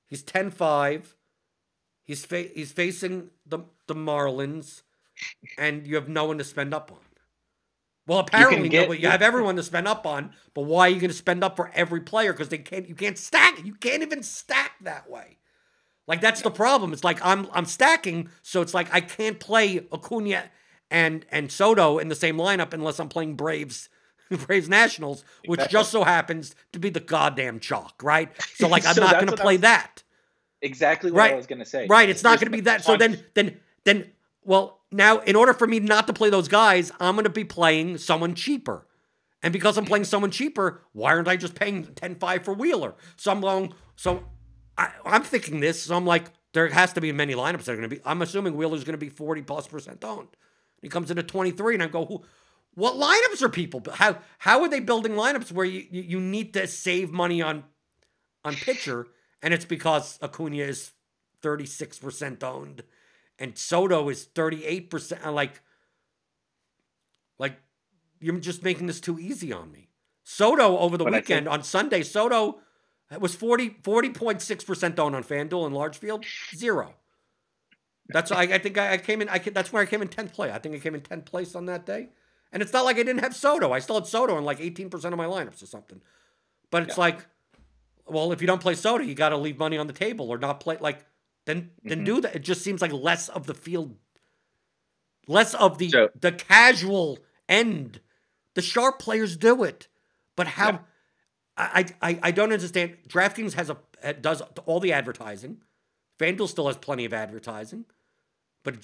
He's 10.5. He's facing the Marlins, and you have no one to spend up on. Well, apparently you have everyone to spend up on, but why are you going to spend up for every player? Because you can't stack it. You can't even stack that way. Like, that's the problem. It's like I'm stacking, so it's like I can't play Acuna and Soto in the same lineup unless I'm playing Braves Nationals, which just so happens to be the goddamn chalk, right? So like I'm not going to play that. Exactly what I was going to say. Right, it's not going to be that. So then well, now in order for me not to play those guys, I'm going to be playing someone cheaper. And because I'm playing someone cheaper, why aren't I just paying 10-5 for Wheeler? So I'm thinking this, so I'm like, there has to be many lineups that are going to be. I'm assuming Wheeler's going to be 40+% owned. He comes into 23, and I go, what lineups are people? How are they building lineups where you need to save money on pitcher, and it's because Acuna is 36% owned, and Soto is 38%. Like you're just making this too easy on me. Soto over the weekend on Sunday, Soto was 40.6% owned on FanDuel in large field, 0. That's I think I came in. That's where I came in 10th place. I think I came in 10th place on that day, and it's not like I didn't have Soto. I still had Soto in like 18% of my lineups or something. But it's like, well, if you don't play Soto, you got to leave money on the table or not play. Like then do that. It just seems like less of the field, less of the casual end. The sharp players do it, but how? Yeah. I don't understand. DraftKings does all the advertising. FanDuel still has plenty of advertising, but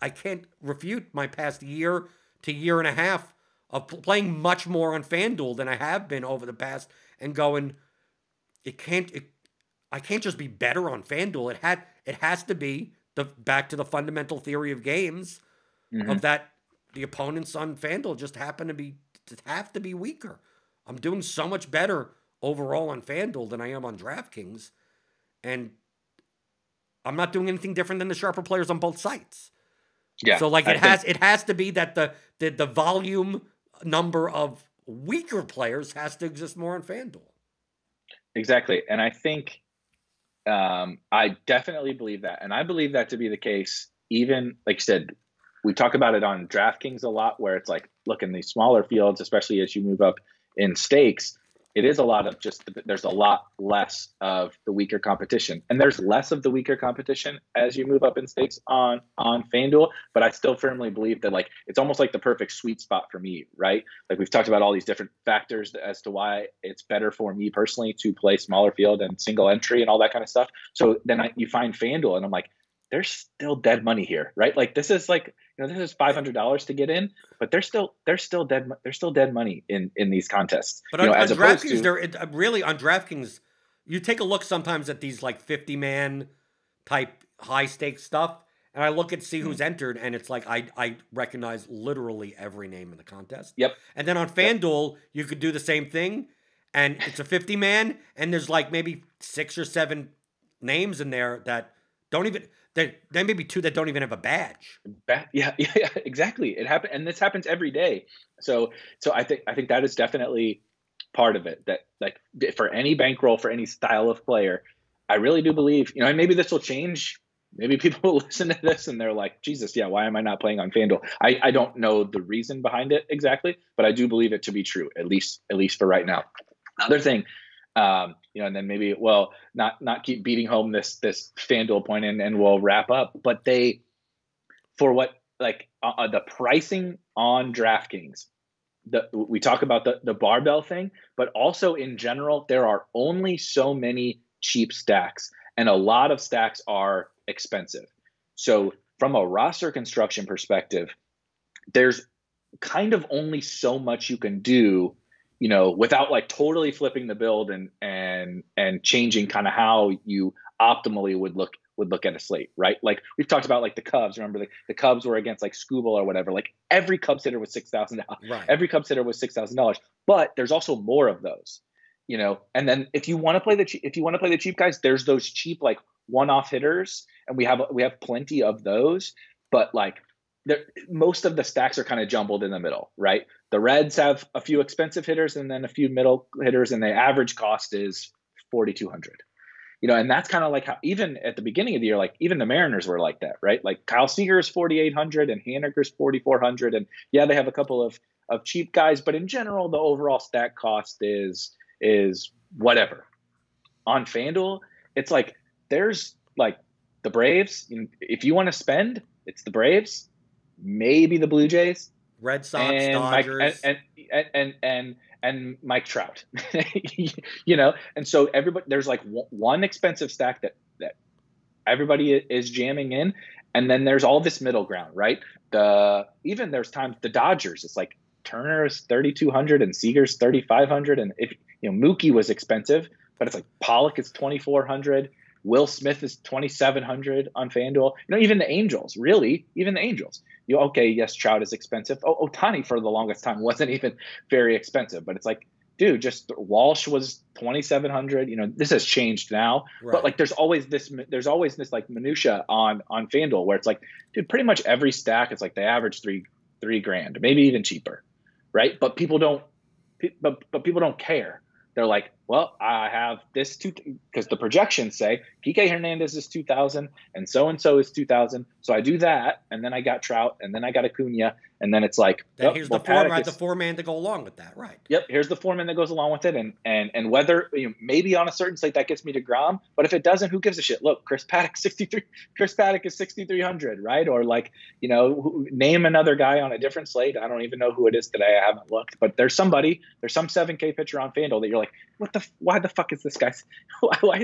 I can't refute my past year to year and a half of playing much more on FanDuel than I have been over the past, and going, I can't just be better on FanDuel. It has to be back to the fundamental theory of games of that the opponents on FanDuel just have to be weaker. I'm doing so much better overall on FanDuel than I am on DraftKings, and I'm not doing anything different than the sharper players on both sites. Yeah. So like it has to be that the volume number of weaker players has to exist more on FanDuel. Exactly. And I think I definitely believe that. And I believe that to be the case, even like you said, we talk about it on DraftKings a lot, where it's like, look, in these smaller fields, especially as you move up in stakes, it is a lot of there's a lot less of the weaker competition, and there's less of the weaker competition as you move up in stakes on FanDuel. But I still firmly believe that like it's almost like the perfect sweet spot for me, right? Like we've talked about all these different factors as to why it's better for me personally to play smaller field and single entry and all that kind of stuff. So then you find FanDuel, and I'm like, there's still dead money here, right? Like this is like, this is $500 to get in, but there's still dead money in these contests. But on DraftKings, really on DraftKings, you take a look sometimes at these like 50-man type high stakes stuff, and I look at see who's entered, and it's like I recognize literally every name in the contest. Yep. And then on FanDuel, you could do the same thing, and it's a 50-man, and there's like maybe 6 or 7 names in there that don't even. There may be 2 that don't even have a badge. Yeah, exactly. It happens, and this happens every day. So I think that is definitely part of it. That like for any bankroll, for any style of player, I really do believe, and maybe this will change. Maybe people will listen to this and they're like, Jesus, yeah, why am I not playing on FanDuel? I don't know the reason behind it exactly, but I do believe it to be true, at least for right now. Another thing. And then maybe, not keep beating home this FanDuel point, and we'll wrap up. But the pricing on DraftKings, we talk about the barbell thing, but also in general, there are only so many cheap stacks, and a lot of stacks are expensive. So from a roster construction perspective, there's kind of only so much you can do, without like totally flipping the build and changing kind of how you optimally would look at a slate, right? Like we've talked about like the Cubs. Remember the Cubs were against like Scooble or whatever. Like every Cubs hitter was $6,000. Right. Every Cubs hitter was $6,000. But there's also more of those, And then if you want to play the cheap guys, there's those cheap like one-off hitters, and we have plenty of those. But like most of the stacks are kind of jumbled in the middle, right? The Reds have a few expensive hitters and then a few middle hitters, and the average cost is $4,200. and that's kind of like how even at the beginning of the year, like even the Mariners were like that, right? Like Kyle Seager's 4,800 and Haniger's 4,400, and yeah, they have a couple of cheap guys, but in general, the overall stack cost is whatever. On FanDuel, it's like there's like the Braves. If you want to spend, it's the Braves, maybe the Blue Jays, Red Sox, Dodgers, and Mike Trout. And so everybody, there's like one expensive stack that everybody is jamming in, and then there's all this middle ground, right? Even there's times the Dodgers, it's like Turner is 3,200 and Seager's 3,500, and if Mookie was expensive, but it's like Pollock is 2,400. Will Smith is 2,700 on FanDuel. Even the Angels, even the Angels. Yes, Trout is expensive. Ohtani for the longest time wasn't even very expensive, but it's like, dude, just Walsh was 2,700. This has changed now, right. But like, there's always this like minutia on FanDuel where it's like, dude, pretty much every stack is like they average $3,000, maybe even cheaper, right? But people don't care. They're like, well, I have this because the projections say Kike Hernandez is 2,000 and so is 2,000. So I do that, and then I got Trout, and then I got Acuna, and then it's like, here's the four-man to go along with that, right? Yep, here's the four-man that goes along with it, and whether maybe on a certain slate that gets me to Grom, but if it doesn't, who gives a shit? Look, Chris Paddock is 6,300, right? Or like name another guy on a different slate. I don't even know who it is today. I haven't looked, but there's some 7K pitcher on FanDuel that you're like, why the fuck is this guy? Why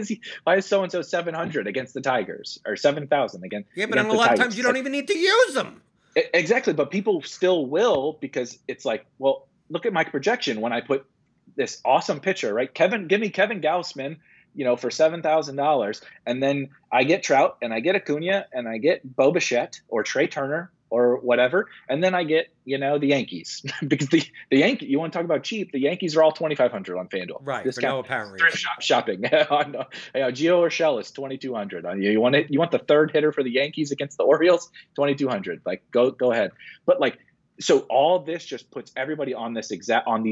is so-and-so 700 against the Tigers or 7,000 against? Yeah, but a lot of times you don't even need to use them. Exactly, but people still will because it's like, well, look at my projection when I put this awesome pitcher, right? Give me Kevin Gausman, for $7,000, and then I get Trout and I get Acuna and I get Bo Bichette or Trey Turner or whatever, and then I get the Yankees because the Yankee. You want to talk about cheap? The Yankees are all 2,500 on FanDuel, right? This for no apparent reason. Shopping. Gio Urshela is 2,200. You want the third hitter for the Yankees against the Orioles, 2,200. Like go ahead, but like so all this just puts everybody on these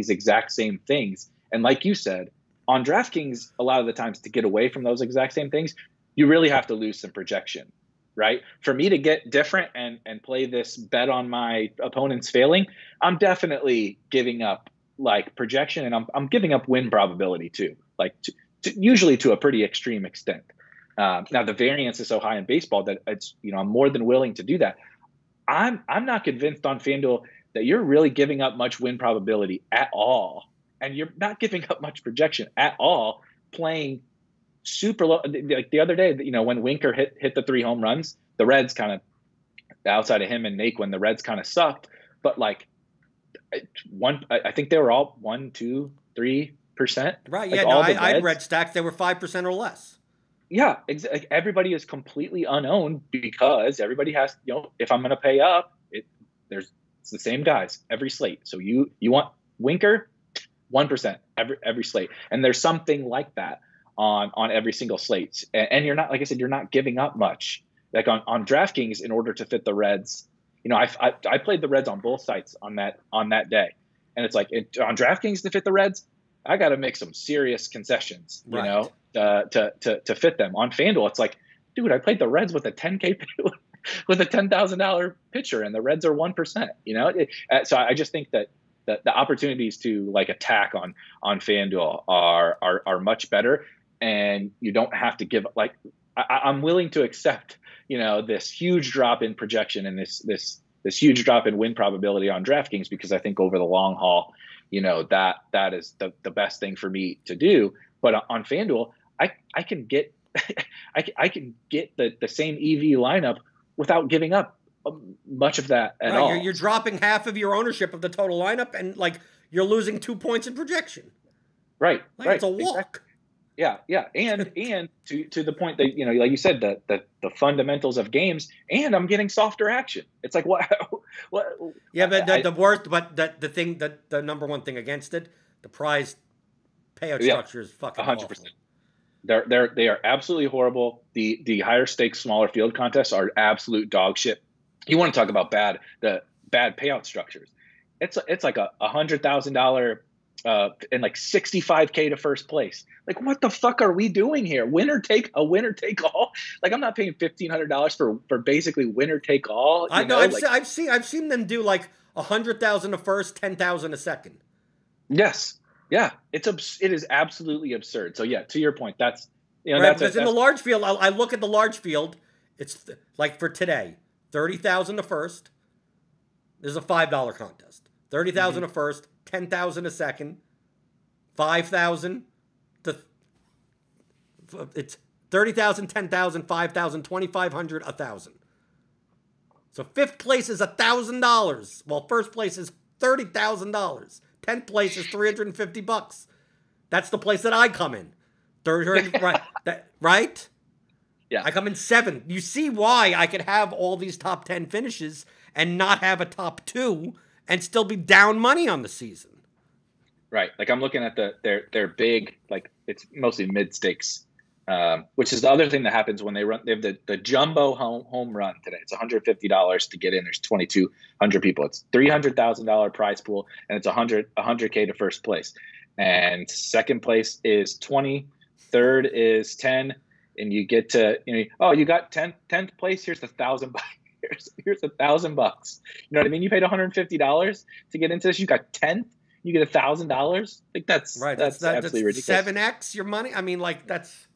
exact same things, and like you said, on DraftKings, a lot of the times to get away from those exact same things, you really have to lose some projection. Right? For me to get different and play this bet on my opponents failing, I'm definitely giving up like projection, and I'm giving up win probability too, like usually to a pretty extreme extent. Now the variance is so high in baseball that it's I'm more than willing to do that. I'm not convinced on FanDuel that you're really giving up much win probability at all, and you're not giving up much projection at all playing super low. Like the other day, when Winker hit the 3 home runs, the Reds kind of, outside of him and Naquin, the Reds kind of sucked. But like I think they were all 1%, 2%, 3%. Right. Like yeah. No, I had Red stacks. They were 5% or less. Yeah. Like everybody is completely unowned because everybody has, if I'm going to pay up, it's the same guys every slate. So you want Winker, 1% every slate, and there's something like that on every single slate. And you're not, like I said, you're not giving up much. Like on DraftKings, in order to fit the Reds, I played the Reds on both sites on that day. And it's like on DraftKings to fit the Reds, I got to make some serious concessions, right, to fit them. On FanDuel, it's like, dude, I played the Reds with a 10K with a $10,000 pitcher, and the Reds are 1%, So I just think that the opportunities to like attack on FanDuel are much better. And you don't have to give like I'm willing to accept this huge drop in projection and this huge drop in win probability on DraftKings, because I think over the long haul that is the best thing for me to do. But on FanDuel, I can get I can get the same EV lineup without giving up much of that at all. You're dropping half of your ownership of the total lineup, and like you're losing 2 points in projection. Right. It's a walk. Exactly. Yeah. And to the point that, like you said, the fundamentals of games, and I'm getting softer action. It's like, what? Yeah, but the number one thing against it, the prize payout structure is fucking 100%. Awful. They are absolutely horrible. The higher stakes, smaller field contests are absolute dog shit. You want to talk about bad payout structures. It's like a $100,000 and like 65K to first place. Like, what the fuck are we doing here? Winner take all? Like, I'm not paying $1,500 for basically winner take all. I know. I've seen them do like 100,000 a first, 10,000 a second. Yes. Yeah. It is absolutely absurd. So yeah, to your point, that's, because in the large field, I look at the large field. It's like for today, 30,000 a first. There's a $5 contest. 30,000 a first, 10,000 a second, 5,000 to it's 30,000, 10,000, 5,000, 2,500, 1,000. So fifth place is $1,000. Well, first place is $30,000. 10th place is $350. That's the place that I come in. Right? Yeah. I come in 7th. You see why I could have all these top 10 finishes and not have a top 2 and still be down money on the season. Right. Like, I'm looking at their big, like, it's mostly mid stakes, which is the other thing that happens when they have the jumbo home run today. It's $150 to get in. There's 2,200 people. It's $300,000 prize pool, and it's $100K to first place. And second place is 20, third is 10, and you get to, you got 10th place. Here's $1,000. Here's $1,000. You know what I mean? You paid $150 to get into this. You got 10th. You get $1,000. Like, that's right. That's absolutely ridiculous. 7x your money. I mean, like, that's,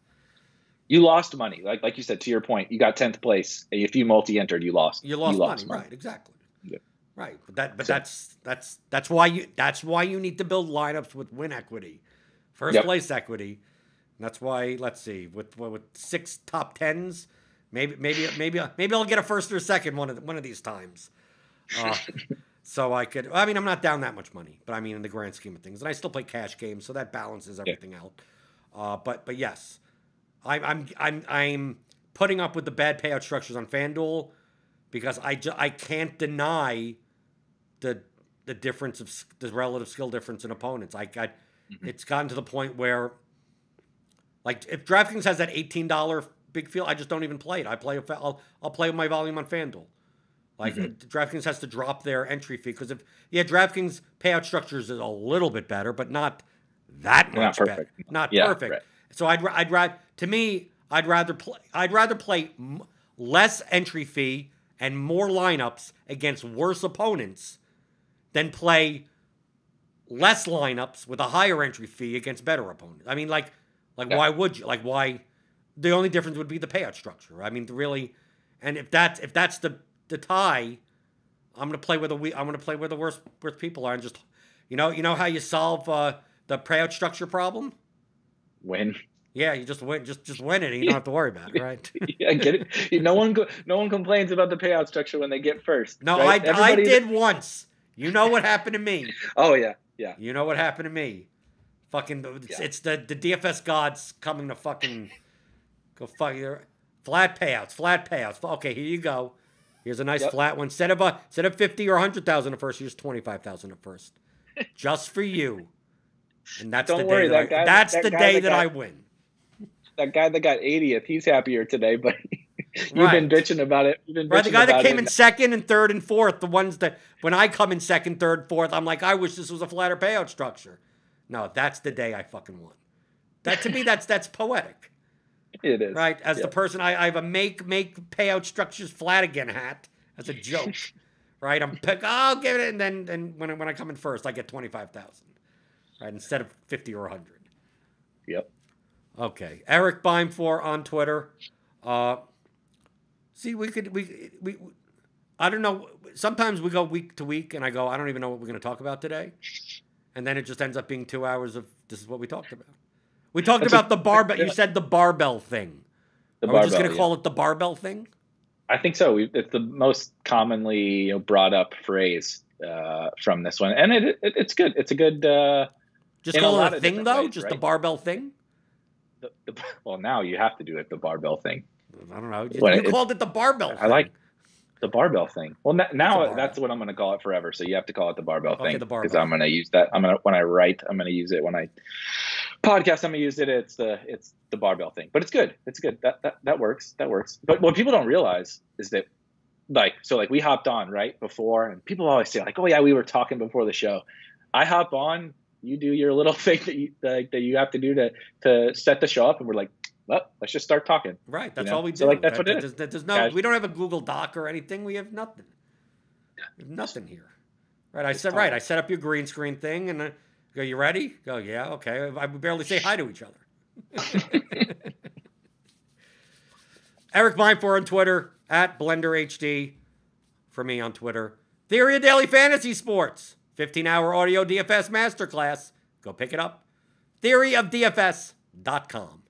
you lost money. Like you said, to your point, you got 10th place. If you multi-entered, you lost. You lost money. Right. Exactly. Yeah. Right. But that's why you need to build lineups with win equity, first place equity. And that's why, let's see, with 6 top 10s. Maybe I'll get a first or a second one of these times. So I could. I mean, I'm not down that much money, but I mean, in the grand scheme of things, and I still play cash games, so that balances everything out. But yes, I'm putting up with the bad payout structures on FanDuel because I can't deny the difference of the relative skill difference in opponents. It's gotten to the point where, like, if DraftKings has that $18 big field, I just don't even play it. I'll play with my volume on FanDuel. Like, DraftKings has to drop their entry fee because DraftKings payout structures is a little bit better, but not that much better. Not perfect. Right. So I'd rather play less entry fee and more lineups against worse opponents than play less lineups with a higher entry fee against better opponents. I mean, why would you? Like, why? The only difference would be the payout structure. I mean, really, and if that's the tie, I'm gonna play where the worst people are, and just you know how you solve the payout structure problem? Win. Yeah, you just win. Just win it, and you don't have to worry about it, right? Yeah, I get it. No one complains about the payout structure when they get first. No, right? I did once. You know what happened to me? Oh yeah. You know what happened to me? Fucking, it's the DFS gods coming to fucking go fuck your flat payouts. Okay, here you go. Here's a nice flat one. Instead of 50 or 100,000 at first, here's 25,000 at first, just for you. And that's the day that I win. That guy that got 80th, he's happier today, but you've been bitching about it. The guy that came in second and third and fourth, the ones that when I come in second, third, fourth, I'm like, I wish this was a flatter payout structure. No, that's the day I fucking won. That to me, that's poetic. It is. Right? As the person, I have a make payout structures flat again hat as a joke. Right? I'll give it, and then when I come in first, I get 25,000. Right? Instead of 50 or 100. Yep. Okay. Erik Beimfohr on Twitter. See, we I don't know. Sometimes we go week to week, and I go, I don't even know what we're going to talk about today. And then it just ends up being 2 hours of this is what we talked about. We talked about the barbell. You said the barbell thing. Are we just going to call it the barbell thing? I think so. It's the most commonly brought up phrase from this one, and it's good. It's a good. Just call it a thing, though. Just the barbell thing. Well, now you have to do it the barbell thing. I don't know. You called it the barbell thing. I like the barbell thing. Well, now that's what I'm going to call it forever. So you have to call it the barbell thing because I'm going to use that. When I write, I'm going to use it. When I podcast, I'm going to use it. It's the barbell thing. But it's good. It's good. That works. That works. But what people don't realize is that we hopped on right before, and people always say like, oh yeah, we were talking before the show. I hop on you do your little thing that you have to do to set the show up, and we're like, well, let's just start talking. Right. That's all we do. So like that's what it is. There's no, we don't have a Google Doc or anything. We have nothing. We have nothing here. Right. I set up your green screen thing, and I go, you ready? Go, yeah, okay. I barely say hi to each other. Erik Beimfohr on Twitter, at BlenderHD for me on Twitter. Theory of Daily Fantasy Sports, 15-hour audio DFS Masterclass. Go pick it up. Theoryofdfs.com.